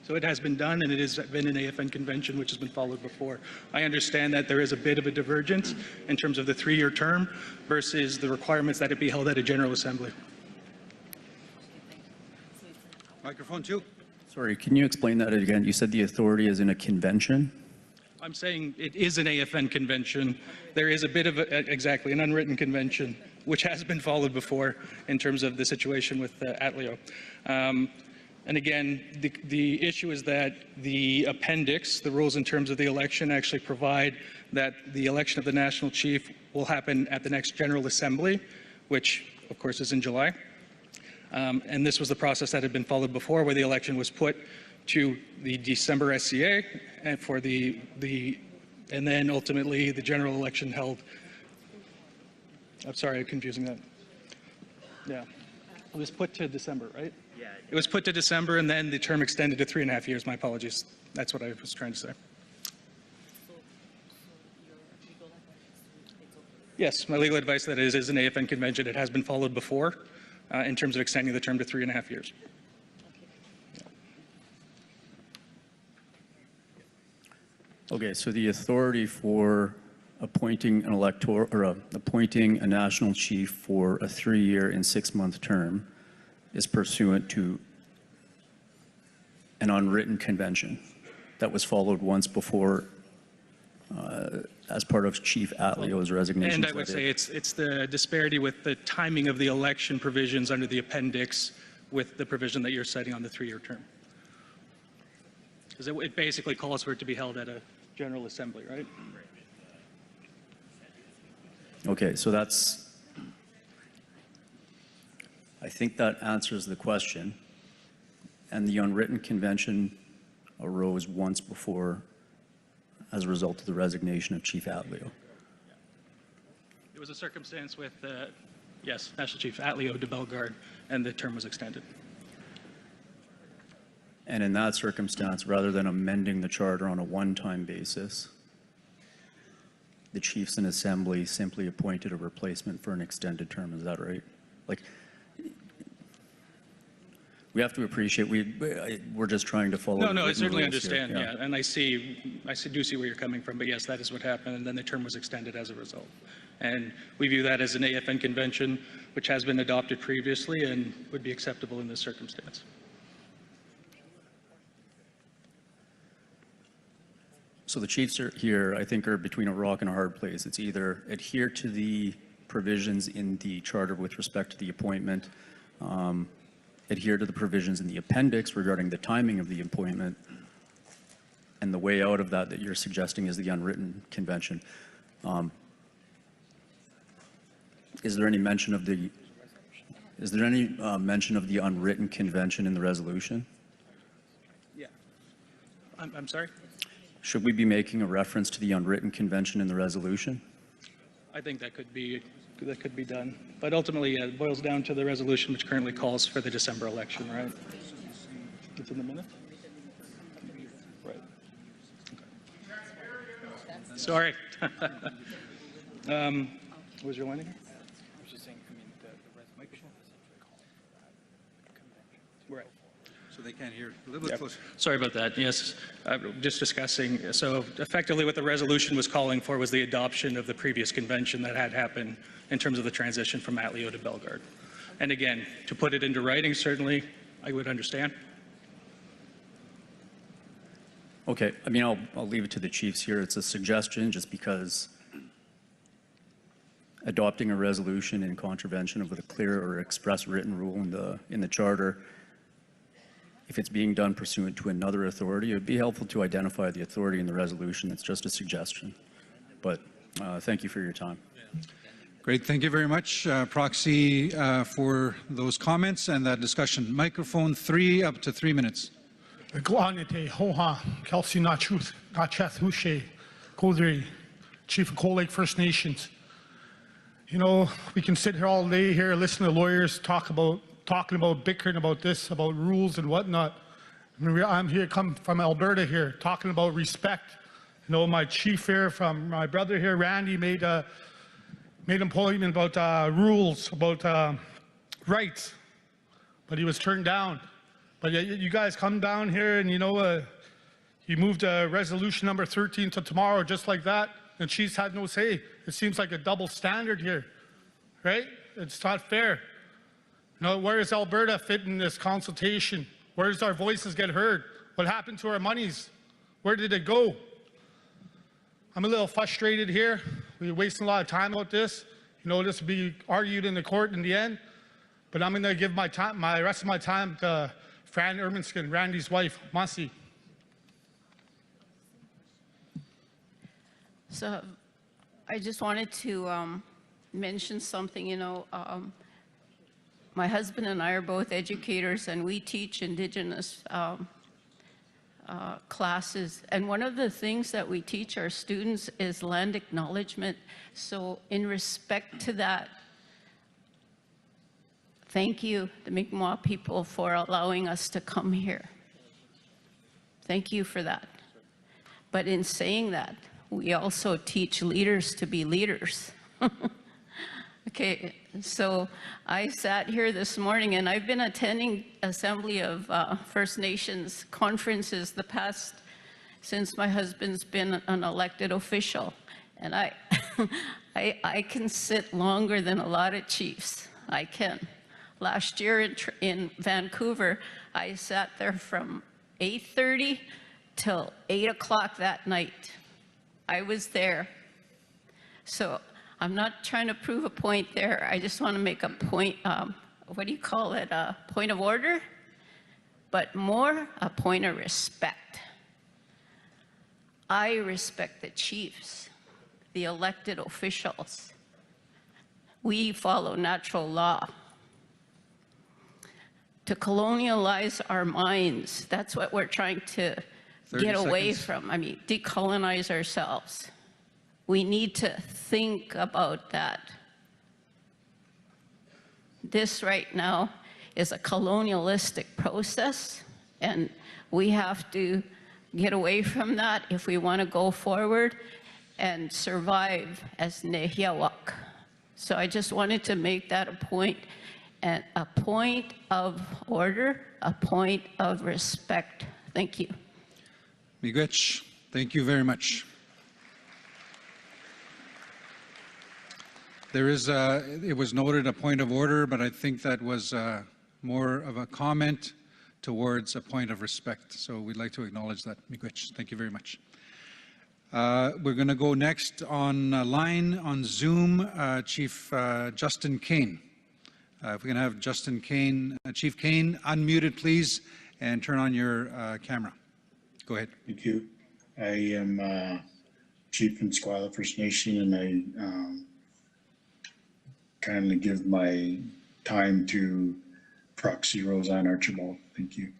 So it has been done, and it has been an AFN convention which has been followed before. I understand that there is a bit of a divergence in terms of the 3-year term versus the requirements that it be held at a General Assembly. Microphone 2. Sorry, can you explain that again? You said the authority is in a convention? I'm saying it is an AFN convention. There is a bit of exactly an unwritten convention, which has been followed before in terms of the situation with Atleo. And again, the issue is that the appendix, the rules in terms of the election, actually provide that the election of the national chief will happen at the next General Assembly, which of course is in July. And this was the process that had been followed before, where the election was put to the December SCA and for and then ultimately the general election held. I'm sorry, I'm confusing that. Yeah, it was put to December, right? Yeah. It was put to December, and then the term extended to 3.5 years. My apologies. That's what I was trying to say. Yes, my legal advice that is an AFN convention. It has been followed before in terms of extending the term to 3.5 years. Okay, so the authority for appointing an elector or appointing a national chief for a 3-year and 6-month term is pursuant to an unwritten convention that was followed once before as part of Chief Atleo's resignation. And I would say it's the disparity with the timing of the election provisions under the appendix with the provision that you're citing on the 3-year term. Because it basically calls for it to be held at a General Assembly, right? Okay, so I think that answers the question. And the unwritten convention arose once before as a result of the resignation of Chief Atleo. It was a circumstance with, yes, National Chief Atleo de Bellegarde, and the term was extended. And in that circumstance, rather than amending the charter on a one-time basis, the chiefs in assembly simply appointed a replacement for an extended term. Is that right? Like, we have to appreciate we're just trying to follow. No, I certainly understand. Here. Yeah, and I do see where you're coming from. But yes, that is what happened, and then the term was extended as a result. And we view that as an AFN convention, which has been adopted previously and would be acceptable in this circumstance. So the chiefs are here, I think, are between a rock and a hard place. It's either adhere to the provisions in the charter with respect to the appointment, adhere to the provisions in the appendix regarding the timing of the appointment, and the way out of that you're suggesting is the unwritten convention. Is there any mention of the unwritten convention in the resolution? Yeah. I'm sorry? Should we be making a reference to the unwritten convention in the resolution? I think that could be done. But ultimately, yeah, it boils down to the resolution which currently calls for the December election, right? It's in the minute? Right. Okay. Sorry. What was your line again? Right. So they can't hear. A little bit closer. Sorry about that. Yes, just discussing. So effectively what the resolution was calling for was the adoption of the previous convention that had happened in terms of the transition from Atleo to Bellegarde. And again, to put it into writing, certainly I would understand. Okay, I mean, I'll leave it to the chiefs here. It's a suggestion just because adopting a resolution in contravention of a clear or express written rule in the charter, if it's being done pursuant to another authority, it would be helpful to identify the authority in the resolution. It's just a suggestion. But thank you for your time. Great, thank you very much, Proxy, for those comments and that discussion. Microphone 3, up to 3 minutes. Chief of Cold Lake First Nations. You know, we can sit here all day here, listen to lawyers talking about bickering about this, about rules and whatnot. I mean, I'm here, come from Alberta here, talking about respect. You know, my chief here, from my brother here, Randy, made a point about rules, about rights, but he was turned down. But you guys come down here and, you know, you moved resolution number 13 to tomorrow just like that, and she's had no say. It seems like a double standard here, right? It's not fair. You know, where does Alberta fit in this consultation? Where does our voices get heard? What happened to our monies? Where did it go? I'm a little frustrated here. We're wasting a lot of time about this. You know, this will be argued in the court in the end. But I'm going to give my rest of my time to Fran Erminskin, Randy's wife, Masi. So I just wanted to mention something, you know, my husband and I are both educators and we teach Indigenous classes. And one of the things that we teach our students is land acknowledgement. So in respect to that, thank you, the Mi'kmaq people, for allowing us to come here. Thank you for that. But in saying that, we also teach leaders to be leaders. Okay, so I sat here this morning and I've been attending Assembly of First Nations conferences since my husband's been an elected official. And I can sit longer than a lot of chiefs. I can. Last year in Vancouver, I sat there from 8:30 till 8 o'clock that night. I was there. So I'm not trying to prove a point there. I just want to make a point, what do you call it, a point of order, but more a point of respect. I respect the chiefs, the elected officials. We follow natural law. To colonialize our minds, that's what we're trying to get away from. I mean, decolonize ourselves. We need to think about that. This right now is a colonialistic process, and we have to get away from that if we want to go forward and survive as Nehiawak. So I just wanted to make that a point, and a point of order, a point of respect. Thank you. Miigwech, thank you very much. There is, it was noted a point of order, but I think that was more of a comment towards a point of respect. So we'd like to acknowledge that. Miigwech, thank you very much. We're going to go next on line on Zoom, Chief Justin Kane. If we can have Justin Kane, Chief Kane, unmuted please, and turn on your camera. Go ahead. Thank you. I am Chief in Squala First Nation, and I kindly give my time to Proxy Roseanne Archibald. Thank you.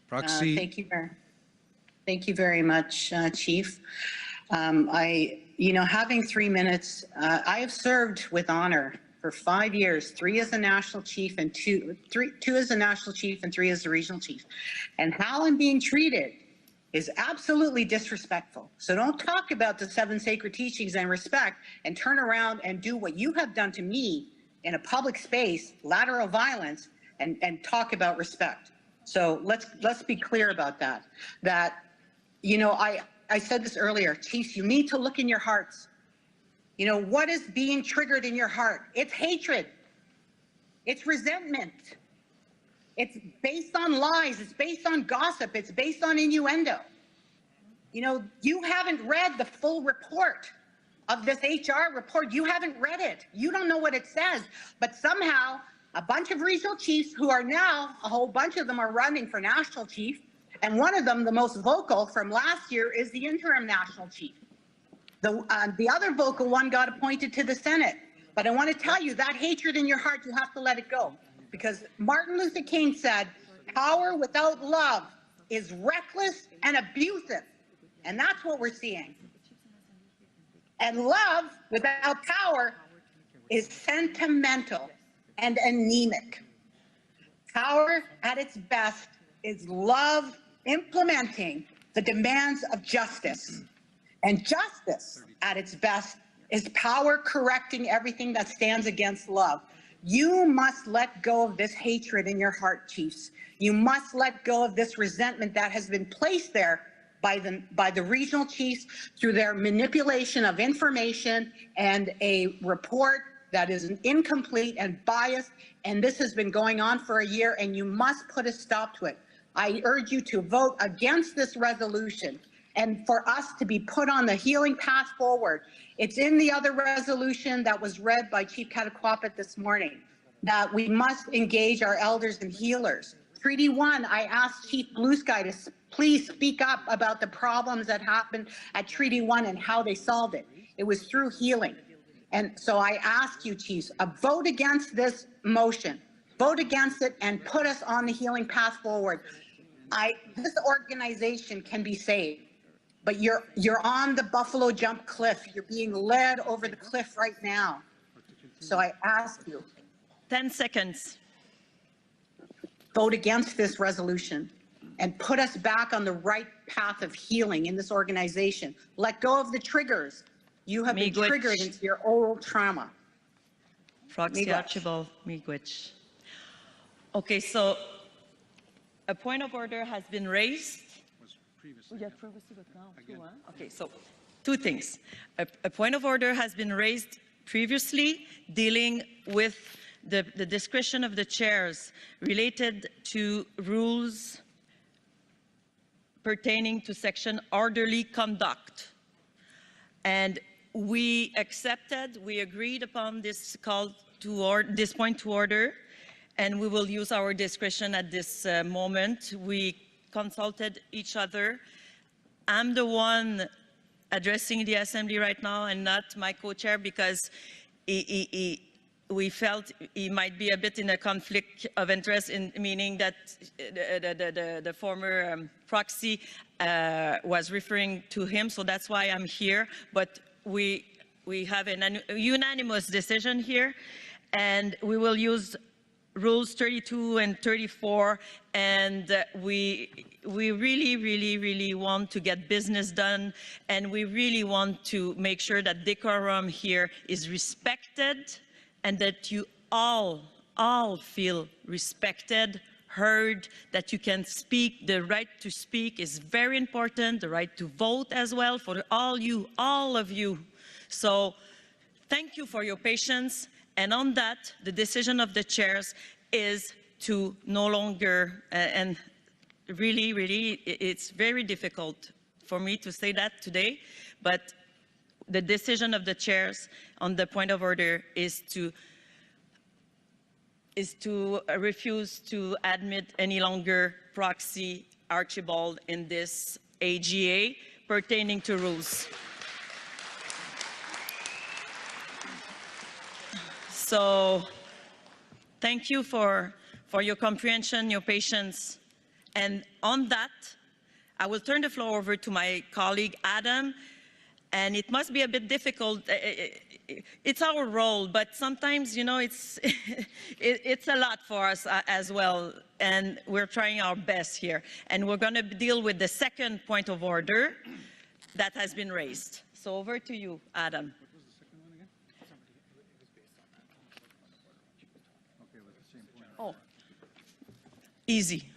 Proxy. Thank you very much, Chief. Having 3 minutes, I have served with honor for 5 years, 3 as a national chief and two as a national chief and 3 as a regional chief. And how I'm being treated is absolutely disrespectful. So don't talk about the 7 sacred teachings and respect and turn around and do what you have done to me in a public space, lateral violence, and talk about respect. So let's be clear about that. I said this earlier, chiefs, you need to look in your hearts. You know, what is being triggered in your heart? It's hatred. It's resentment. It's based on lies. It's based on gossip. It's based on innuendo. You know, you haven't read the full report of this HR report. You haven't read it. You don't know what it says. But somehow, a bunch of regional chiefs who are now, a whole bunch of them are running for national chief. And one of them, the most vocal from last year, is the interim national chief. The other vocal one got appointed to the Senate. But I want to tell you, that hatred in your heart, you have to let it go. Because Martin Luther King said, power without love is reckless and abusive. And that's what we're seeing. And love without power is sentimental and anemic. Power at its best is love implementing the demands of justice. And justice at its best is power correcting everything that stands against love. You must let go of this hatred in your heart, chiefs. You must let go of this resentment that has been placed there by the regional chiefs through their manipulation of information and a report that is incomplete and biased, and this has been going on for a year, and you must put a stop to it. I urge you to vote against this resolution and for us to be put on the healing path forward. It's in the other resolution that was read by Chief Kataquapit this morning, that we must engage our elders and healers. Treaty 1, I asked Chief Blue Sky to please speak up about the problems that happened at Treaty 1 and how they solved it. It was through healing. And so I ask you, Chiefs, vote against this motion. Vote against it and put us on the healing path forward. This organization can be saved, but you're on the Buffalo Jump cliff. You're being led over the cliff right now. So I ask you. 10 seconds. Vote against this resolution and put us back on the right path of healing in this organization. Let go of the triggers. You have been triggered into your old trauma. Proxy Archibald Miigwech. Okay, so a point of order has been raised. Okay, so two things. A point of order has been raised previously dealing with the discretion of the chairs related to rules pertaining to section orderly conduct. And we accepted, we agreed upon this call to this point to order, and we will use our discretion at this moment. We consulted each other. I'm the one addressing the assembly right now and not my co-chair because we felt he might be a bit in a conflict of interest, meaning that the former proxy was referring to him, so that's why I'm here. But we have a unanimous decision here, and we will use rules 32 and 34, and we really want to get business done, and we really want to make sure that decorum here is respected and that you all feel respected, heard, that you can speak. The right to speak is very important, the right to vote as well for all of you. So thank you for your patience. And on that, the decision of the chairs is to no longer, and really, it's very difficult for me to say that today, but the decision of the chairs on the point of order is to refuse to admit any longer proxy Archibald in this AGA pertaining to rules. So thank you for your comprehension, your patience. And on that, I will turn the floor over to my colleague, Adam. And it must be a bit difficult. It's our role, but sometimes, you know, it's a lot for us as well. And we're trying our best here. And we're going to deal with the second point of order that has been raised. So over to you, Adam. Oh, easy.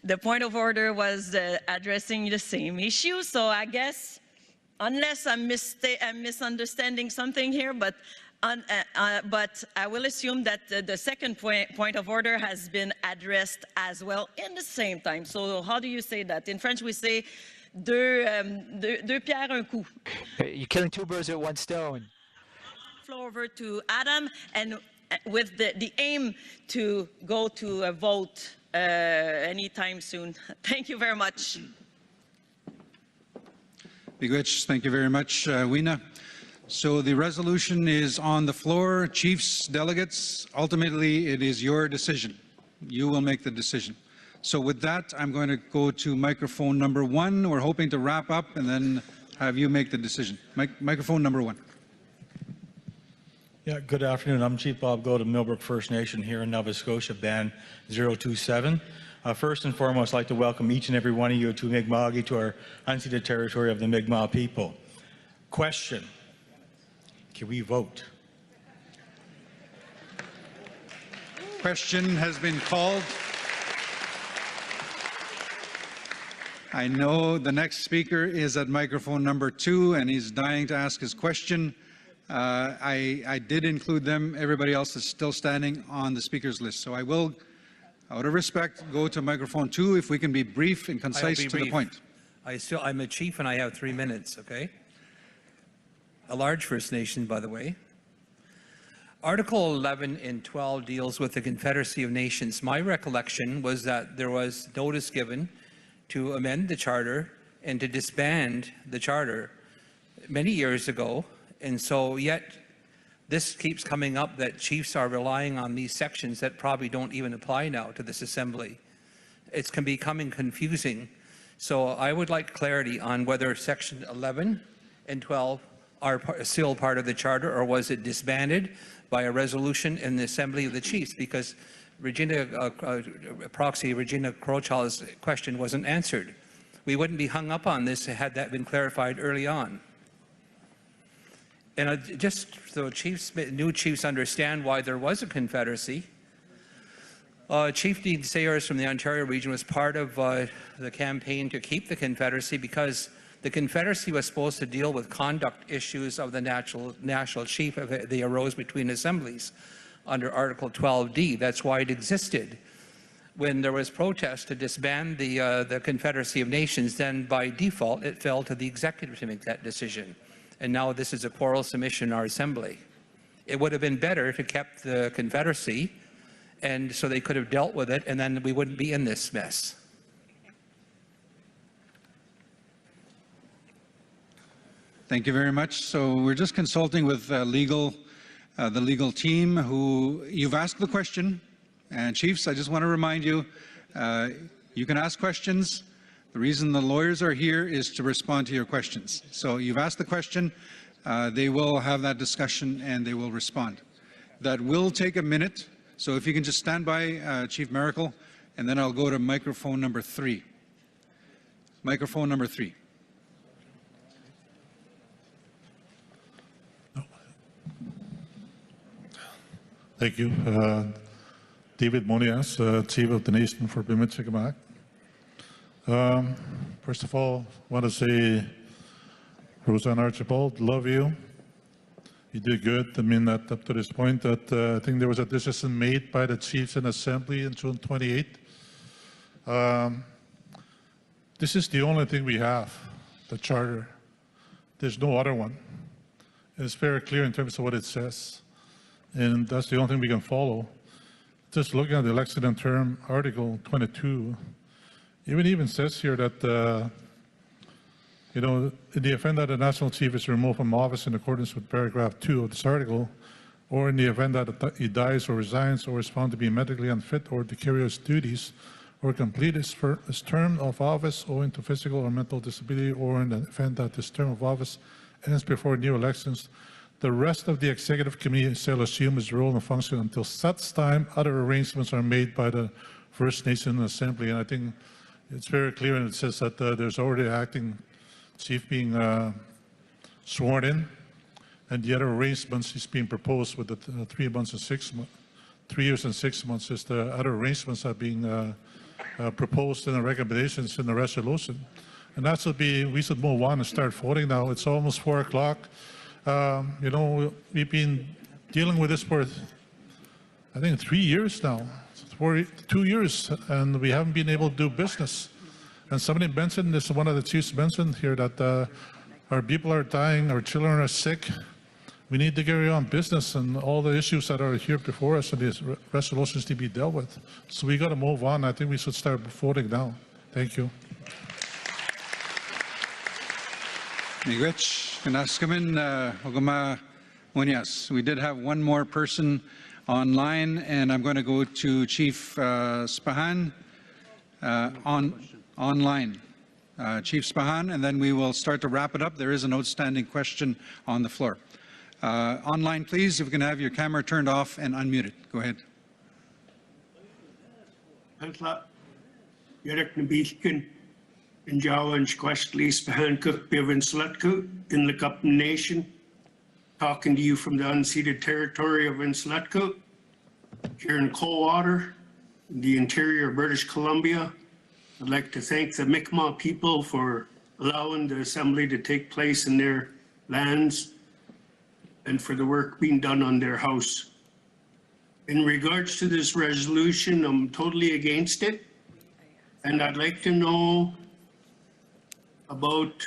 The point of order was addressing the same issue, so I guess, unless I'm misunderstanding something here, but I will assume that the second point of order has been addressed as well in the same time. So how do you say that? In French, we say deux pierres un coup. You're killing two birds with one stone. Floor over to Adam, and with the aim to go to a vote anytime soon. Thank you very much. Miigwech, thank you very much, Weena. So the resolution is on the floor. Chiefs, delegates, ultimately it is your decision. You will make the decision. So with that, I'm going to go to microphone number 1. We're hoping to wrap up and then have you make the decision. Microphone number 1. Yeah, good afternoon. I'm Chief Bob Gold of Millbrook First Nation here in Nova Scotia, Band 027. First and foremost, I'd like to welcome each and every one of you to Mi'kma'ki, to our unceded territory of the Mi'kmaq people. Question: can we vote? Question has been called. I know the next speaker is at microphone number 2 and he's dying to ask his question. I did include them. Everybody else is still standing on the speakers list. So I will, out of respect, go to microphone 2 if we can be brief and concise to the point. I'm a chief and I have 3 minutes, okay? A large First Nation, by the way. Article 11 and 12 deals with the Confederacy of Nations. My recollection was that there was notice given to amend the charter and to disband the charter many years ago. And so yet this keeps coming up that chiefs are relying on these sections that probably don't even apply now to this assembly. It's becoming confusing. So I would like clarity on whether section 11 and 12 are still part of the charter, or was it disbanded by a resolution in the Assembly of the Chiefs? Because Proxy Regina Crowchall's question wasn't answered. We wouldn't be hung up on this had that been clarified early on. And just so new chiefs understand why there was a confederacy, Chief Dean Sayers from the Ontario region was part of the campaign to keep the confederacy because the confederacy was supposed to deal with conduct issues of the national chief if they arose between assemblies under Article 12D. That's why it existed. When there was protest to disband the Confederacy of Nations, then by default it fell to the executive to make that decision. And now this is a quarrelsome issue in our assembly. It would have been better to keep the Confederacy, and so they could have dealt with it, and then we wouldn't be in this mess. Thank you very much. So we're just consulting with the legal team who you've asked the question. And Chiefs, I just want to remind you, you can ask questions. The reason the lawyers are here is to respond to your questions. So you've asked the question, they will have that discussion and they will respond. That will take a minute. So if you can just stand by, Chief Miracle, and then I'll go to microphone number 3. Microphone number 3. Thank you. David Monias, Chief of the Nation for Bimitsikamak. First of all, I want to say, Roseanne Archibald, love you. You did good. I mean, that up to this point, that I think there was a decision made by the Chiefs in Assembly in June 28. This is the only thing we have, the Charter. There's no other one. It's very clear in terms of what it says. And that's the only thing we can follow. Just looking at the election and term, Article 22, it even says here that, you know, in the event that the national chief is removed from office in accordance with paragraph 2 of this article, or in the event that he dies or resigns or is found to be medically unfit or to carry his duties or complete his term of office owing to physical or mental disability, or in the event that his term of office ends before new elections, the rest of the executive committee shall assume his role and function until such time other arrangements are made by the First Nation Assembly. And I think it's very clear, and it says that there's already acting chief being sworn in, and the other arrangements is being proposed with the 3 months and 6 months. 3 years and 6 months is the other arrangements are being proposed in the recommendations in the resolution. And that should be, we should move on and start voting now. It's almost 4 o'clock. You know, we've been dealing with this for, I think, 3 years now, for 2 years, and we haven't been able to do business. And somebody mentioned this, one of the chiefs mentioned here, that our people are dying, our children are sick. We need to carry on business, and all the issues that are here before us and these resolutions to be dealt with. So we got to move on. I think we should start voting now. Thank you. Miigwech, Kanaskamin, Ogama Munyas. We did have one more person online, and I'm going to go to Chief Spahan online. Chief Spahan, and then we will start to wrap it up. There is an outstanding question on the floor. Online, please, if you can have your camera turned off and unmuted. Go ahead. In Jawa and Squashley Spahan Cook Bevan Slutku in the Cup Nation, talking to you from the unceded territory of Insuletku, here in Coldwater, the interior of British Columbia. I'd like to thank the Mi'kmaq people for allowing the assembly to take place in their lands. and for the work being done on their house. In regards to this resolution, I'm totally against it. And I'd like to know about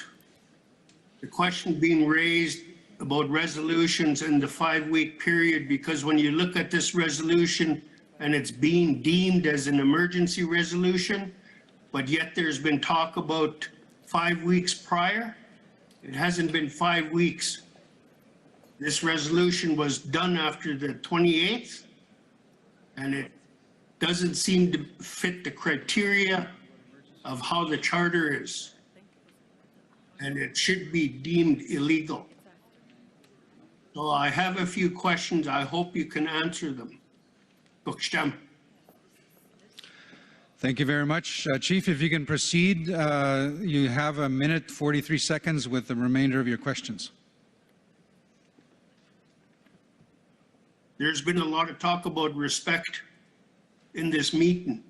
the question being raised about resolutions in the 5-week period, because when you look at this resolution and it's being deemed as an emergency resolution, but yet there's been talk about 5 weeks prior. It hasn't been 5 weeks. This resolution was done after the 28th, and it doesn't seem to fit the criteria of how the charter is. And it should be deemed illegal. So I have a few questions. I hope you can answer them. Buxton. Thank you very much. Chief, if you can proceed, you have a minute, 43 seconds with the remainder of your questions. There's been a lot of talk about respect in this meeting.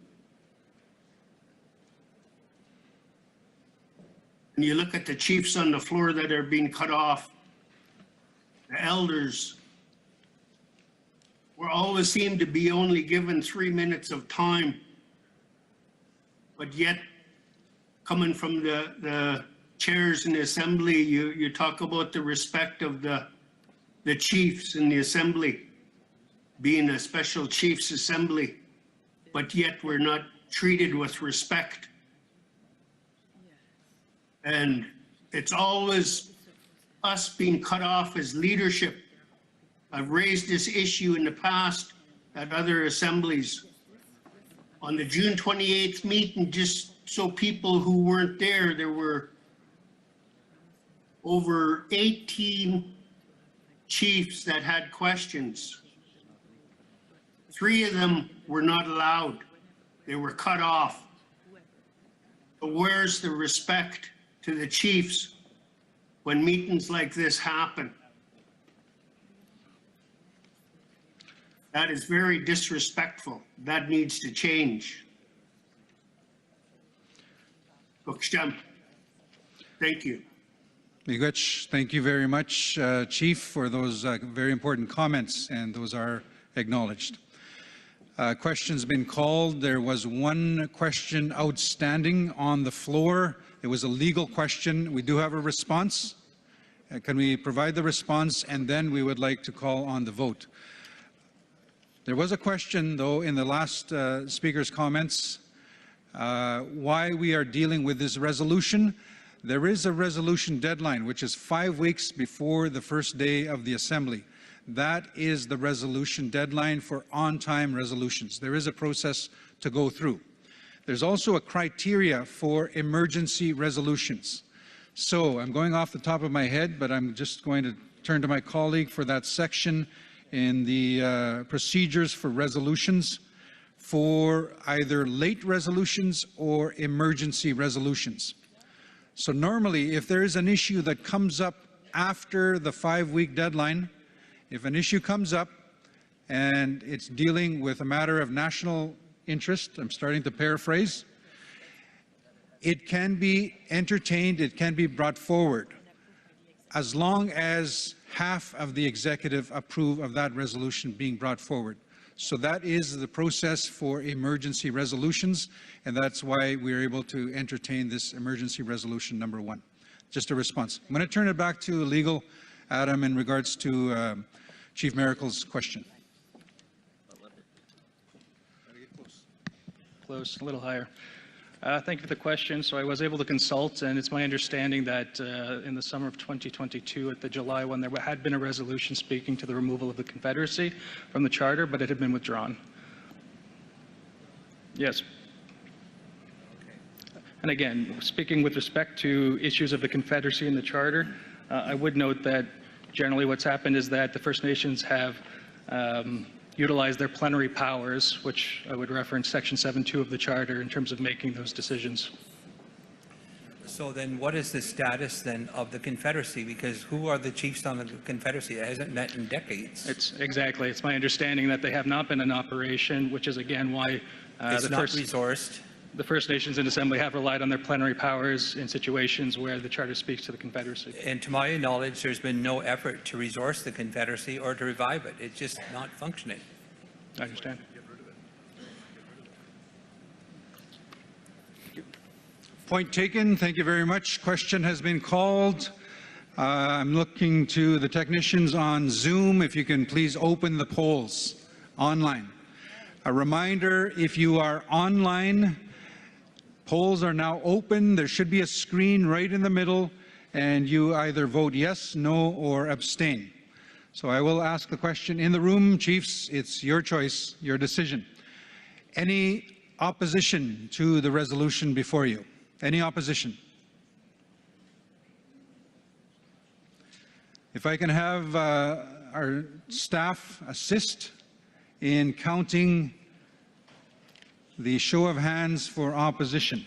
And you look at the chiefs on the floor that are being cut off, the elders, we always seem to be only given 3 minutes of time. But yet, coming from the chairs in the assembly, you talk about the respect of the chiefs in the assembly, being a special chiefs assembly, but yet we're not treated with respect. And it's always us being cut off as leadership. I've raised this issue in the past at other assemblies. On the June 28th meeting, just so people who weren't there, there were over 18 chiefs that had questions. 3 of them were not allowed. They were cut off. But where's the respect to the chiefs when meetings like this happen? That is very disrespectful. That needs to change. Buxton. Thank you. Miigwech, thank you very much, Chief, for those very important comments, and those are acknowledged. Question's been called. There was one question outstanding on the floor. It was a legal question. We do have a response. Can we provide the response, and then we would like to call on the vote. There was a question, though, in the last speaker's comments, why we are dealing with this resolution. There is a resolution deadline, which is 5 weeks before the first day of the Assembly. That is the resolution deadline for on-time resolutions. There is a process to go through. There's also a criteria for emergency resolutions. So I'm going off the top of my head, but I'm just going to turn to my colleague for that section in the procedures for resolutions for either late resolutions or emergency resolutions. So normally, if there is an issue that comes up after the 5-week deadline, if an issue comes up and it's dealing with a matter of national interest, I'm starting to paraphrase, it can be entertained, it can be brought forward, as long as half of the executive approve of that resolution being brought forward. So that is the process for emergency resolutions, and that's why we're able to entertain this emergency resolution number 1. Just a response. I'm going to turn it back to legal, Adam, in regards to Chief Miracle's question. Close, a little higher. Thank you for the question. So I was able to consult, and it's my understanding that in the summer of 2022, at the July one, there had been a resolution speaking to the removal of the Confederacy from the Charter, but it had been withdrawn. Yes. And again, speaking with respect to issues of the Confederacy in the Charter, I would note that generally what's happened is that the First Nations have utilize their plenary powers, which I would reference Section 7.2 of the Charter in terms of making those decisions. So then what is the status then of the Confederacy? Because who are the chiefs on the Confederacy? It hasn't met in decades. Exactly. It's my understanding that they have not been in operation, which is again why it's not resourced. the First Nations in Assembly have relied on their plenary powers in situations where the Charter speaks to the Confederacy. And to my knowledge, there's been no effort to resource the Confederacy or to revive it. It's just not functioning. I understand. Point taken. Thank you very much. Question has been called. I'm looking to the technicians on Zoom. If you can please open the polls online. A reminder, if you are online, polls are now open. There should be a screen right in the middle, and you either vote yes, no, or abstain. So I will ask the question in the room. Chiefs, it's your choice, your decision. Any opposition to the resolution before you? Any opposition? If I can have our staff assist in counting the show of hands for opposition.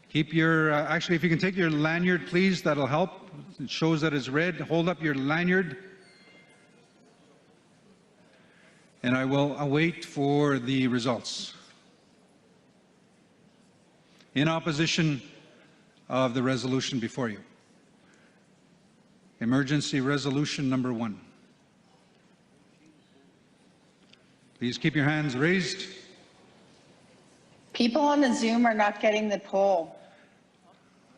Keep your, actually, if you can take your lanyard, please, that'll help. It shows that it's red. Hold up your lanyard. And I will await for the results. In opposition of the resolution before you. Emergency resolution number 1. Please keep your hands raised. People on the Zoom are not getting the poll.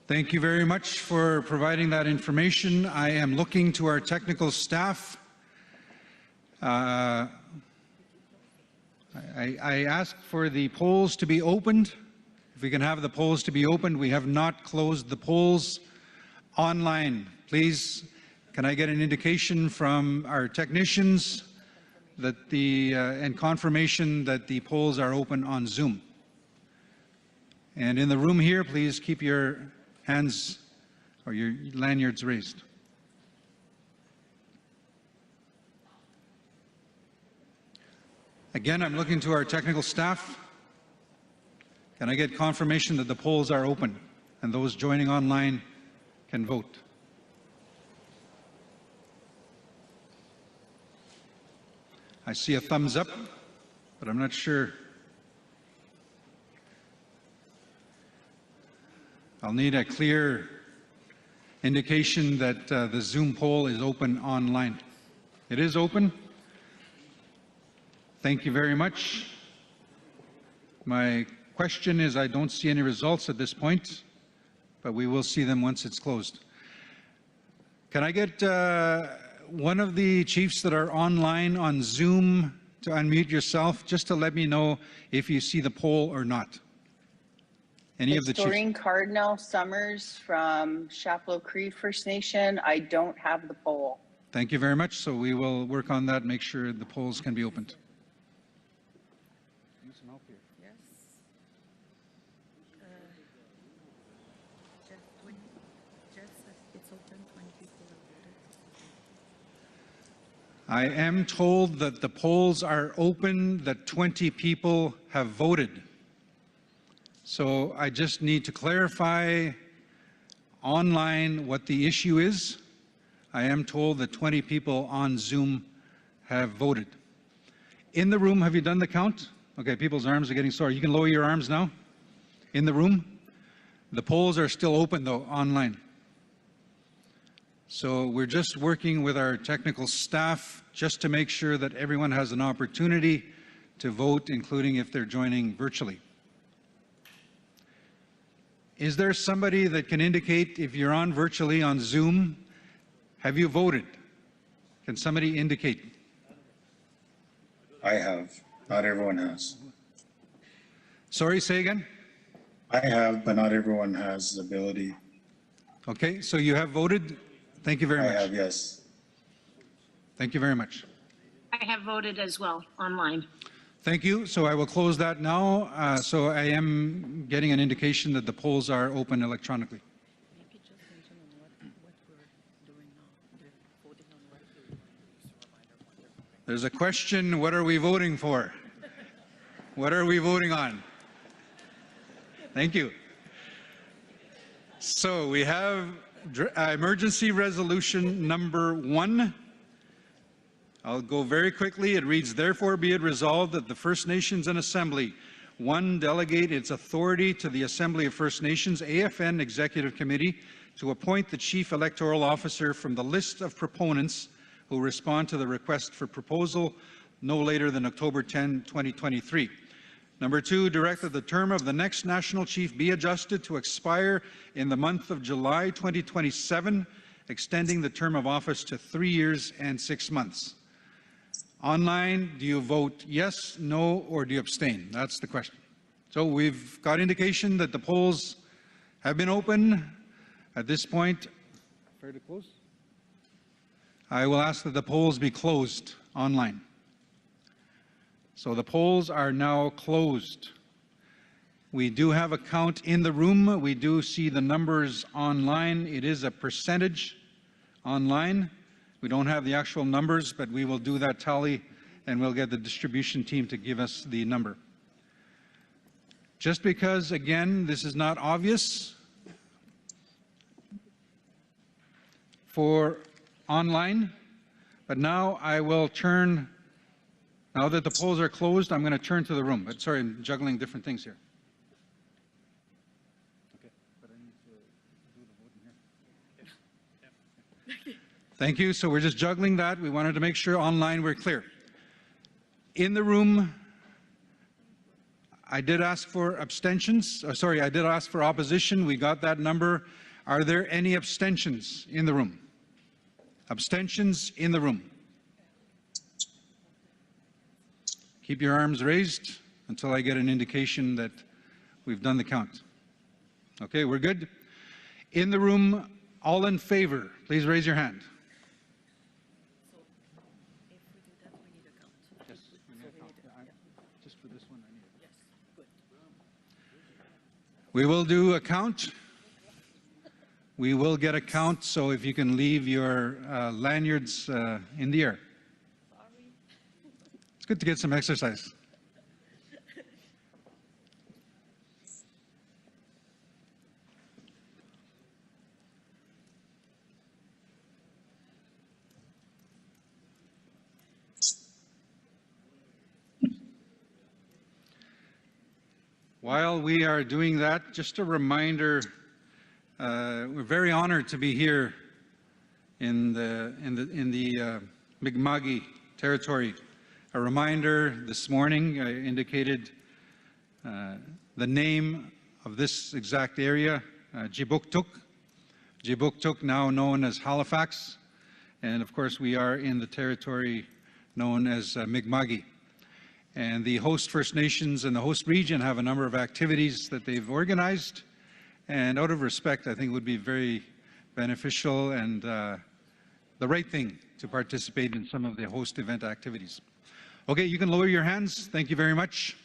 Thank you very much for providing that information. I am looking to our technical staff. I asked for the polls to be opened. If we can have the polls to be opened, we have not closed the polls online. Please, can I get an indication from our technicians that and confirmation that the polls are open on Zoom? And in the room here, please keep your hands or your lanyards raised. Again, I'm looking to our technical staff. Can I get confirmation that the polls are open and those joining online can vote? I see a thumbs up, but I'm not sure. I'll need a clear indication that the Zoom poll is open online. It is open. Thank you very much. My question is, I don't see any results at this point, but we will see them once it's closed. Can I get one of the chiefs that are online on Zoom to unmute yourself, just to let me know if you see the poll or not? Any of the chiefs? Doreen Cardinal Summers from Chapleau Cree First Nation. I don't have the poll. Thank you very much. So we will work on that, make sure the polls can be opened. I am told that the polls are open, that 20 people have voted. So I just need to clarify online what the issue is. I am told that 20 people on Zoom have voted. In the room, have you done the count? Okay, people's arms are getting sore. You can lower your arms now. In the room, the polls are still open though, online. So we're just working with our technical staff just to make sure that everyone has an opportunity to vote, including if they're joining virtually. Is there somebody that can indicate if you're on virtually on Zoom, have you voted? Can somebody indicate? I have. Not everyone has. Sorry, say again? I have, but not everyone has the ability. Okay, so you have voted. Thank you very much. I have, yes. Thank you very much. I have voted as well online. Thank you. So I will close that now. So I am getting an indication that the polls are open electronically. There's a question, what are we voting for? What are we voting on? Thank you. So we have emergency resolution number 1. I'll go very quickly. It reads, therefore be it resolved that the First Nations and Assembly, one, delegate its authority to the Assembly of First Nations, AFN Executive Committee, to appoint the Chief Electoral Officer from the list of proponents who respond to the request for proposal no later than October 10, 2023. Number 2, direct that the term of the next National Chief be adjusted to expire in the month of July 2027, extending the term of office to 3 years and 6 months. Online, do you vote yes, no, or do you abstain? That's the question. So we've got indication that the polls have been open. At this point, fair to close? I will ask that the polls be closed online. So the polls are now closed. We do have a count in the room. We do see the numbers online. It is a percentage online. We don't have the actual numbers, but we will do that tally and we'll get the distribution team to give us the number. Just because, again, this is not obvious for online, but now I will turn, now that the polls are closed, I'm going to turn to the room. But sorry, I'm juggling different things here. Okay, but I need to do the voting here. Thank you. So we're just juggling that. We wanted to make sure online we're clear. In the room, I did ask for abstentions. I did ask for opposition. We got that number. Are there any abstentions in the room? Abstentions in the room. Keep your arms raised until I get an indication that we've done the count. Okay, we're good. In the room, all in favor, please raise your hand. Just for this one, I need it. Yes, good. We will do a count. We will get a count, so if you can leave your lanyards in the air. It's good to get some exercise. While we are doing that, just a reminder, we're very honored to be here in the Mi'kmaq territory. A reminder this morning, I indicated the name of this exact area, Jibuktuk. Jibuktuk, now known as Halifax. And of course, we are in the territory known as Mi'kmaq. And the host First Nations and the host region have a number of activities that they've organized. And out of respect, I think it would be very beneficial and the right thing to participate in some of the host event activities. Okay, you can lower your hands. Thank you very much.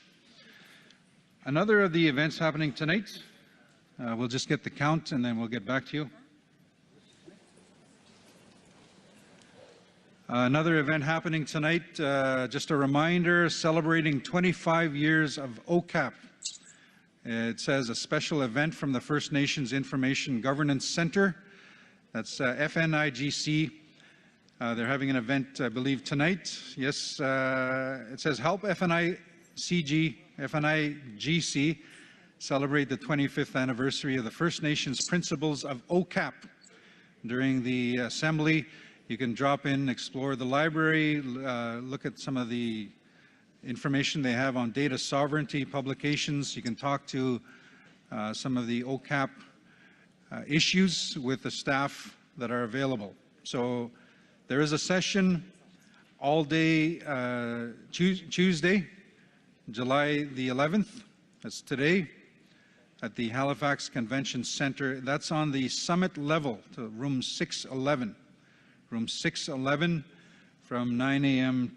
Another of the events happening tonight, we'll just get the count and then we'll get back to you. Another event happening tonight, just a reminder, celebrating 25 years of OCAP. It says a special event from the First Nations Information Governance Center. That's FNIGC. They're having an event, I believe, tonight. Yes, it says help FNIGC celebrate the 25th anniversary of the First Nations principles of OCAP. During the assembly, you can drop in, explore the library, look at some of the information they have on data sovereignty publications. You can talk to some of the OCAP issues with the staff that are available. So there is a session all day Tuesday, July the 11th. That's today at the Halifax Convention Center. That's on the summit level to room 611. Room 611 from 9 a.m.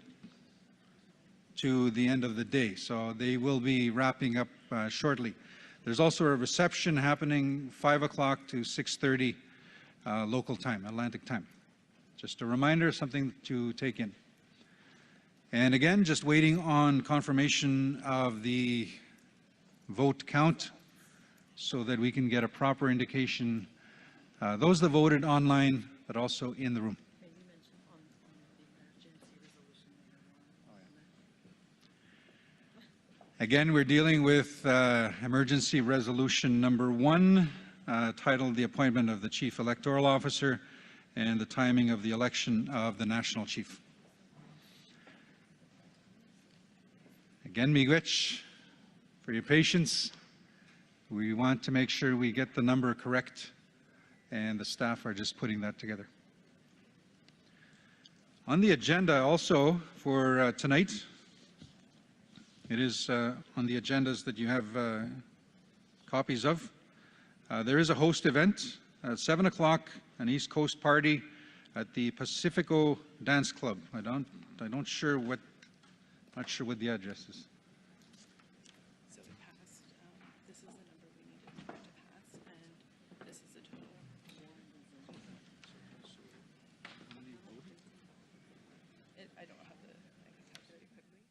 to the end of the day. So they will be wrapping up shortly. There's also a reception happening 5 o'clock to 6:30 local time, Atlantic time. Just a reminder, something to take in. And again, just waiting on confirmation of the vote count so that we can get a proper indication, those that voted online, but also in the room. Again, we're dealing with emergency resolution number 1, titled the appointment of the Chief Electoral Officer and the timing of the election of the National Chief. Again, miigwech for your patience. We want to make sure we get the number correct, and the staff are just putting that together. On the agenda also for tonight, it is on the agendas that you have copies of. There is a host event at 7 o'clock, an East Coast party at the Pacifico Dance Club. Not sure what the address is. So we passed, this is the number we needed to pass, and this is the total. I don't have the, I can calculate it quickly.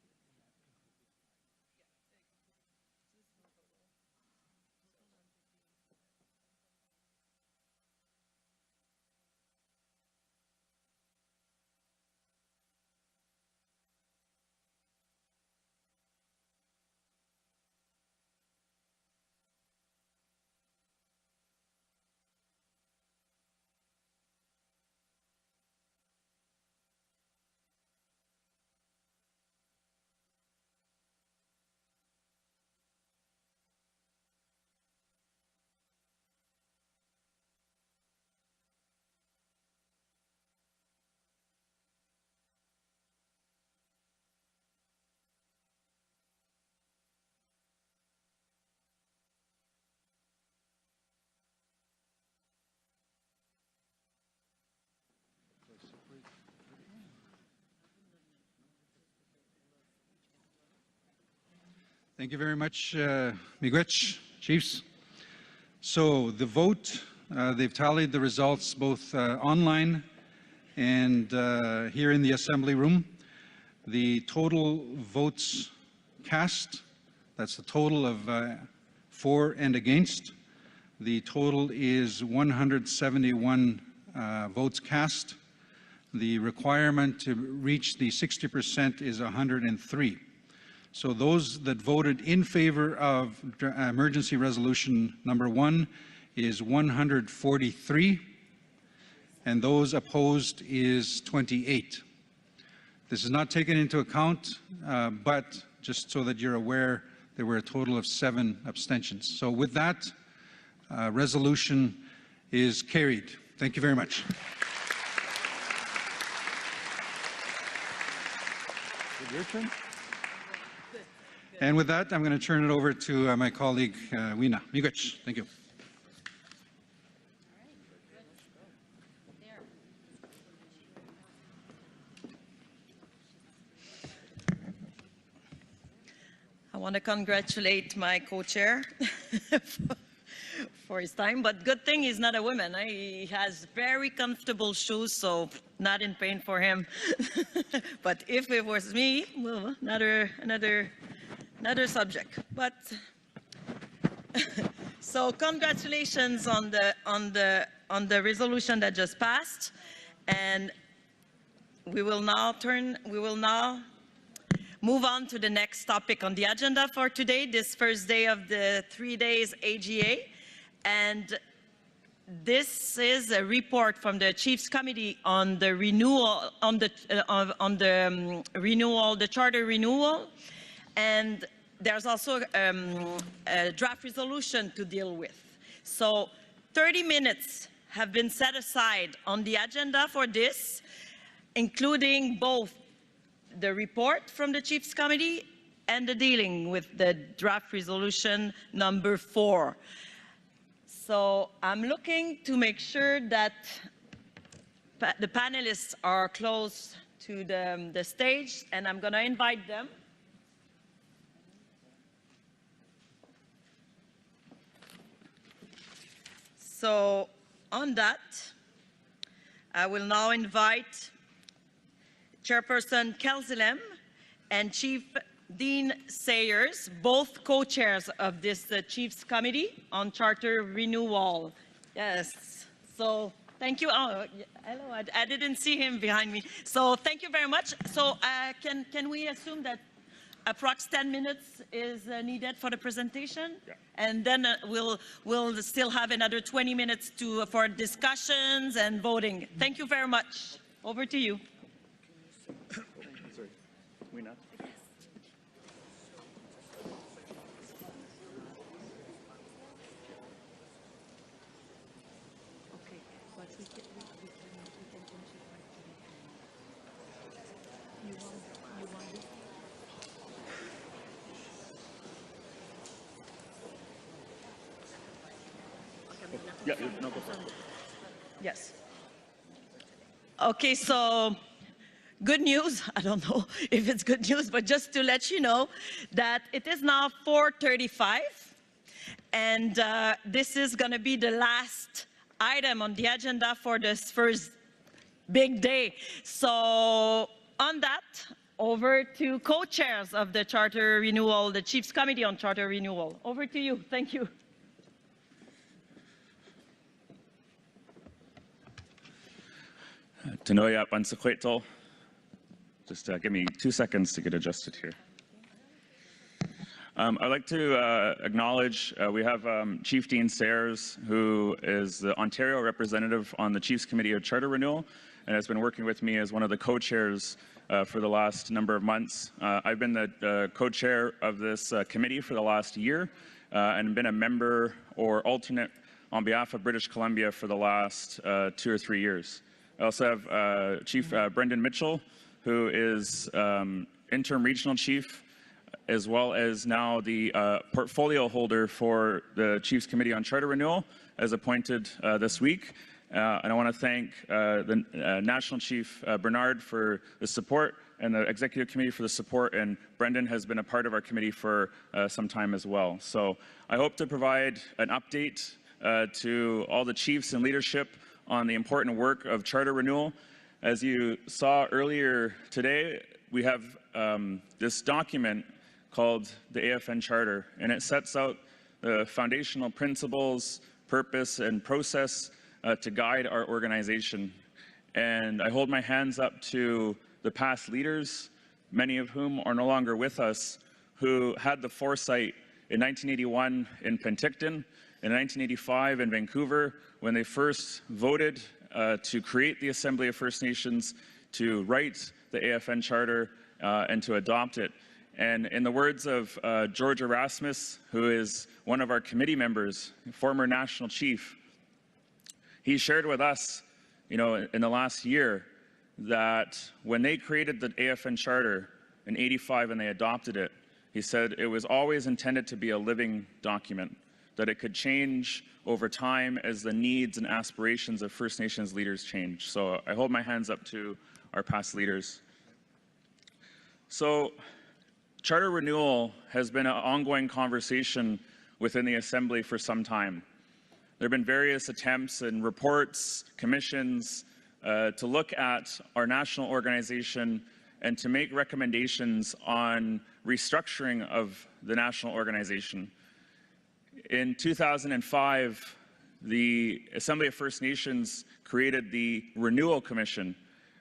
Thank you very much, miigwech, Chiefs. So the vote, they've tallied the results both online and here in the assembly room. The total votes cast, that's the total of for and against. The total is 171 votes cast. The requirement to reach the 60% is 103. So those that voted in favor of emergency resolution number 1 is 143, and those opposed is 28. This is not taken into account, but just so that you're aware, there were a total of 7 abstentions. So with that, resolution is carried. Thank you very much. Your turn. And with that, I'm going to turn it over to my colleague, Weena. Miigwech. Thank you. I want to congratulate my co-chair for his time, but good thing he's not a woman. He has very comfortable shoes, so not in pain for him. But if it was me, well, another subject. But so congratulations on the resolution that just passed, and we will now move on to the next topic on the agenda for today, this first day of the 3 days AGA. And this is a report from the Chiefs Committee on the renewal, the charter renewal. And there's also a draft resolution to deal with. So 30 minutes have been set aside on the agenda for this, including both the report from the Chiefs Committee and the dealing with the draft resolution number 4. So I'm looking to make sure that the panelists are close to the stage, and I'm going to invite them. So on that, I will now invite Chairperson Kelsilem and Chief Dean Sayers, both co-chairs of this Chiefs Committee on Charter Renewal. Yes, so thank you. Oh, hello, I didn't see him behind me. So thank you very much. So can we assume that approx 10 minutes is needed for the presentation. Yeah. And then we'll still have another 20 minutes for discussions and voting. Thank you very much. Over to you. Yeah, no, go for it. Yes. Okay, so good news. I don't know if it's good news, but just to let you know that it is now 4:35, and this is going to be the last item on the agenda for this first big day. So on that, over to co-chairs of the Charter Renewal, the Chiefs Committee on Charter Renewal. Over to you. Thank you. Tanoya Pansakwetol. Just give me 2 seconds to get adjusted here. I'd like to acknowledge we have Chief Dean Sayers, who is the Ontario representative on the Chiefs Committee of Charter Renewal and has been working with me as one of the co-chairs for the last number of months. I've been the co-chair of this committee for the last year and been a member or alternate on behalf of British Columbia for the last 2 or 3 years. I also have Chief Brendan Mitchell, who is interim regional chief, as well as now the portfolio holder for the Chiefs Committee on Charter Renewal, as appointed this week. And I want to thank the National Chief Bernard for the support and the Executive Committee for the support, and Brendan has been a part of our committee for some time as well. So I hope to provide an update to all the chiefs and leadership on the important work of charter renewal. As you saw earlier today, we have this document called the AFN Charter, and it sets out the foundational principles, purpose, and process to guide our organization. And I hold my hands up to the past leaders, many of whom are no longer with us, who had the foresight in 1981 in Penticton, in 1985 in Vancouver, when they first voted to create the Assembly of First Nations, to write the AFN Charter, and to adopt it. And in the words of George Erasmus, who is one of our committee members, former national chief, he shared with us, in the last year, that when they created the AFN Charter in '85 and they adopted it, he said it was always intended to be a living document, that it could change over time as the needs and aspirations of First Nations leaders change. So I hold my hands up to our past leaders. So charter renewal has been an ongoing conversation within the Assembly for some time. There have been various attempts and reports, commissions, to look at our national organization and to make recommendations on restructuring of the national organization. In 2005, the Assembly of First Nations created the Renewal Commission,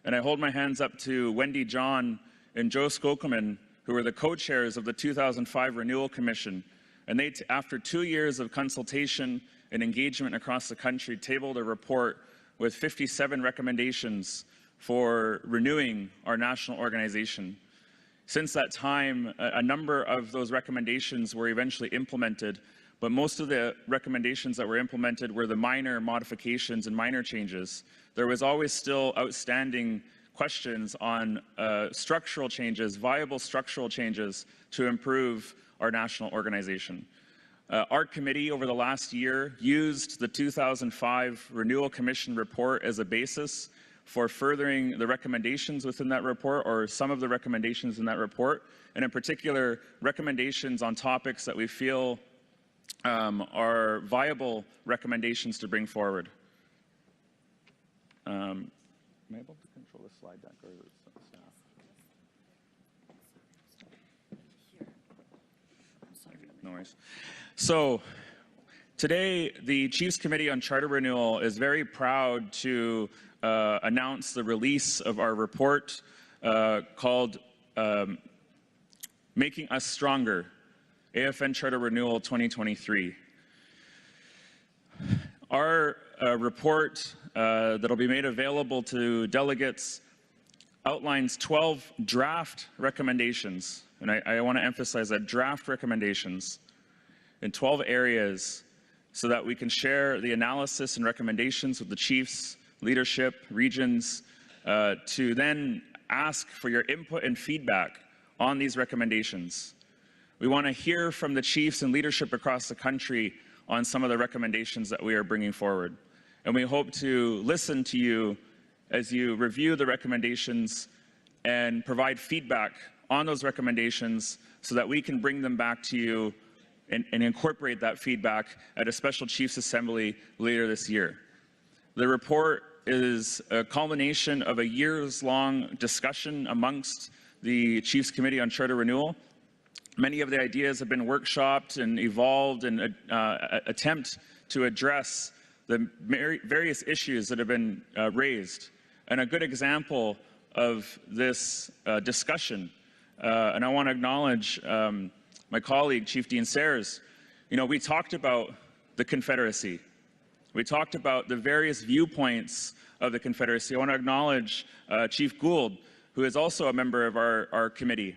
and I hold my hands up to Wendy John and Joe Skokelman, who were the co-chairs of the 2005 Renewal Commission. And they, after 2 years of consultation and engagement across the country, tabled a report with 57 recommendations for renewing our national organization. Since that time, a number of those recommendations were eventually implemented, but most of the recommendations that were implemented were the minor modifications and minor changes. There was always still outstanding questions on structural changes, viable structural changes to improve our national organization. Our committee over the last year used the 2005 Renewal Commission report as a basis for furthering the recommendations within that report, or some of the recommendations in that report, and in particular, recommendations on topics that we feel are viable recommendations to bring forward. Am I able to control the slide deck or staff? Okay, no worries. So today, the Chiefs Committee on Charter Renewal is very proud to announce the release of our report called Making Us Stronger, AFN Charter Renewal 2023. Our report that'll be made available to delegates outlines 12 draft recommendations, and I want to emphasize that draft recommendations in 12 areas so that we can share the analysis and recommendations with the chiefs, leadership, regions, to then ask for your input and feedback on these recommendations. We want to hear from the chiefs and leadership across the country on some of the recommendations that we are bringing forward. And we hope to listen to you as you review the recommendations and provide feedback on those recommendations so that we can bring them back to you and incorporate that feedback at a special Chiefs Assembly later this year. The report is a culmination of a years-long discussion amongst the Chiefs Committee on Charter Renewal. Many of the ideas have been workshopped and evolved in attempt to address the various issues that have been raised. And a good example of this discussion, and I want to acknowledge my colleague, Chief Dean Sayers. You know, we talked about the Confederacy. We talked about the various viewpoints of the Confederacy. I want to acknowledge Chief Gould, who is also a member of our committee,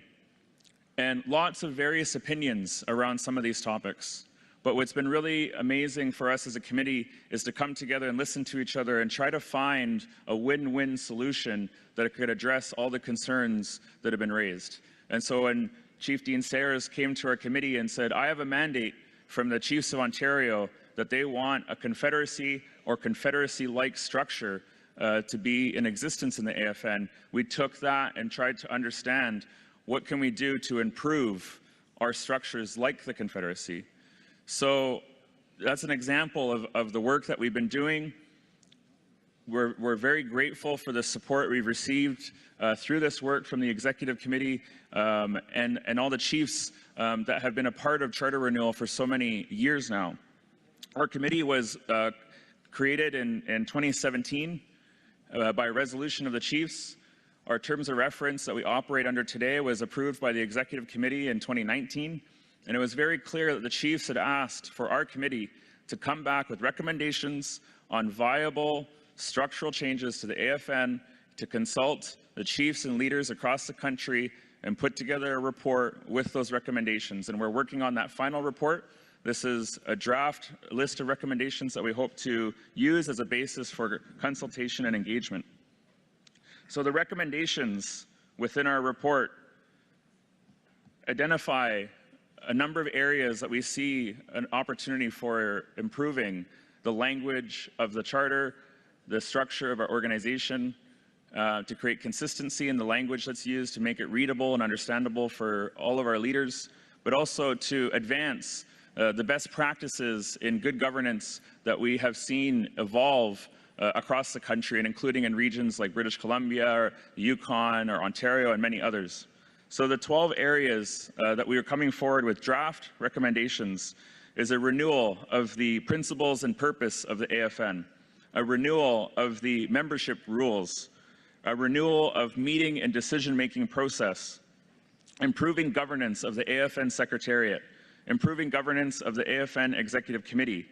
and lots of various opinions around some of these topics. But what's been really amazing for us as a committee is to come together and listen to each other and try to find a win-win solution that could address all the concerns that have been raised. And so when Chief Dean Sayers came to our committee and said, I have a mandate from the Chiefs of Ontario that they want a Confederacy or Confederacy-like structure to be in existence in the AFN, we took that and tried to understand what can we do to improve our structures like the Confederacy. So that's an example of the work that we've been doing. We're very grateful for the support we've received through this work from the Executive Committee and all the chiefs that have been a part of Charter Renewal for so many years now. Our committee was created in 2017 by a resolution of the chiefs. Our terms of reference that we operate under today was approved by the Executive Committee in 2019, and it was very clear that the chiefs had asked for our committee to come back with recommendations on viable structural changes to the AFN, to consult the chiefs and leaders across the country and put together a report with those recommendations. And we're working on that final report. This is a draft list of recommendations that we hope to use as a basis for consultation and engagement. So the recommendations within our report identify a number of areas that we see an opportunity for improving the language of the Charter, the structure of our organization, to create consistency in the language that's used, to make it readable and understandable for all of our leaders, but also to advance the best practices in good governance that we have seen evolve across the country, and including in regions like British Columbia, or Yukon, or Ontario, and many others. So the 12 areas that we are coming forward with draft recommendations is a renewal of the principles and purpose of the AFN, a renewal of the membership rules, a renewal of meeting and decision-making process, improving governance of the AFN Secretariat, improving governance of the AFN Executive Committee,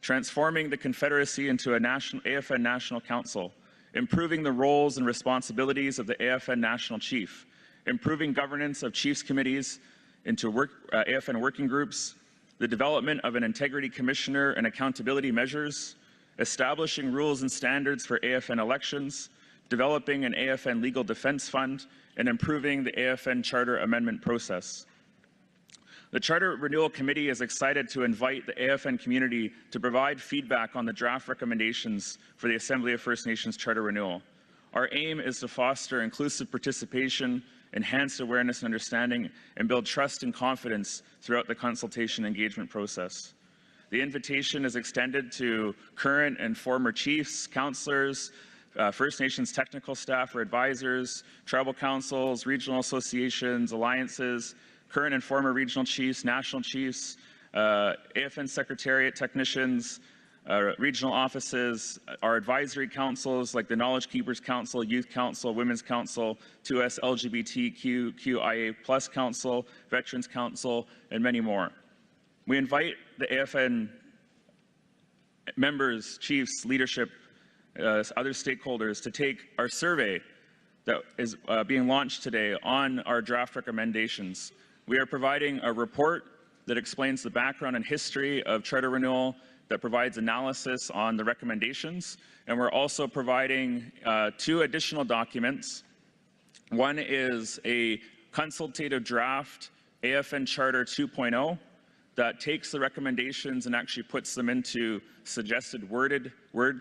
transforming the Confederacy into a AFN National Council, improving the roles and responsibilities of the AFN National Chief, improving governance of Chiefs Committees into AFN working groups, the development of an Integrity Commissioner and accountability measures, establishing rules and standards for AFN elections, developing an AFN Legal Defense Fund, and improving the AFN Charter Amendment process. The Charter Renewal Committee is excited to invite the AFN community to provide feedback on the draft recommendations for the Assembly of First Nations Charter Renewal. Our aim is to foster inclusive participation, enhance awareness and understanding, and build trust and confidence throughout the consultation engagement process. The invitation is extended to current and former chiefs, councillors, First Nations technical staff or advisors, tribal councils, regional associations, alliances, current and former regional chiefs, national chiefs, AFN Secretariat technicians, regional offices, our advisory councils like the Knowledge Keepers Council, Youth Council, Women's Council, 2S LGBTQIA+ Council, Veterans Council, and many more. We invite the AFN members, chiefs, leadership, other stakeholders to take our survey that is being launched today on our draft recommendations. We are providing a report that explains the background and history of charter renewal, that provides analysis on the recommendations, and we're also providing 2 additional documents. One is a consultative draft AFN Charter 2.0 that takes the recommendations and actually puts them into suggested word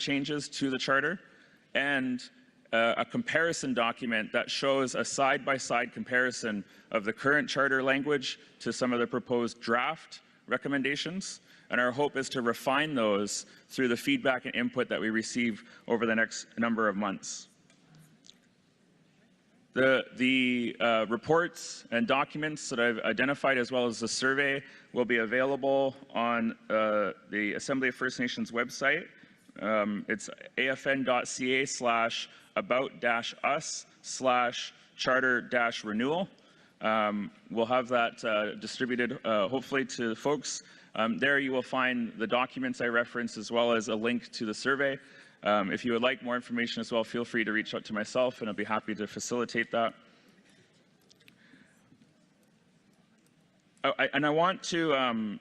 changes to the charter, and a comparison document that shows a side-by-side comparison of the current charter language to some of the proposed draft recommendations. And our hope is to refine those through the feedback and input that we receive over the next number of months. The reports and documents that I've identified, as well as the survey, will be available on the Assembly of First Nations website. It's afn.ca/about-us/charter-renewal. We'll have that distributed hopefully to folks. There you will find the documents I referenced, as well as a link to the survey. If you would like more information as well, feel free to reach out to myself, and I'll be happy to facilitate that. I want to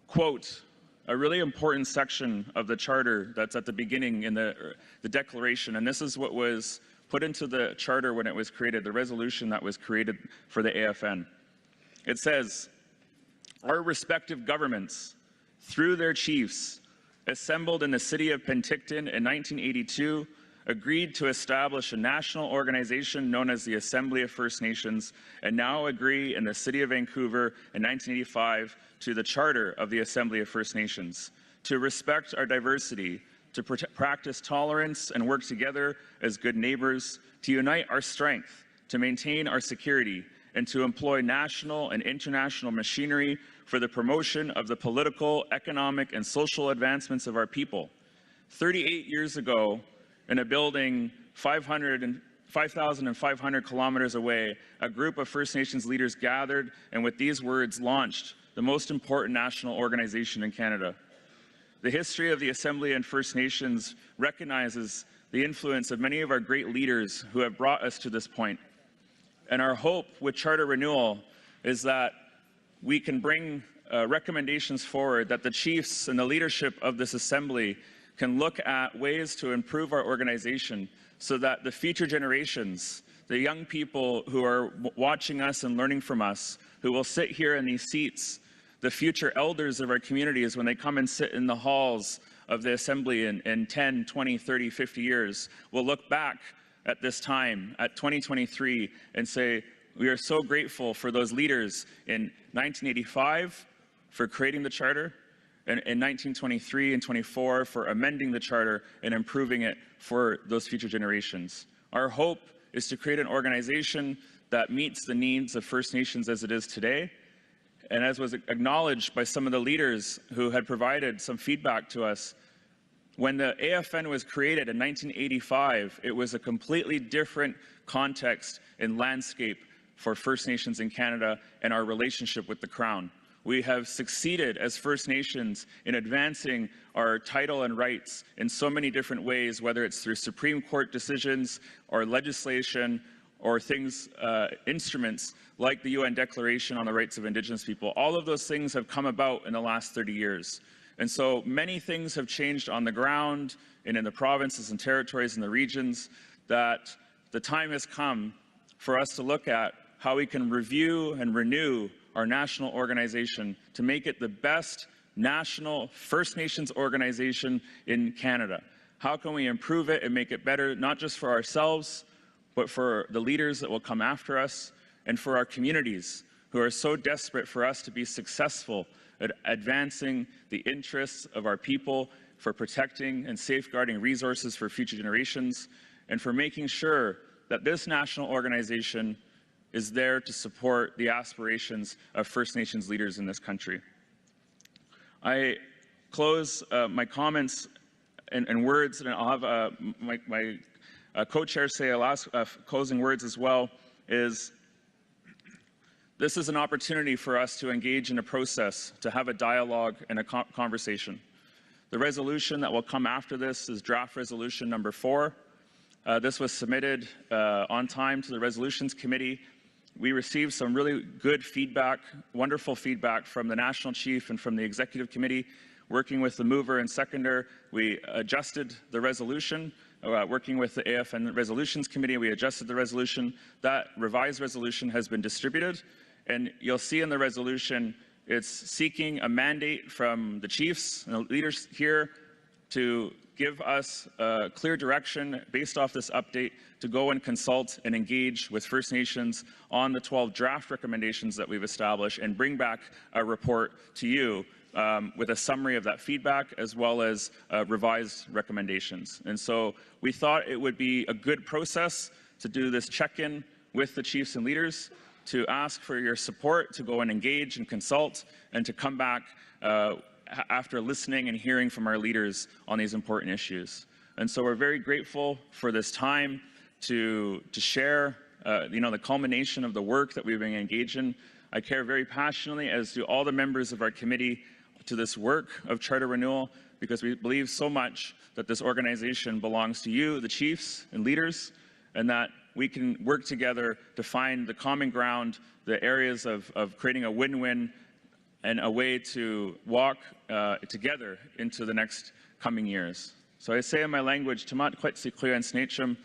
quote a really important section of the charter that's at the beginning in the declaration, and this is what was put into the charter when it was created, the resolution that was created for the AFN. It says, "Our respective governments, through their chiefs, assembled in the city of Penticton in 1982, agreed to establish a national organization known as the Assembly of First Nations, and now agree in the city of Vancouver in 1985 to the Charter of the Assembly of First Nations, to respect our diversity, to practice tolerance and work together as good neighbors, to unite our strength, to maintain our security, and to employ national and international machinery for the promotion of the political, economic, and social advancements of our people." 38 years ago, in a building 5,500 kilometers away, a group of First Nations leaders gathered and with these words launched the most important national organization in Canada. The history of the Assembly and First Nations recognizes the influence of many of our great leaders who have brought us to this point. And our hope with charter renewal is that we can bring recommendations forward that the chiefs and the leadership of this assembly can look at ways to improve our organization so that the future generations, the young people who are watching us and learning from us, who will sit here in these seats, the future elders of our communities, when they come and sit in the halls of the assembly in 10, 20, 30, 50 years, will look back at this time, at 2023, and say, we are so grateful for those leaders in 1985 for creating the charter, and in 1923 and 24 for amending the charter and improving it for those future generations. Our hope is to create an organization that meets the needs of First Nations as it is today. And as was acknowledged by some of the leaders who had provided some feedback to us, when the AFN was created in 1985, it was a completely different context and landscape for First Nations in Canada and our relationship with the Crown. We have succeeded as First Nations in advancing our title and rights in so many different ways, whether it's through Supreme Court decisions or legislation or things, instruments like the UN Declaration on the Rights of Indigenous People. All of those things have come about in the last 30 years. And so many things have changed on the ground and in the provinces and territories and the regions, that the time has come for us to look at how we can review and renew our national organization to make it the best national First Nations organization in Canada. How can we improve it and make it better, not just for ourselves, but for the leaders that will come after us and for our communities who are so desperate for us to be successful at advancing the interests of our people, for protecting and safeguarding resources for future generations, and for making sure that this national organization is there to support the aspirations of First Nations leaders in this country. I close my comments and words, and I'll have my co-chairs say a last closing words as well, is this is an opportunity for us to engage in a process, to have a dialogue and a conversation. The resolution that will come after this is draft resolution number 4. This was submitted on time to the Resolutions Committee. We received some really good feedback, wonderful feedback from the National Chief and from the Executive Committee. Working with the mover and seconder, we adjusted the resolution. Working with the AFN Resolutions Committee, we adjusted the resolution. That revised resolution has been distributed. And you'll see in the resolution, it's seeking a mandate from the chiefs and the leaders here to give us a clear direction based off this update to go and consult and engage with First Nations on the 12 draft recommendations that we've established and bring back a report to you with a summary of that feedback as well as revised recommendations. And so we thought it would be a good process to do this check-in with the chiefs and leaders, to ask for your support, to go and engage and consult, and to come back after listening and hearing from our leaders on these important issues. And so we're very grateful for this time to share the culmination of the work that we've been engaged in. I care very passionately, as do all the members of our committee, to this work of charter renewal, because we believe so much that this organization belongs to you, the chiefs and leaders, and that we can work together to find the common ground, the areas of creating a win-win and a way to walk together into the next coming years. So I say in my language, Tamat Kwetsikluya and Snachum,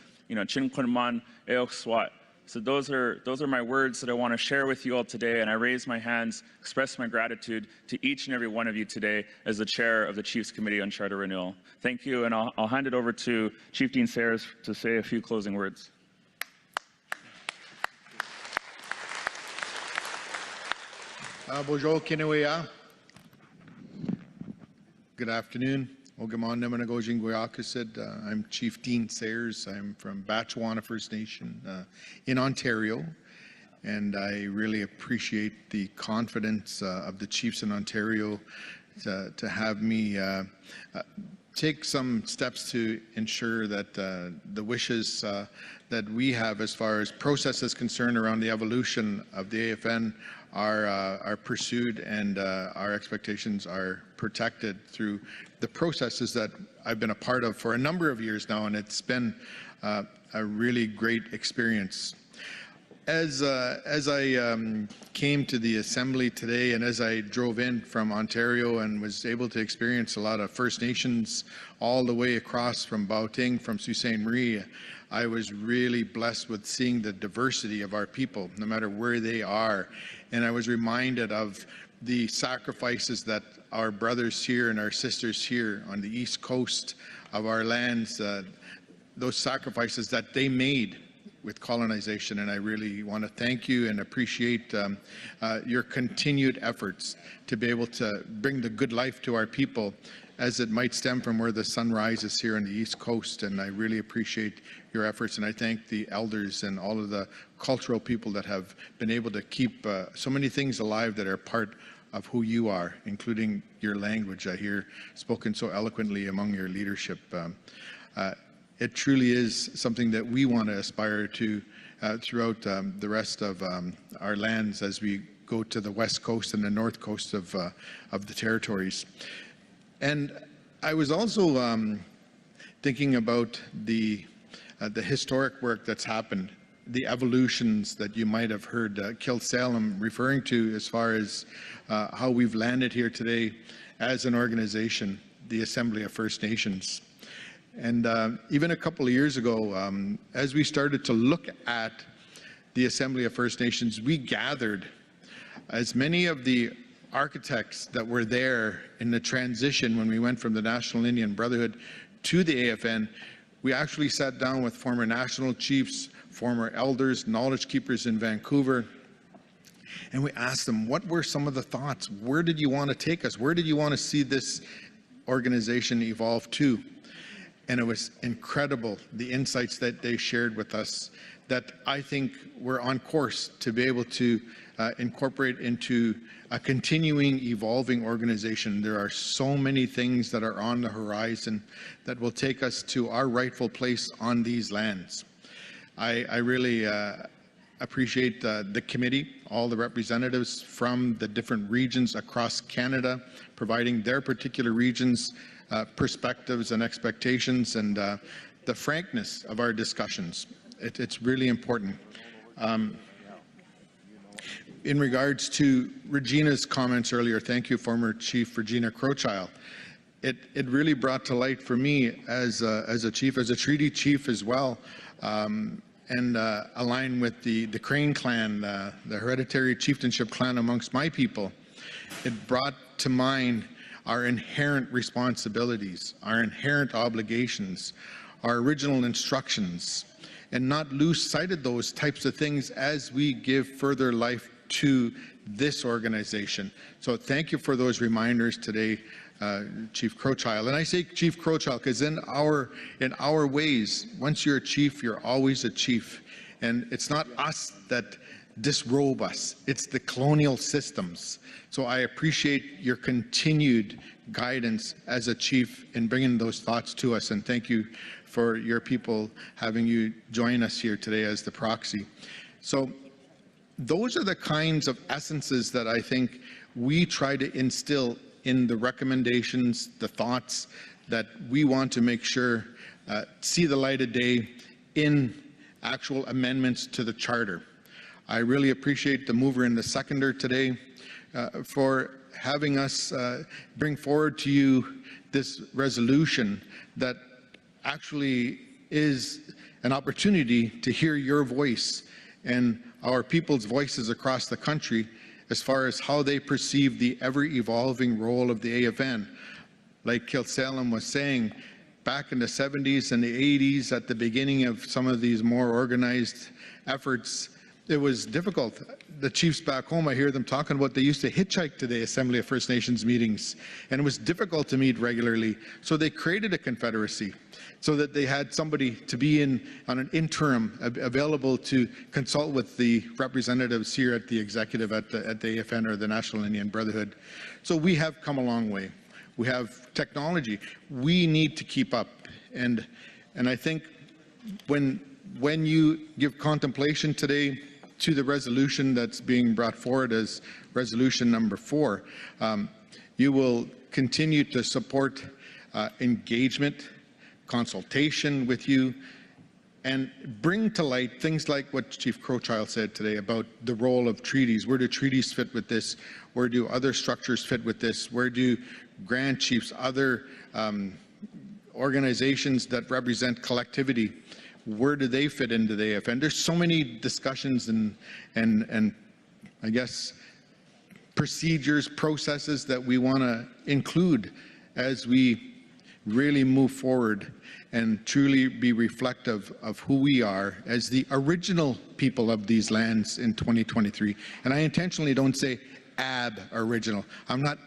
Chin Kunman, Eok Swat. So those are my words that I want to share with you all today, and I raise my hands, express my gratitude to each and every one of you today as the chair of the Chiefs Committee on Charter Renewal. Thank you, and I'll hand it over to Chief Dean Sayers to say a few closing words. Bonjour, Kinewea. Good afternoon. I'm Chief Dean Sayers. I'm from Batchewana First Nation in Ontario, and I really appreciate the confidence of the chiefs in Ontario to have me take some steps to ensure that the wishes that we have as far as process is concerned around the evolution of the AFN are pursued, and our expectations are protected through the processes that I've been a part of for a number of years now, and it's been a really great experience. As I came to the Assembly today, and as I drove in from Ontario and was able to experience a lot of First Nations all the way across from Baoting, from Sault Ste. Marie, I was really blessed with seeing the diversity of our people, no matter where they are. And I was reminded of the sacrifices that our brothers here and our sisters here on the East Coast of our lands, those sacrifices that they made with colonization. And I really want to thank you and appreciate your continued efforts to be able to bring the good life to our people, as it might stem from where the sun rises here on the East Coast. And I really appreciate your efforts, and I thank the elders and all of the cultural people that have been able to keep so many things alive that are part of who you are, including your language I hear spoken so eloquently among your leadership. It truly is something that we want to aspire to throughout the rest of our lands as we go to the West Coast and the North Coast of the territories. And I was also thinking about the historic work that's happened, the evolutions that you might have heard Kilsalem referring to as far as how we've landed here today as an organization, the Assembly of First Nations. And even a couple of years ago, as we started to look at the Assembly of First Nations, we gathered as many of the architects that were there in the transition when we went from the National Indian Brotherhood to the AFN. We actually sat down with former national chiefs, former elders, knowledge keepers in Vancouver, and we asked them, what were some of the thoughts? Where did you want to take us? Where did you want to see this organization evolve to? And it was incredible, the insights that they shared with us, that I think we're on course to be able to incorporate into a continuing, evolving organization. There are so many things that are on the horizon that will take us to our rightful place on these lands. I really appreciate the committee, all the representatives from the different regions across Canada, providing their particular regions' perspectives and expectations, and the frankness of our discussions. It's really important. In regards to Regina's comments earlier, thank you, former Chief Regina Crowchild. It really brought to light for me as a chief, as a treaty chief as well, and aligned with the Crane clan, the hereditary chieftainship clan amongst my people. It brought to mind our inherent responsibilities, our inherent obligations, our original instructions, and not lose sight of those types of things as we give further life to this organization. So thank you for those reminders today, Chief Crowchild. And I say Chief Crowchild because in our ways, once you're a chief, you're always a chief. And it's not us that disrobe us, it's the colonial systems. So I appreciate your continued guidance as a chief in bringing those thoughts to us, and thank you for your people having you join us here today as the proxy. So those are the kinds of essences that I think we try to instill in the recommendations, the thoughts that we want to make sure see the light of day in actual amendments to the Charter. I really appreciate the mover and the seconder today for having us bring forward to you this resolution that actually is an opportunity to hear your voice and our people's voices across the country as far as how they perceive the ever-evolving role of the AFN. Like Kilsalem was saying, back in the 70s and the 80s, at the beginning of some of these more organized efforts, it was difficult. The chiefs back home, I hear them talking about they used to hitchhike to the Assembly of First Nations meetings, and it was difficult to meet regularly. So they created a confederacy so that they had somebody to be on an interim, available to consult with the representatives here at the executive at the AFN or the National Indian Brotherhood. So we have come a long way. We have technology. We need to keep up. And I think when you give contemplation today to the resolution that's being brought forward as resolution number 4, you will continue to support engagement, consultation with you, and bring to light things like what Chief Crowchild said today about the role of treaties. Where do treaties fit with this? Where do other structures fit with this? Where do Grand Chiefs, other organizations that represent collectivity, where do they fit into the AFN? There's so many discussions and I guess procedures, processes that we want to include as we really move forward and truly be reflective of who we are as the original people of these lands in 2023. And I intentionally don't say original. I'm not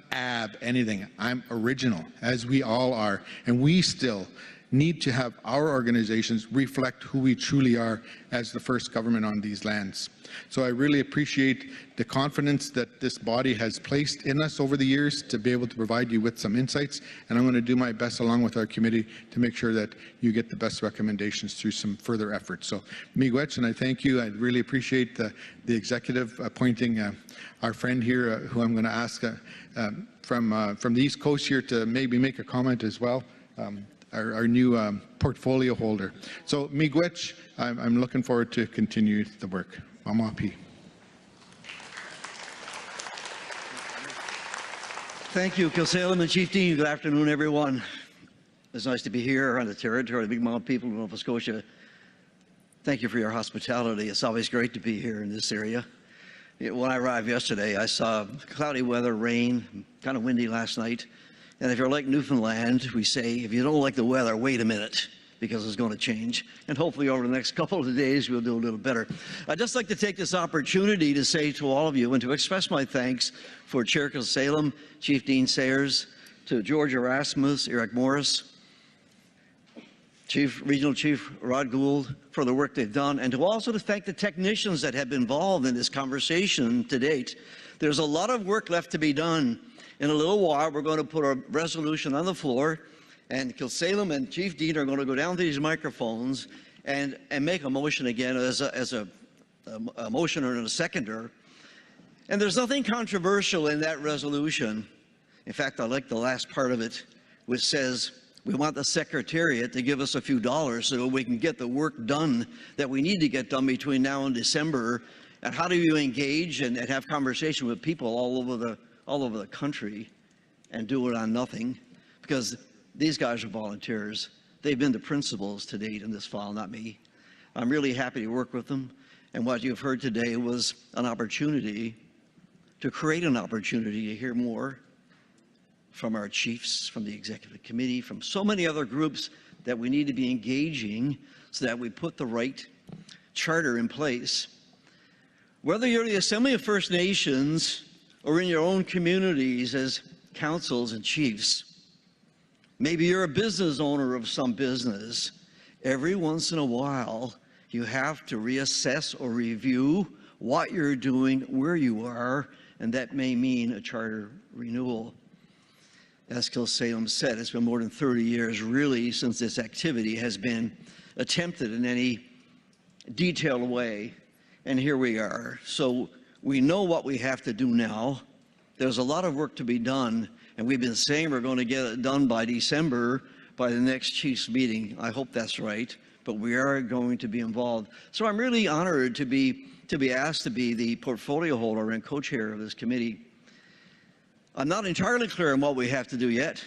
anything. I'm original, as we all are. And we still need to have our organizations reflect who we truly are as the first government on these lands. So I really appreciate the confidence that this body has placed in us over the years to be able to provide you with some insights, and I'm going to do my best along with our committee to make sure that you get the best recommendations through some further efforts. So miigwech, and I thank you. I really appreciate the executive appointing our friend here, who I'm going to ask from the East Coast here to maybe make a comment as well. Our new portfolio holder. So miigwech, I'm looking forward to continue the work. Mamapi. Thank you, Kilsalem and Chief Dean. Good afternoon, everyone. It's nice to be here on the territory of the Mi'kmaq people of Nova Scotia. Thank you for your hospitality. It's always great to be here in this area. When I arrived yesterday, I saw cloudy weather, rain, kind of windy last night. And if you're like Newfoundland, we say, if you don't like the weather, wait a minute, because it's going to change. And hopefully over the next couple of days, we'll do a little better. I'd just like to take this opportunity to say to all of you and to express my thanks for Chair Kilsalem, Chief Dean Sayers, to George Erasmus, Eric Morris, Regional Chief Rod Gould for the work they've done, and also to thank the technicians that have been involved in this conversation to date. There's a lot of work left to be done. In a little while, we're going to put a resolution on the floor, and Kilsalem and Chief Dean are going to go down to these microphones and make a motion again as a motioner and a seconder. And there's nothing controversial in that resolution. In fact, I like the last part of it, which says we want the Secretariat to give us a few dollars so we can get the work done that we need to get done between now and December. And how do you engage and have conversation with people all over the country and do it on nothing? Because these guys are volunteers. They've been the principals to date in this file, not me. I'm really happy to work with them. And what you've heard today was an opportunity to create an opportunity to hear more from our chiefs, from the executive committee, from so many other groups that we need to be engaging so that we put the right charter in place. Whether you're the Assembly of First Nations or in your own communities as councils and chiefs, maybe you're a business owner of some business, every once in a while you have to reassess or review what you're doing, where you are, and that may mean a charter renewal. As Kilsalem said, it's been more than 30 years really since this activity has been attempted in any detailed way, and here we are. So we know what we have to do now. There's a lot of work to be done, and we've been saying we're going to get it done by December, by the next Chiefs meeting. I hope that's right, but we are going to be involved. So I'm really honored to be asked to be the portfolio holder and co-chair of this committee. I'm not entirely clear on what we have to do yet,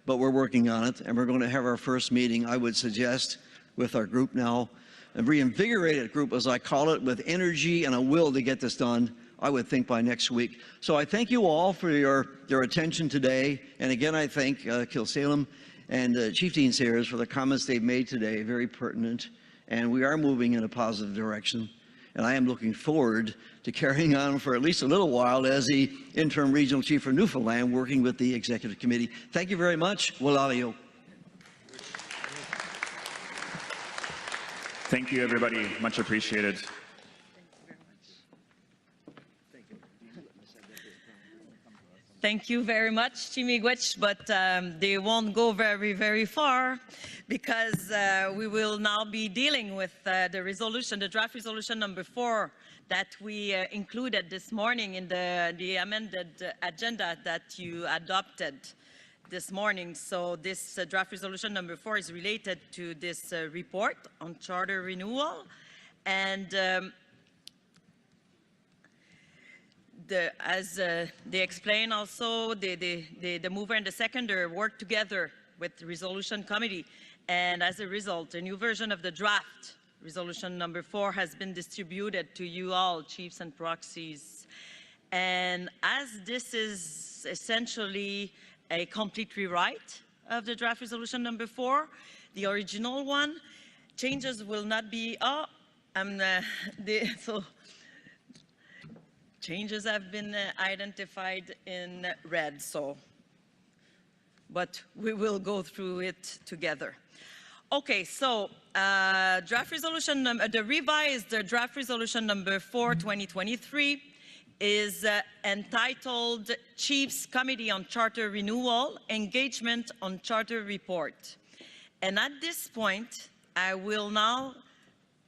but we're working on it, and we're going to have our first meeting, I would suggest, with our group now, a reinvigorated group, as I call it, with energy and a will to get this done, I would think by next week. So I thank you all for your attention today, and again I thank Kilsalem and Chief Dean Sayers for the comments they've made today, very pertinent, and we are moving in a positive direction. And I am looking forward to carrying on for at least a little while as the interim regional chief for Newfoundland, working with the executive committee. Thank you very much. Walalio. Thank you, everybody. Much appreciated. Thank you very much, Chimigwech, but they won't go very, very far because we will now be dealing with the resolution, the draft resolution number 4 that we included this morning in the amended agenda that you adopted this morning. So this draft resolution number 4 is related to this report on charter renewal, and as they explain also, the mover and the seconder work together with the resolution committee, and as a result, a new version of the draft resolution number 4 has been distributed to you all, chiefs and proxies. And as this is essentially a complete rewrite of the draft resolution number 4, the original one, changes will not be, changes have been identified in red, but we will go through it together. Okay, so the revised draft resolution number 4, 2023 is entitled Chiefs Committee on Charter Renewal, Engagement on Charter Report. And at this point, I will now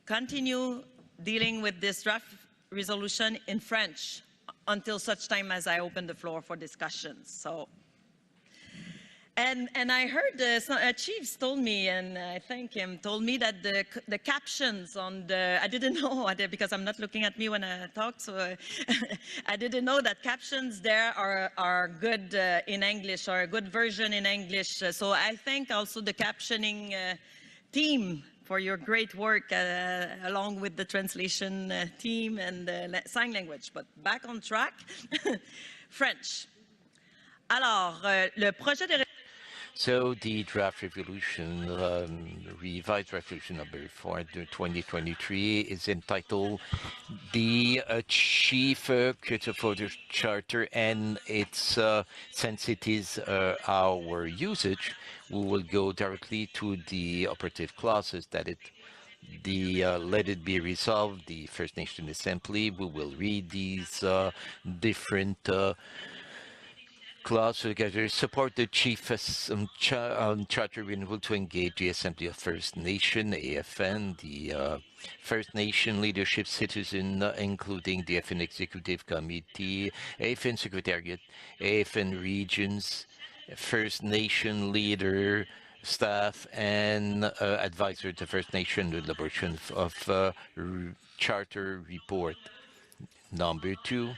continue dealing with this draft resolution in French until such time as I open the floor for discussions. So, and I heard some chiefs told me, and I thank him, told me that the captions on the, I didn't know, because I'm not looking at me when I talk, so I didn't know that captions there are good in English, or a good version in English. So I thank also the captioning team for your great work along with the translation team and the sign language. But back on track, French. Alors, le projet de... So the draft resolution, revised resolution number 4 2023 is entitled the Chief Creative for the Charter, and it's since it is our usage, we will go directly to the operative clauses that let it be resolved, the First Nation Assembly. We will read these different clause together, support the chief's charter renewal to engage the Assembly of First Nation, AFN, the First Nation leadership citizen, including the AFN Executive Committee, AFN Secretariat, AFN regions, First Nation leader, staff, and advisor to First Nation, the elaboration of charter report. Number 2,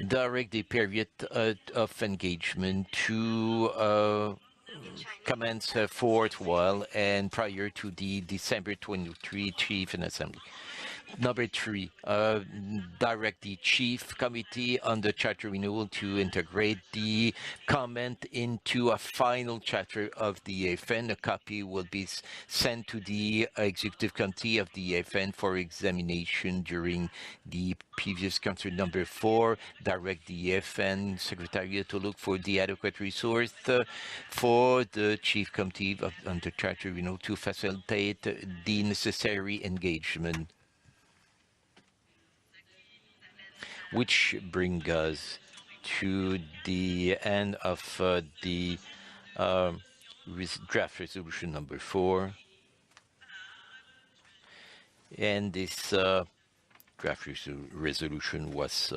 direct the period of engagement to commence for a while and prior to the December 23 Chief and Assembly. Number 3, direct the Chief Committee on the Charter Renewal to integrate the comment into a final charter of the AFN. A copy will be sent to the Executive Committee of the AFN for examination during the previous council. Number 4, direct the AFN Secretariat to look for the adequate resource for the Chief Committee on the Charter Renewal to facilitate the necessary engagement. Which brings us to the end of the draft resolution number 4. And this draft resolution was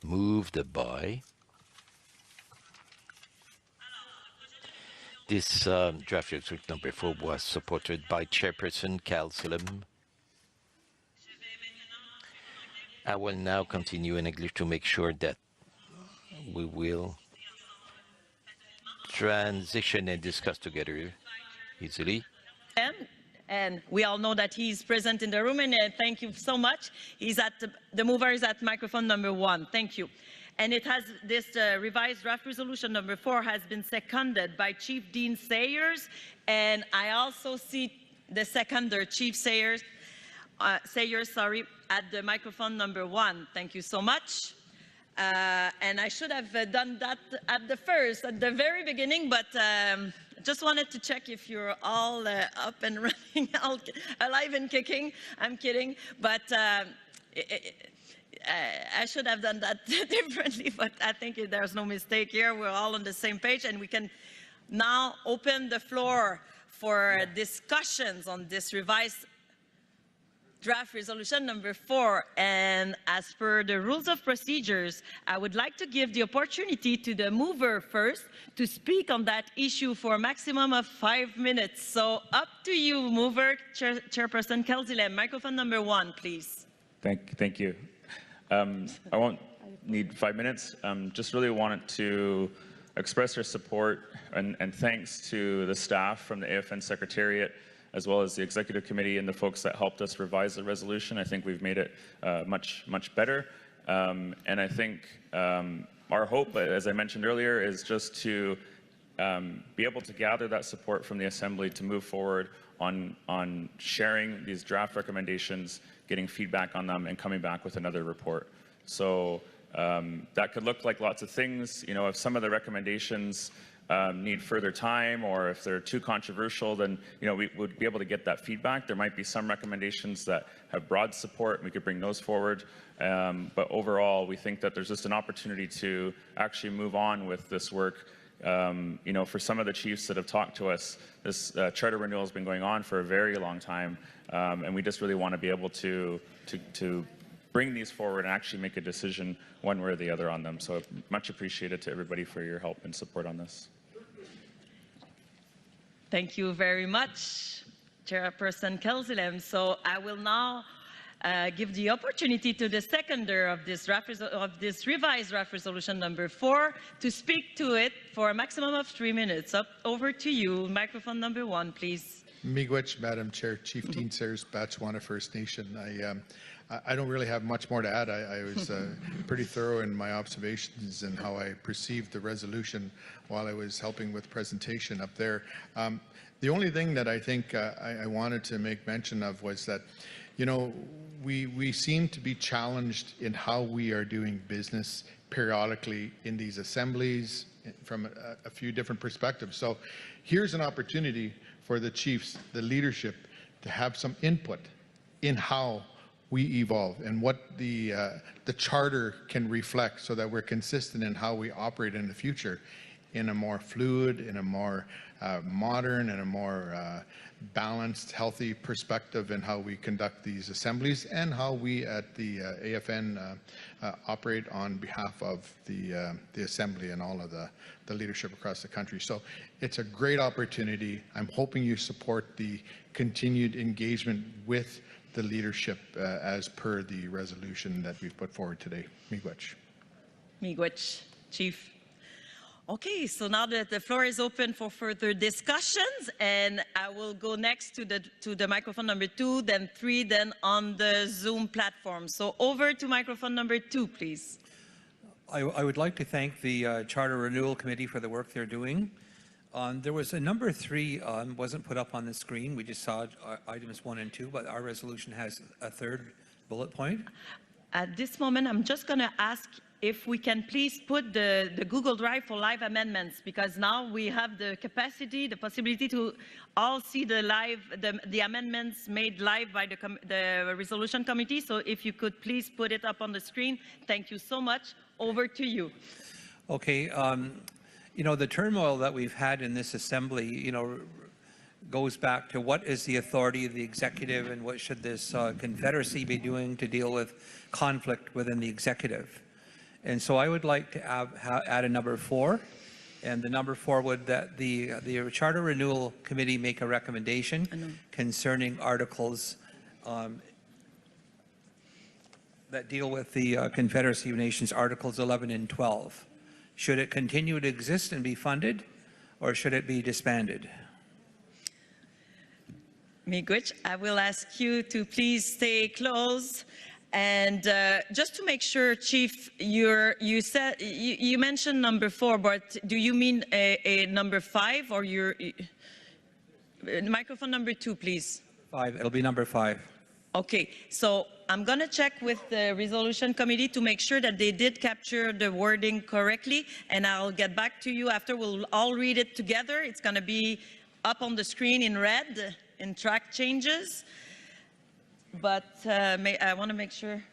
moved by this draft resolution number 4 was supported by Chairperson Calsilem. I will now continue in English to make sure that we will transition and discuss together easily. And we all know that he's present in the room, and thank you so much. He's at the mover is at microphone number 1. Thank you. And it has this revised draft resolution number 4 has been seconded by Chief Dean Sayers, and I also see the seconder, Chief Sayers, at the microphone number 1. Thank you so much. And I should have done that at the very beginning, but just wanted to check if you're all up and running, all alive and kicking. I'm kidding, but I should have done that differently, but I think there's no mistake here. We're all on the same page, and we can now open the floor for discussions on this revised draft resolution number 4, and as per the rules of procedures, I would like to give the opportunity to the mover first to speak on that issue for a maximum of 5 minutes. So up to you, mover, Chairperson Calsilem. Microphone number 1, please. Thank you. I won't need 5 minutes. Just really wanted to express our support and thanks to the staff from the AFN Secretariat, as well as the Executive Committee and the folks that helped us revise the resolution. I think we've made it much better. And I think our hope, as I mentioned earlier, is just to be able to gather that support from the Assembly to move forward on sharing these draft recommendations, getting feedback on them, and coming back with another report. So that could look like lots of things. You know, if some of the recommendations need further time, or if they're too controversial, then we would be able to get that feedback. There might be some recommendations that have broad support, and we could bring those forward. But overall, we think that there's just an opportunity to actually move on with this work. For some of the chiefs that have talked to us, this charter renewal has been going on for a very long time, and we just really want to be able to bring these forward and actually make a decision one way or the other on them. So much appreciated to everybody for your help and support on this. Thank you very much, Chairperson Calsilem. So I will now give the opportunity to the seconder of this revised draft resolution number 4 to speak to it for a maximum of 3 minutes. Over to you. Microphone number 1, please. Miigwech, Madam Chair, Chief Dean Sayers, Batchewana First Nation. I don't really have much more to add. I was pretty thorough in my observations and how I perceived the resolution while I was helping with presentation up there. The only thing that I think I wanted to make mention of was that, you know, we seem to be challenged in how we are doing business periodically in these assemblies from a few different perspectives. So here's an opportunity for the chiefs, the leadership, to have some input in how we evolve and what the charter can reflect, so that we're consistent in how we operate in the future in a more fluid, in a more modern, and a more balanced, healthy perspective in how we conduct these assemblies and how we at the AFN operate on behalf of the Assembly and all of the leadership across the country. So it's a great opportunity. I'm hoping you support the continued engagement with the leadership as per the resolution that we've put forward today. Miigwech. Miigwech, Chief. Okay, so now that the floor is open for further discussions, and I will go next to the microphone number 2, then 3, then on the Zoom platform. So over to microphone number 2, please. I would like to thank the Charter Renewal Committee for the work they're doing. There was a number 3 wasn't put up on the screen. We just saw items 1 and 2, but our resolution has a 3rd bullet point. At this moment, I'm just going to ask if we can please put the Google Drive for live amendments, because now we have the capacity, the possibility to all see the amendments made live by the resolution committee. So if you could please put it up on the screen. Thank you so much. Over to you. Okay. You know, the turmoil that we've had in this assembly, you know, goes back to what is the authority of the executive and what should this confederacy be doing to deal with conflict within the executive. And so I would like to add a number 4, and the number 4 would that the Charter Renewal Committee make a recommendation concerning articles that deal with the Confederacy of Nations, Articles 11 and 12. Should it continue to exist and be funded, or should it be disbanded? Miigwech, I will ask you to please stay close. And just to make sure, Chief, you mentioned number 4, but do you mean a number 5, or your microphone number 2, please? 5. It'll be number 5. Okay, so I'm going to check with the resolution committee to make sure that they did capture the wording correctly, and I'll get back to you after. We'll all read it together. It's going to be up on the screen in red, in track changes. But I want to make sure. Ask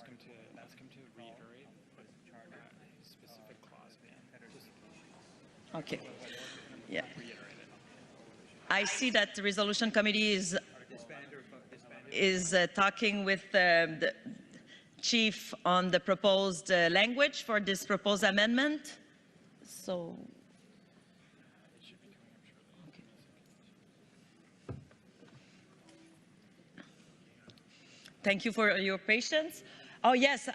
him to reiterate the charter specific clause. Okay. Yeah. I see that the resolution committee is talking with the chief on the proposed language for this proposed amendment. So. Thank you for your patience. Oh, yes,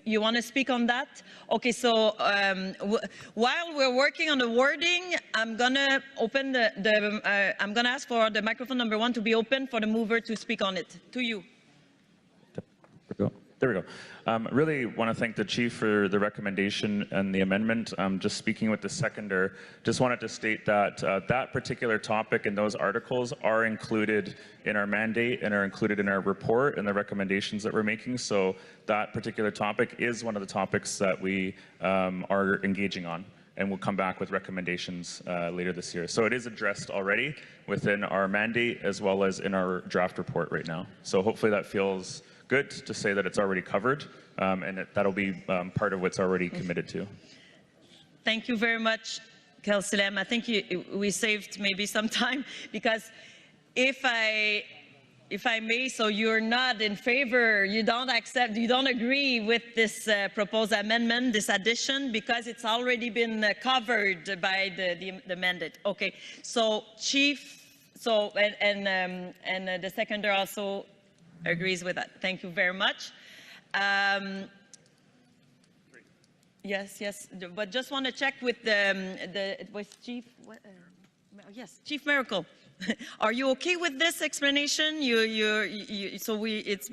you want to speak on that? Okay, so while we're working on the wording, I'm going to open I'm going to ask for the microphone number 1 to be open for the mover to speak on it. To you. There we go. Really want to thank the chief for the recommendation and the amendment. Just speaking with the seconder, just wanted to state that that particular topic and those articles are included in our mandate and are included in our report and the recommendations that we're making. So that particular topic is one of the topics that we are engaging on, and we'll come back with recommendations later this year. So it is addressed already within our mandate as well as in our draft report right now. So hopefully that feels good to say that it's already covered, and that'll be part of what's already committed to. Thank you very much, Councillor. I think we saved maybe some time, because if I may, so you're not in favor, you don't accept, you don't agree with this proposed amendment, this addition, because it's already been covered by the mandate. Okay, so Chief, so and the seconder also agrees with that. Thank you very much. Yes, but just want to check with it was Chief. Yes, Chief Miracle. Are you okay with this explanation? It's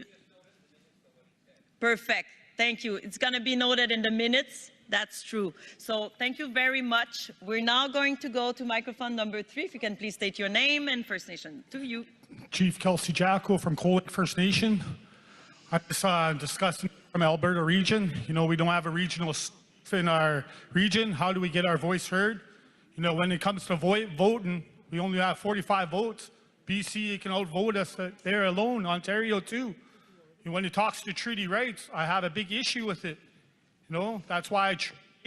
perfect. Thank you. It's going to be noted in the minutes. That's true. So thank you very much. We're now going to go to microphone number 3. If you can please state your name and First Nation. To you. Chief Kelsey Jacko from Cold Lake First Nation. I'm just discussing from Alberta region. You know, we don't have a regional in our region. How do we get our voice heard? You know, when it comes to voting, we only have 45 votes. BC can outvote us there alone. Ontario too. And when it talks to treaty rights, I have a big issue with it. You know, that's why I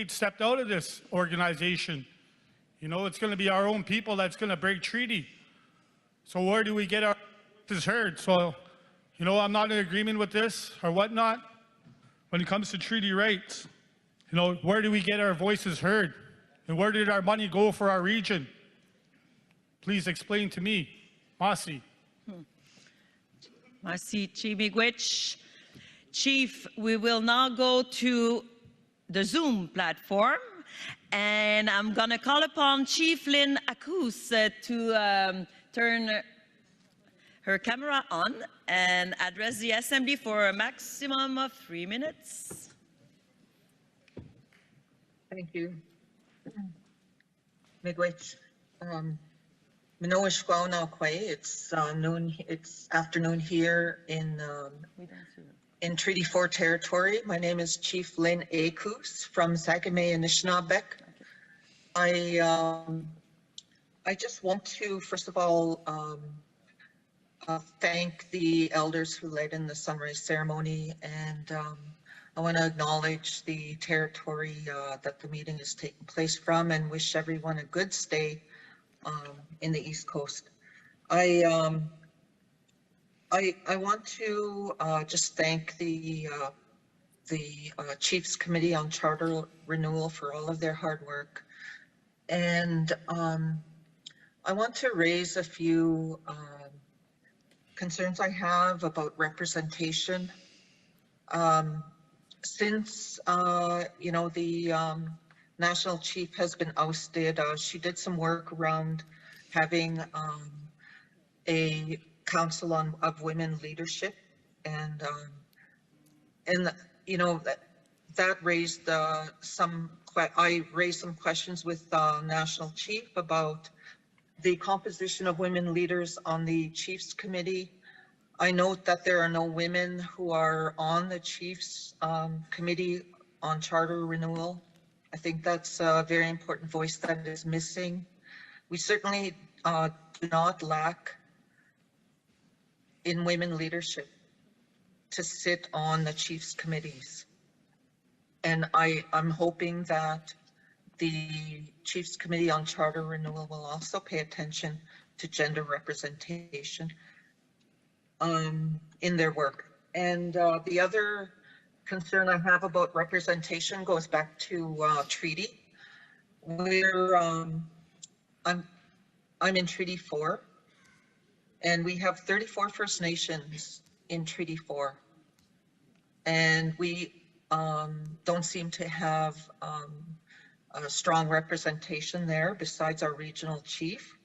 stepped out of this organization. You know, it's going to be our own people that's going to break treaty. So where do we get our voices heard? So, you know, I'm not in agreement with this or whatnot. When it comes to treaty rights, you know, where do we get our voices heard? And where did our money go for our region? Please explain to me. Masi. Masi Chimigwich. Chief, we will now go to the Zoom platform, and I'm going to call upon Chief Lynn Akus to turn her camera on and address the Assembly for a maximum of 3 minutes. Thank you. Miigwech. Minowishkwana Kway. It's afternoon here in Treaty 4 territory. My name is Chief Lynn Akus from Sagamay and Anishinaabe. I just want to, first of all, thank the elders who led in the sunrise ceremony, and I want to acknowledge the territory that the meeting is taking place from, and wish everyone a good stay in the East Coast. I want to just thank the Chiefs Committee on Charter Renewal for all of their hard work, and I want to raise a few concerns I have about representation. Since you know, the National Chief has been ousted, she did some work around having a council of women leadership, and you know, that raised I raised some questions with National Chief about the composition of women leaders on the Chiefs Committee. I note that there are no women who are on the Chiefs Committee on Charter Renewal. I think that's a very important voice that is missing. We certainly do not lack in women leadership to sit on the Chiefs committees. And I'm hoping that the Chiefs Committee on Charter Renewal will also pay attention to gender representation in their work. And the other concern I have about representation goes back to treaty. I'm in Treaty 4, and we have 34 First Nations in Treaty 4, and we don't seem to have a strong representation there besides our regional chief.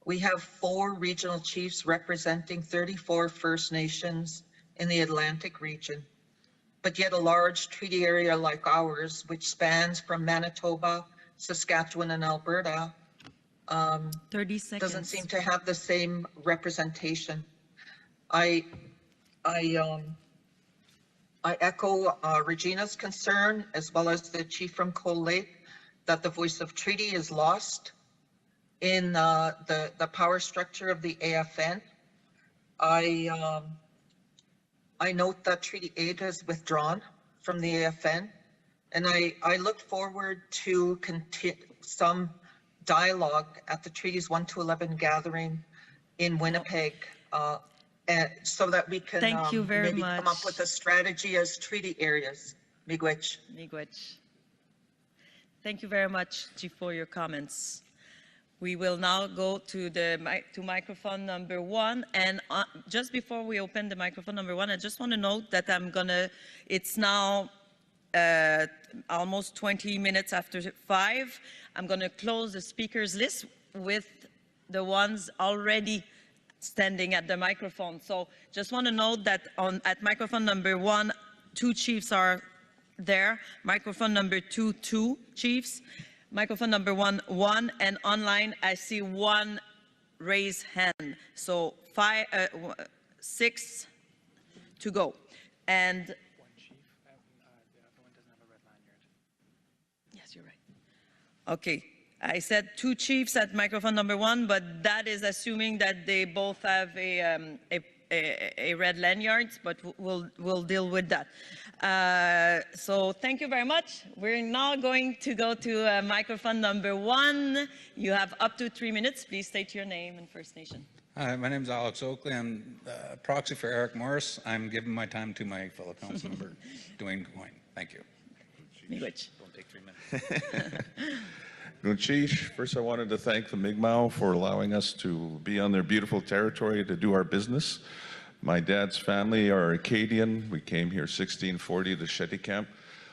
We have 4 regional chiefs representing 34 First Nations in the Atlantic region, but yet a large treaty area like ours, which spans from Manitoba, Saskatchewan, and Alberta, 30 seconds. Doesn't seem to have the same representation. I echo Regina's concern, as well as the chief from Cold Lake, that the voice of treaty is lost in the power structure of the AFN. I note that Treaty 8 has withdrawn from the AFN, and I look forward to some dialogue at the Treaties 1 to 11 gathering in Winnipeg, and so that we can maybe come up with a strategy as treaty areas. Miigwech. Miigwech. Thank you very much, Chief, for your comments. We will now go to microphone number 1, and just before we open the microphone number 1, I just want to note that it's now almost 20 minutes after 5. I'm going to close the speakers list with the ones already standing at the microphone. So just want to note that at microphone number 1, 2 chiefs are there. Microphone number 2, 2 chiefs. Microphone number 1, 1. And online, I see 1 raised hand. So 6 to go. And yes, you're right. Okay. I said 2 chiefs at microphone number 1, but that is assuming that they both have a red lanyards, but we'll deal with that. So thank you very much. We're now going to go to microphone number 1. You have up to 3 minutes. Please state your name and First Nation. Hi, my name is Alex Oakley. I'm proxy for Eric Morris. I'm giving my time to my fellow council member, Dwayne Coyne. Thank you. Miigwech. Don't take 3 minutes. Chief, first I wanted to thank the Mi'kmaq for allowing us to be on their beautiful territory to do our business. My dad's family are Acadian. We came here 1640 to Shetty Camp.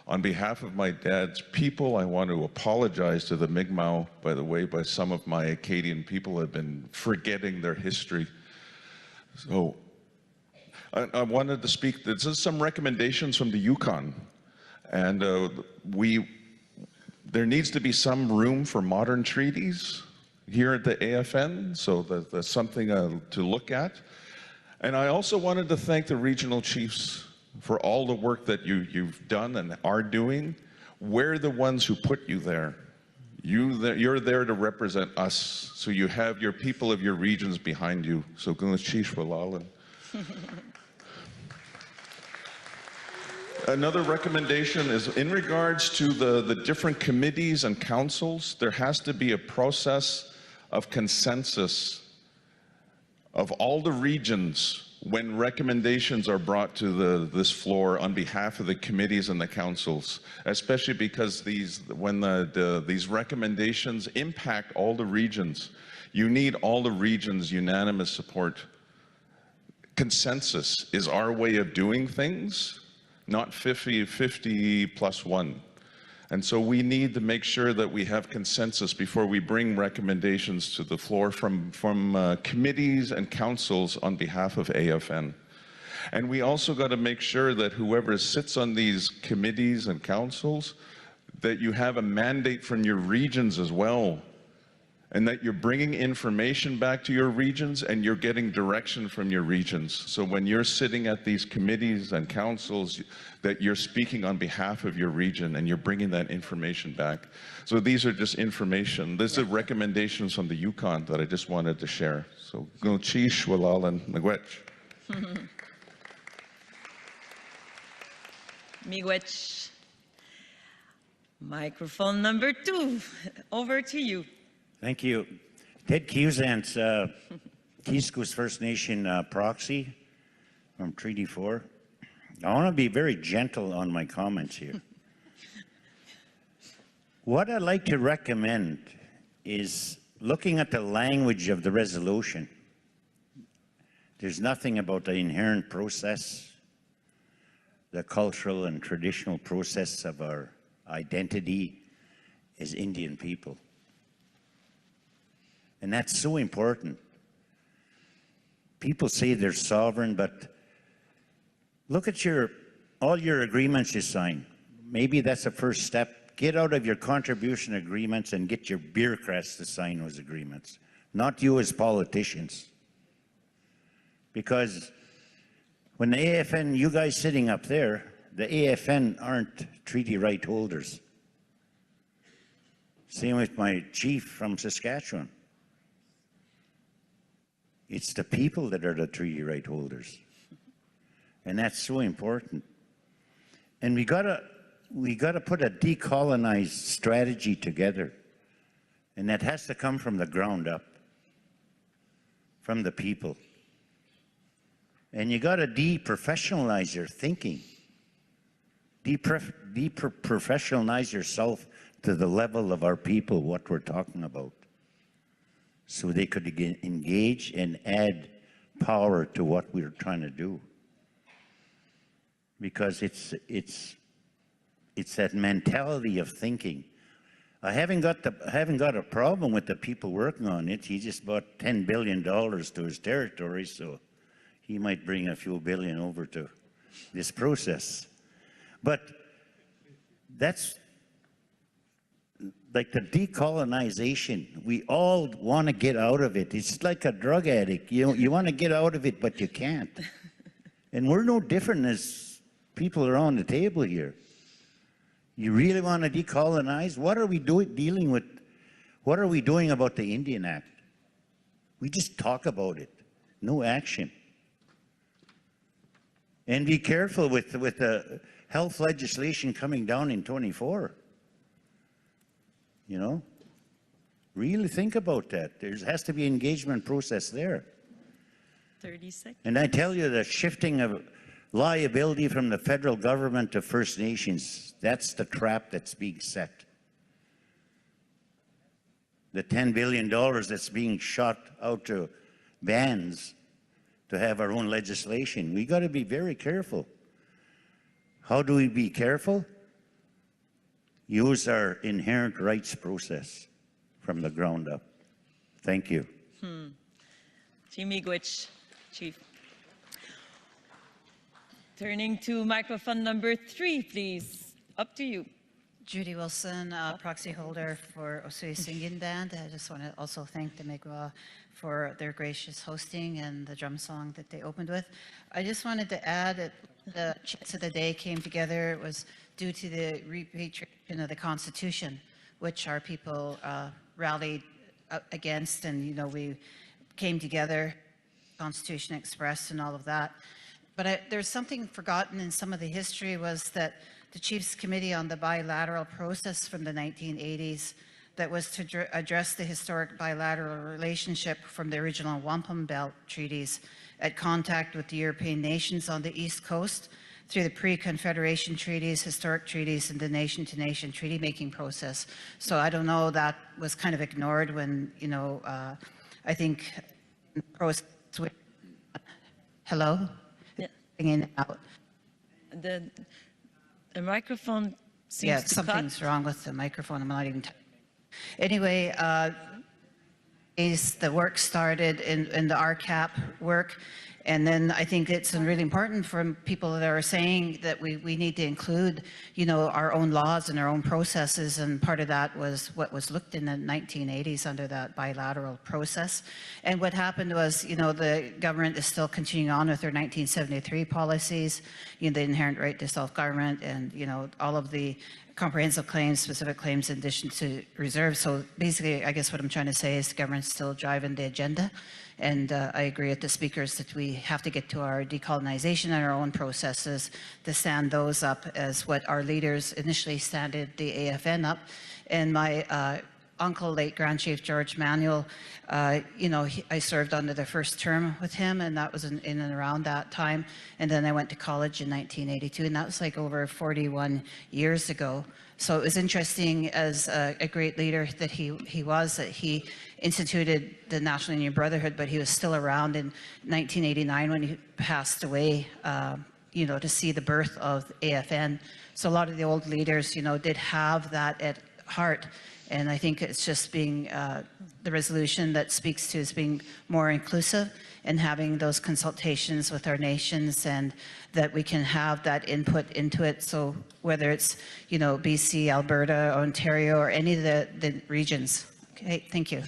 On behalf of my dad's people, I want to apologize to the Mi'kmaq, by the way, by some of my Acadian people have been forgetting their history. So I wanted to speak, this is some recommendations from the Yukon. And there needs to be some room for modern treaties here at the AFN, so that's something to look at. And I also wanted to thank the regional chiefs for all the work that you've done and are doing. We're the ones who put you there. You're there to represent us, so you have your people of your regions behind you. So Chief Walalan. Another recommendation is in regards to the different committees and councils, there has to be a process of consensus of all the regions when recommendations are brought to this floor on behalf of the committees and the councils, especially because when these recommendations impact all the regions, you need all the regions' unanimous support. Consensus is our way of doing things, not 50 plus 1. And so we need to make sure that we have consensus before we bring recommendations to the floor from committees and councils on behalf of AFN. And we also got to make sure that whoever sits on these committees and councils, that you have a mandate from your regions as well, and that you're bringing information back to your regions and you're getting direction from your regions. So when you're sitting at these committees and councils, that you're speaking on behalf of your region and you're bringing that information back. So these are just information. These are recommendations from the Yukon that I just wanted to share. So Chish, Walalan, Miigwech. Miigwech. Microphone number 2, over to you. Thank you. Ted Cusance, Keyscoos First Nation proxy from Treaty 4. I want to be very gentle on my comments here. What I'd like to recommend is looking at the language of the resolution. There's nothing about the inherent process, the cultural and traditional process of our identity as Indian people. And that's so important. People say they're sovereign, but look at all your agreements you sign. Maybe that's a first step. Get out of your contribution agreements and get your bureaucrats to sign those agreements, not you as politicians. Because when the AFN, you guys sitting up there, the AFN aren't treaty right holders. Same with my chief from Saskatchewan. It's the people that are the treaty right holders. And that's so important. And we gotta put a decolonized strategy together. And that has to come from the ground up, from the people. And you gotta deprofessionalize your thinking. Deprofessionalize yourself to the level of our people, what we're talking about, so they could engage and add power to what we're trying to do. Because it's that mentality of thinking. I haven't got a problem with the people working on it. He just bought $10 billion to his territory, so he might bring a few billion over to this process. But that's like the decolonization. We all want to get out of it. It's like a drug addict. You want to get out of it, but you can't. And we're no different as people around the table here. You really want to decolonize? What are we dealing with? What are we doing about the Indian Act? We just talk about it, no action. And be careful with the health legislation coming down in 24. You know, really think about that. There has to be an engagement process there. 30 seconds. And I tell you, the shifting of liability from the federal government to First Nations, that's the trap that's being set. The $10 billion that's being shot out to bands to have our own legislation. We got to be very careful. How do we be careful? Use our inherent rights process from the ground up. Thank you. Miigwech, Chief. Turning to microphone number 3, please. Up to you. Judy Wilson, proxy holder for Osui Singing Band. I just want to also thank the Mi'kmaq for their gracious hosting and the drum song that they opened with. I just wanted to add that the chants of the day came together. It was due to the repatriation of the Constitution, which our people rallied against, and we came together, Constitution Express and all of that. But there's something forgotten in some of the history, was that the Chiefs Committee on the Bilateral Process from the 1980s that was to address the historic bilateral relationship from the original Wampum Belt treaties at contact with the European nations on the East Coast through the pre-Confederation treaties, historic treaties, and the nation-to-nation treaty-making process. So I don't know, that was kind of ignored when, I think process. Hello? Yeah. In and out. The microphone seems Yeah, to something's cut. wrong with the microphone. I'm not even. Anyway, the work started in the RCAP work. And then I think it's really important for people that are saying that we need to include, our own laws and our own processes. And part of that was what was looked in the 1980s under that bilateral process. And what happened was, the government is still continuing on with their 1973 policies, the inherent right to self-government and, all of the comprehensive claims, specific claims, in addition to reserves. So basically, I guess what I'm trying to say is the government's still driving the agenda. And I agree with the speakers that we have to get to our decolonization and our own processes to stand those up as what our leaders initially standed the AFN up. And my uncle, late Grand Chief George Manuel, I served under the first term with him, and that was in and around that time. And then I went to college in 1982, and that was like over 41 years ago. So it was interesting, as a great leader that he was, that he instituted the National Union Brotherhood, but he was still around in 1989 when he passed away, to see the birth of AFN. So a lot of the old leaders, did have that at heart. And I think it's just being the resolution that speaks to is being more inclusive and having those consultations with our nations, and that we can have that input into it. So whether it's, BC, Alberta, Ontario, or any of the regions. Okay, thank you.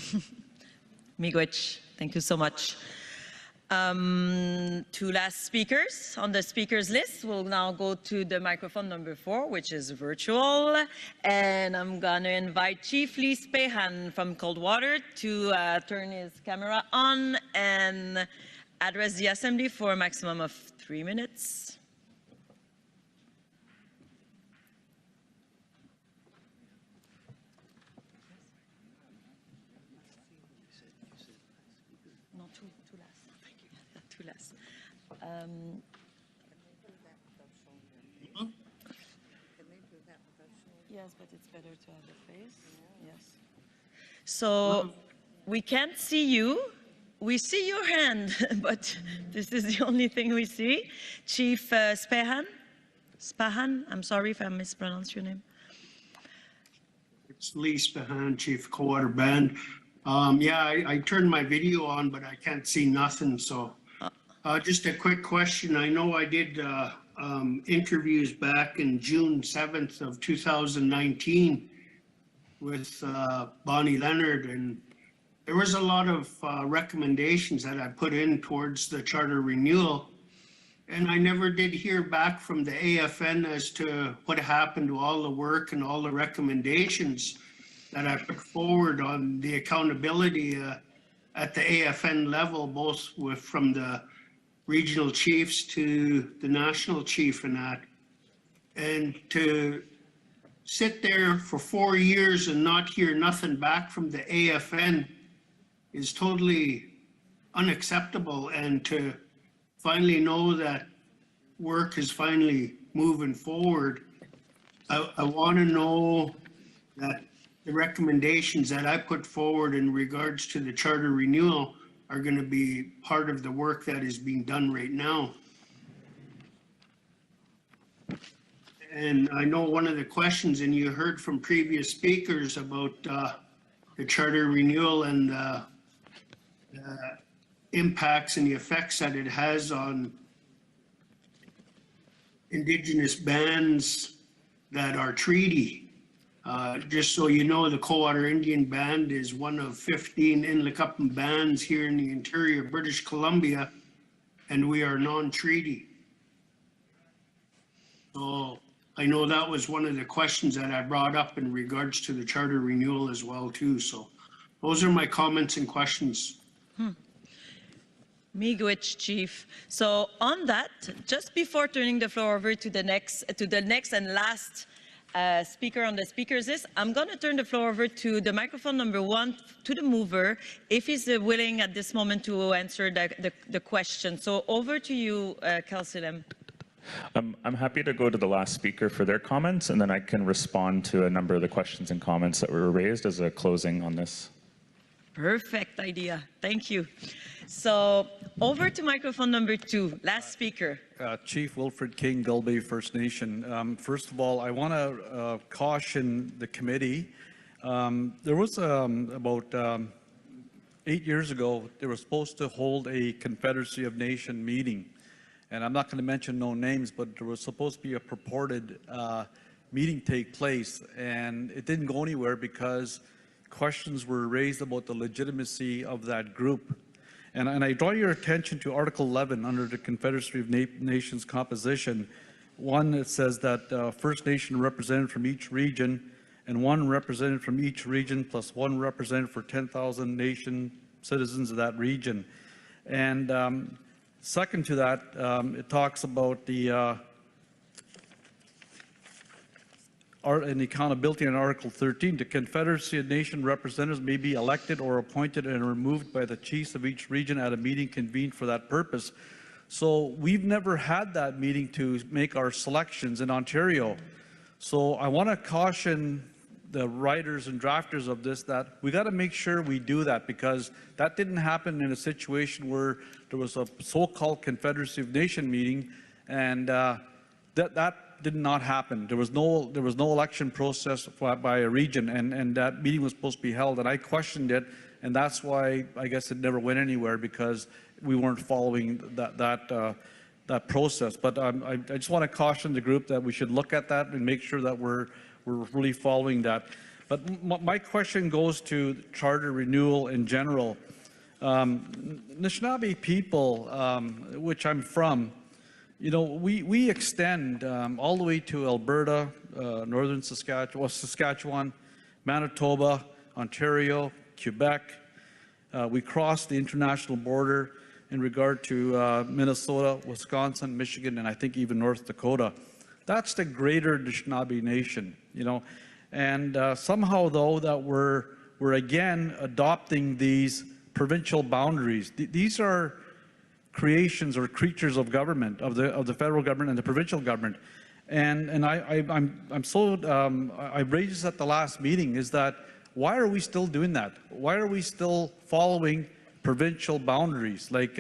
Miigwech, thank you so much. Two last speakers on the speakers list. We'll now go to the microphone number 4, which is virtual. And I'm going to invite Chief Lee Spehan from Coldwater to turn his camera on and address the Assembly for a maximum of 3 minutes. Yes, but it's better to have the face. Yes. So we can't see you. We see your hand, but this is the only thing we see. Chief Spehan? Spahan? I'm sorry if I mispronounced your name. It's Lee Spahan, Chief Coldwater Band. Yeah, I turned my video on, but I can't see nothing. So just a quick question. I know I did interviews back in June 7th of 2019 with Bonnie Leonard, and there was a lot of recommendations that I put in towards the charter renewal. And I never did hear back from the AFN as to what happened to all the work and all the recommendations that I put forward on the accountability at the AFN level, both from the regional chiefs to the national chief and that. And to sit there for 4 years and not hear nothing back from the AFN is totally unacceptable. And to finally know that work is finally moving forward, I want to know that the recommendations that I put forward in regards to the charter renewal are going to be part of the work that is being done right now. And I know one of the questions, and you heard from previous speakers about the charter renewal and the impacts and the effects that it has on Indigenous bands that are treaty. Just so you know, the Coldwater Indian Band is one of 15 Inlikupin bands here in the interior of British Columbia, and we are non-treaty. So I know that was one of the questions that I brought up in regards to the charter renewal as well too. So those are my comments and questions. Miigwech, Chief. So on that, just before turning the floor over to the next and last speaker on the speakers list, I'm going to turn the floor over to the microphone number 1 to the mover, if he's willing at this moment to answer the question. So over to you, Councillor. I'm happy to go to the last speaker for their comments, and then I can respond to a number of the questions and comments that were raised as a closing on this. Perfect idea. Thank you. So over to microphone number 2, last speaker. Chief Wilfred King, Gull Bay First Nation. First of all, I want to caution the committee. There was about 8 years ago, they were supposed to hold a Confederacy of Nation meeting. And I'm not going to mention no names, but there was supposed to be a purported meeting take place. And it didn't go anywhere because questions were raised about the legitimacy of that group. And I draw your attention to Article 11 under the Confederacy of Nations composition. One, it says that First Nation represented from each region and one representative from each region plus one representative for 10,000 nation citizens of that region. And second to that, it talks about the and accountability in Article 13. The Confederacy of Nation representatives may be elected or appointed and removed by the chiefs of each region at a meeting convened for that purpose. So we've never had that meeting to make our selections in Ontario. So I want to caution the writers and drafters of this that we got to make sure we do that, because that didn't happen in a situation where there was a so-called Confederacy of Nation meeting, and that did not happen. There was no election process by a region, and that meeting was supposed to be held, and I questioned it, and that's why I guess it never went anywhere, because we weren't following that process. But I just want to caution the group that we should look at that and make sure that we're really following that. But my question goes to charter renewal in general. Anishinaabe people, which I'm from, you know, we extend all the way to Alberta, northern Saskatchewan, Manitoba, Ontario, Quebec. We cross the international border in regard to Minnesota, Wisconsin, Michigan, and I think even North Dakota. That's the greater Anishinaabe nation, you know. And somehow, though, that we're again adopting these provincial boundaries. These are creations or creatures of government, of the federal government and the provincial government. And I'm so I raised this at the last meeting, is that why are we still doing that? Why are we still following provincial boundaries? Like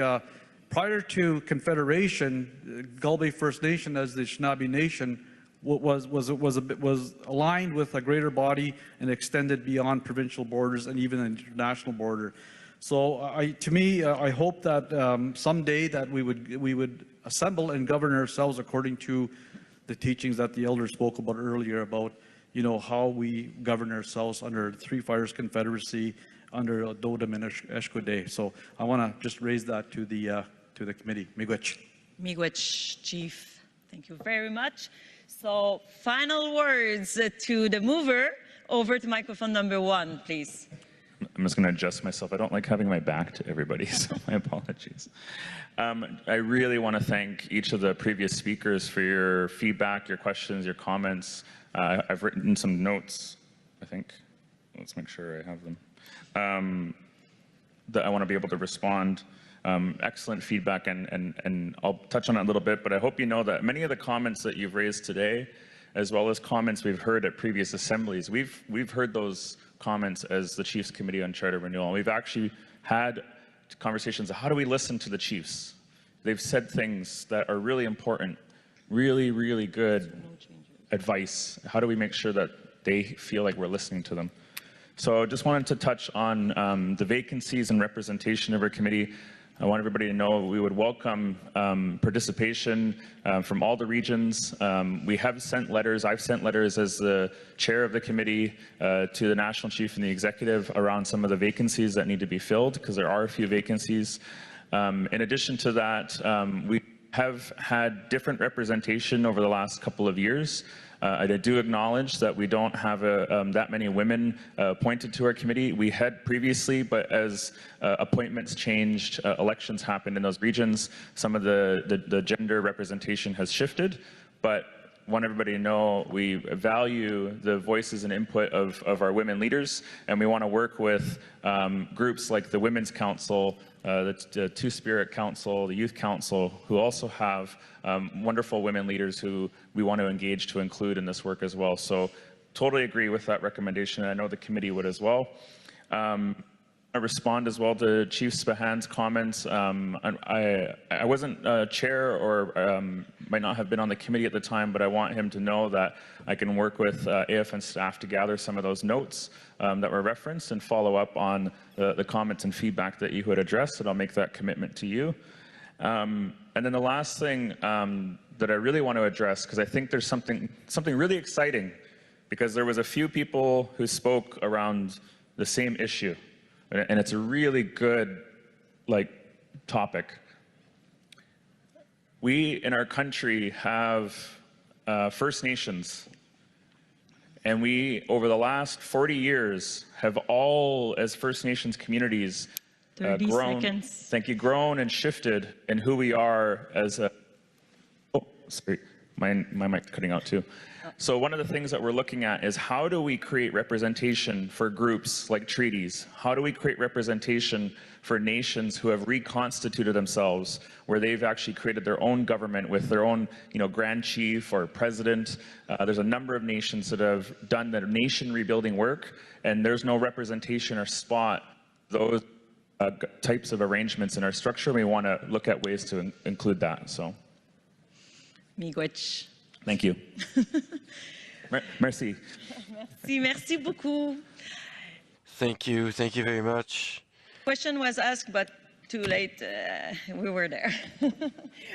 prior to Confederation, Gull Bay First Nation as the Anishinaabe Nation was aligned with a greater body and extended beyond provincial borders and even an international border. So I hope that someday that we would assemble and govern ourselves according to the teachings that the elder spoke about earlier about, you know, how we govern ourselves under Three Fires Confederacy, under Dodom and Eshkode. So I want to just raise that to the committee. Miigwech. Miigwech, Chief. Thank you very much. So final words to the mover. Over to microphone number 1, please. I'm just going to adjust myself. I don't like having my back to everybody, so my apologies. I really want to thank each of the previous speakers for your feedback, your questions, your comments. I've written some notes, I think. Let's make sure I have them. That I want to be able to respond. Excellent feedback, and I'll touch on it a little bit, but I hope you know that many of the comments that you've raised today, as well as comments we've heard at previous assemblies, we've heard those comments as the Chiefs Committee on Charter Renewal. We've actually had conversations of how do we listen to the Chiefs. They've said things that are really important, really, really good advice. How do we make sure that they feel like we're listening to them? So I just wanted to touch on the vacancies and representation of our committee. I want everybody to know we would welcome participation from all the regions. We have sent letters. I've sent letters as the chair of the committee to the national chief and the executive around some of the vacancies that need to be filled, because there are a few vacancies. In addition to that, we have had different representation over the last couple of years. I do acknowledge that we don't have that many women appointed to our committee. We had previously, but as appointments changed, elections happened in those regions, some of the gender representation has shifted. But want everybody to know we value the voices and input of our women leaders, and we want to work with groups like the Women's Council, the Two-Spirit Council, the Youth Council, who also have wonderful women leaders who we want to engage to include in this work as well. So totally agree with that recommendation, and I know the committee would as well. I respond as well to Chief Spahan's comments. I wasn't chair or might not have been on the committee at the time, but I want him to know that I can work with AFN staff to gather some of those notes that were referenced and follow up on the comments and feedback that you had addressed, and I'll make that commitment to you. And then the last thing that I really want to address, because I think there's something really exciting, because there was a few people who spoke around the same issue. And it's a really good, topic. We in our country have First Nations, and we, over the last 40 years, have all, as First Nations communities, 30 grown. seconds. Thank you, grown and shifted in who we are as a. Oh, sorry, my mic's cutting out too. So one of the things that we're looking at is how do we create representation for groups like treaties? How do we create representation for nations who have reconstituted themselves, where they've actually created their own government with their own, grand chief or president? There's a number of nations that have done the nation rebuilding work, and there's no representation or spot those types of arrangements in our structure. We want to look at ways to include that. So. Miigwech. Thank you. Merci. Merci beaucoup. Thank you very much. Question was asked, but too late. We were there.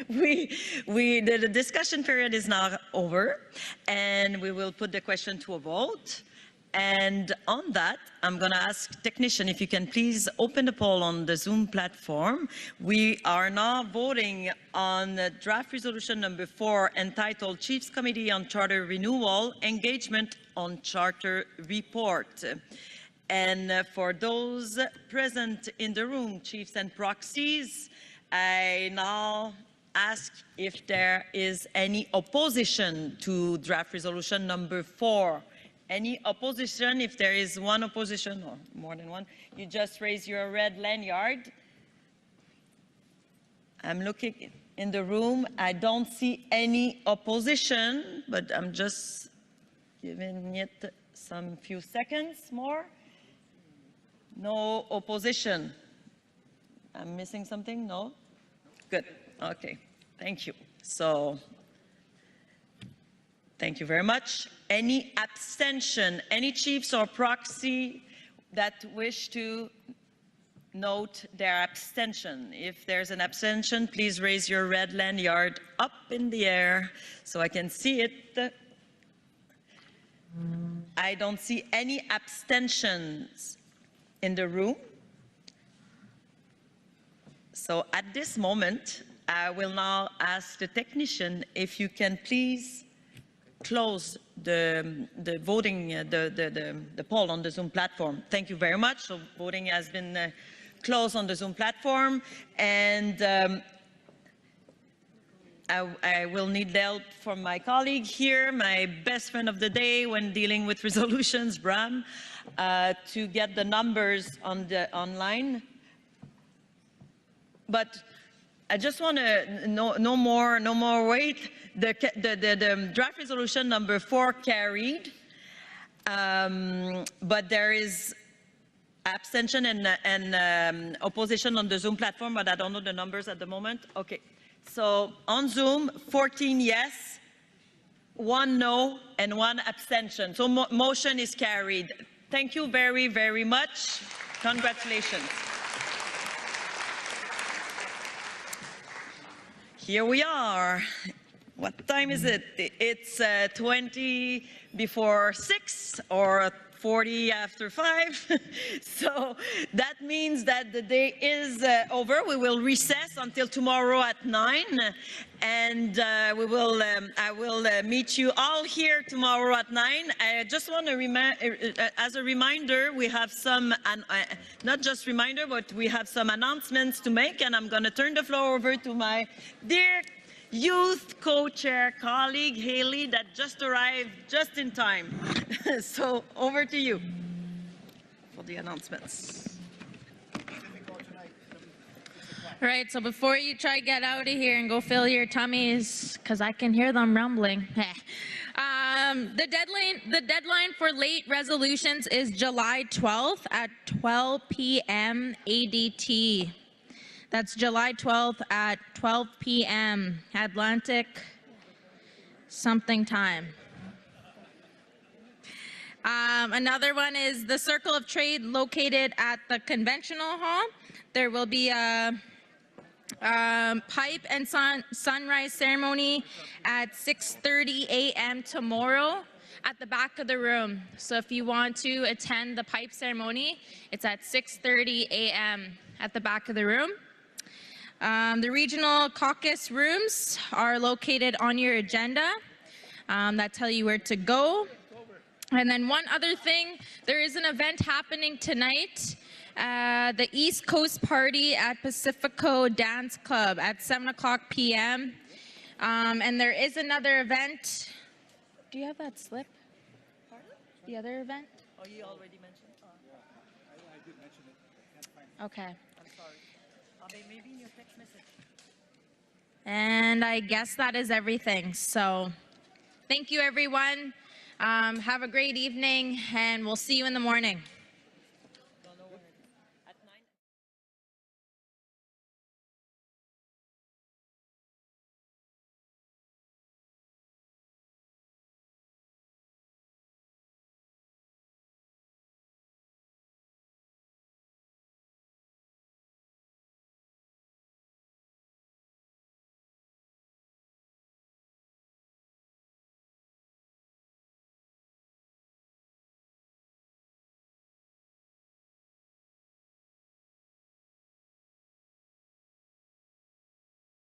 The discussion period is now over, and we will put the question to a vote. And on that, I'm going to ask technician if you can please open the poll on the Zoom platform. We are now voting on draft resolution number 4 entitled Chiefs Committee on Charter Renewal, Engagement on Charter Report. And for those present in the room, chiefs and proxies, I now ask if there is any opposition to draft resolution number 4. Any opposition? If there is one opposition, or more than one, you just raise your red lanyard. I'm looking in the room. I don't see any opposition, but I'm just giving it some few seconds more. No opposition. I'm missing something? No? Good. Okay. Thank you. So Thank you very much. Any abstention? Any chiefs or proxy that wish to note their abstention? If there's an abstention, please raise your red lanyard up in the air so I can see it. I don't see any abstentions in the room. So at this moment, I will now ask the technician if you can please close the voting, the poll on the Zoom platform. Thank you very much. So voting has been closed on the Zoom platform, and I will need help from my colleague here, my best friend of the day when dealing with resolutions, Bram, to get the numbers on the online. But I just want to no more wait. The draft resolution number 4 carried, but there is abstention and opposition on the Zoom platform, but I don't know the numbers at the moment. Okay, so on Zoom, 14 yes, 1 no, and 1 abstention. So motion is carried. Thank you very, very much. Congratulations. Here we are. What time is it? It's 20 before 6 or 40 after 5. So that means that the day is over. We will recess until tomorrow at 9, and I will meet you all here tomorrow at 9. I just want to as a reminder, we have some, not just reminder, but we have some announcements to make, and I'm going to turn the floor over to my dear youth co-chair colleague, Haley, that just arrived just in time. So over to you for the announcements. All right, so before you try to get out of here and go fill your tummies, because I can hear them rumbling. The deadline for late resolutions is July 12th at 12 p.m. ADT. That's July 12th at 12 p.m. Atlantic something time. Another one is the Circle of Trade located at the Conventional Hall. There will be a pipe and sunrise ceremony at 6:30 a.m. tomorrow at the back of the room. So if you want to attend the pipe ceremony, it's at 6:30 a.m. at the back of the room. The regional caucus rooms are located on your agenda that tell you where to go. And then one other thing, there is an event happening tonight, the East Coast Party at Pacifico Dance Club at 7:00 p.m. And there is another event. Do you have that slip? Pardon? The other event? Oh, you already mentioned? I did mention it. I can't find it. Okay. I'm sorry. Maybe in your text message. And I guess that is everything. So thank you, everyone. Have a great evening, and we'll see you in the morning.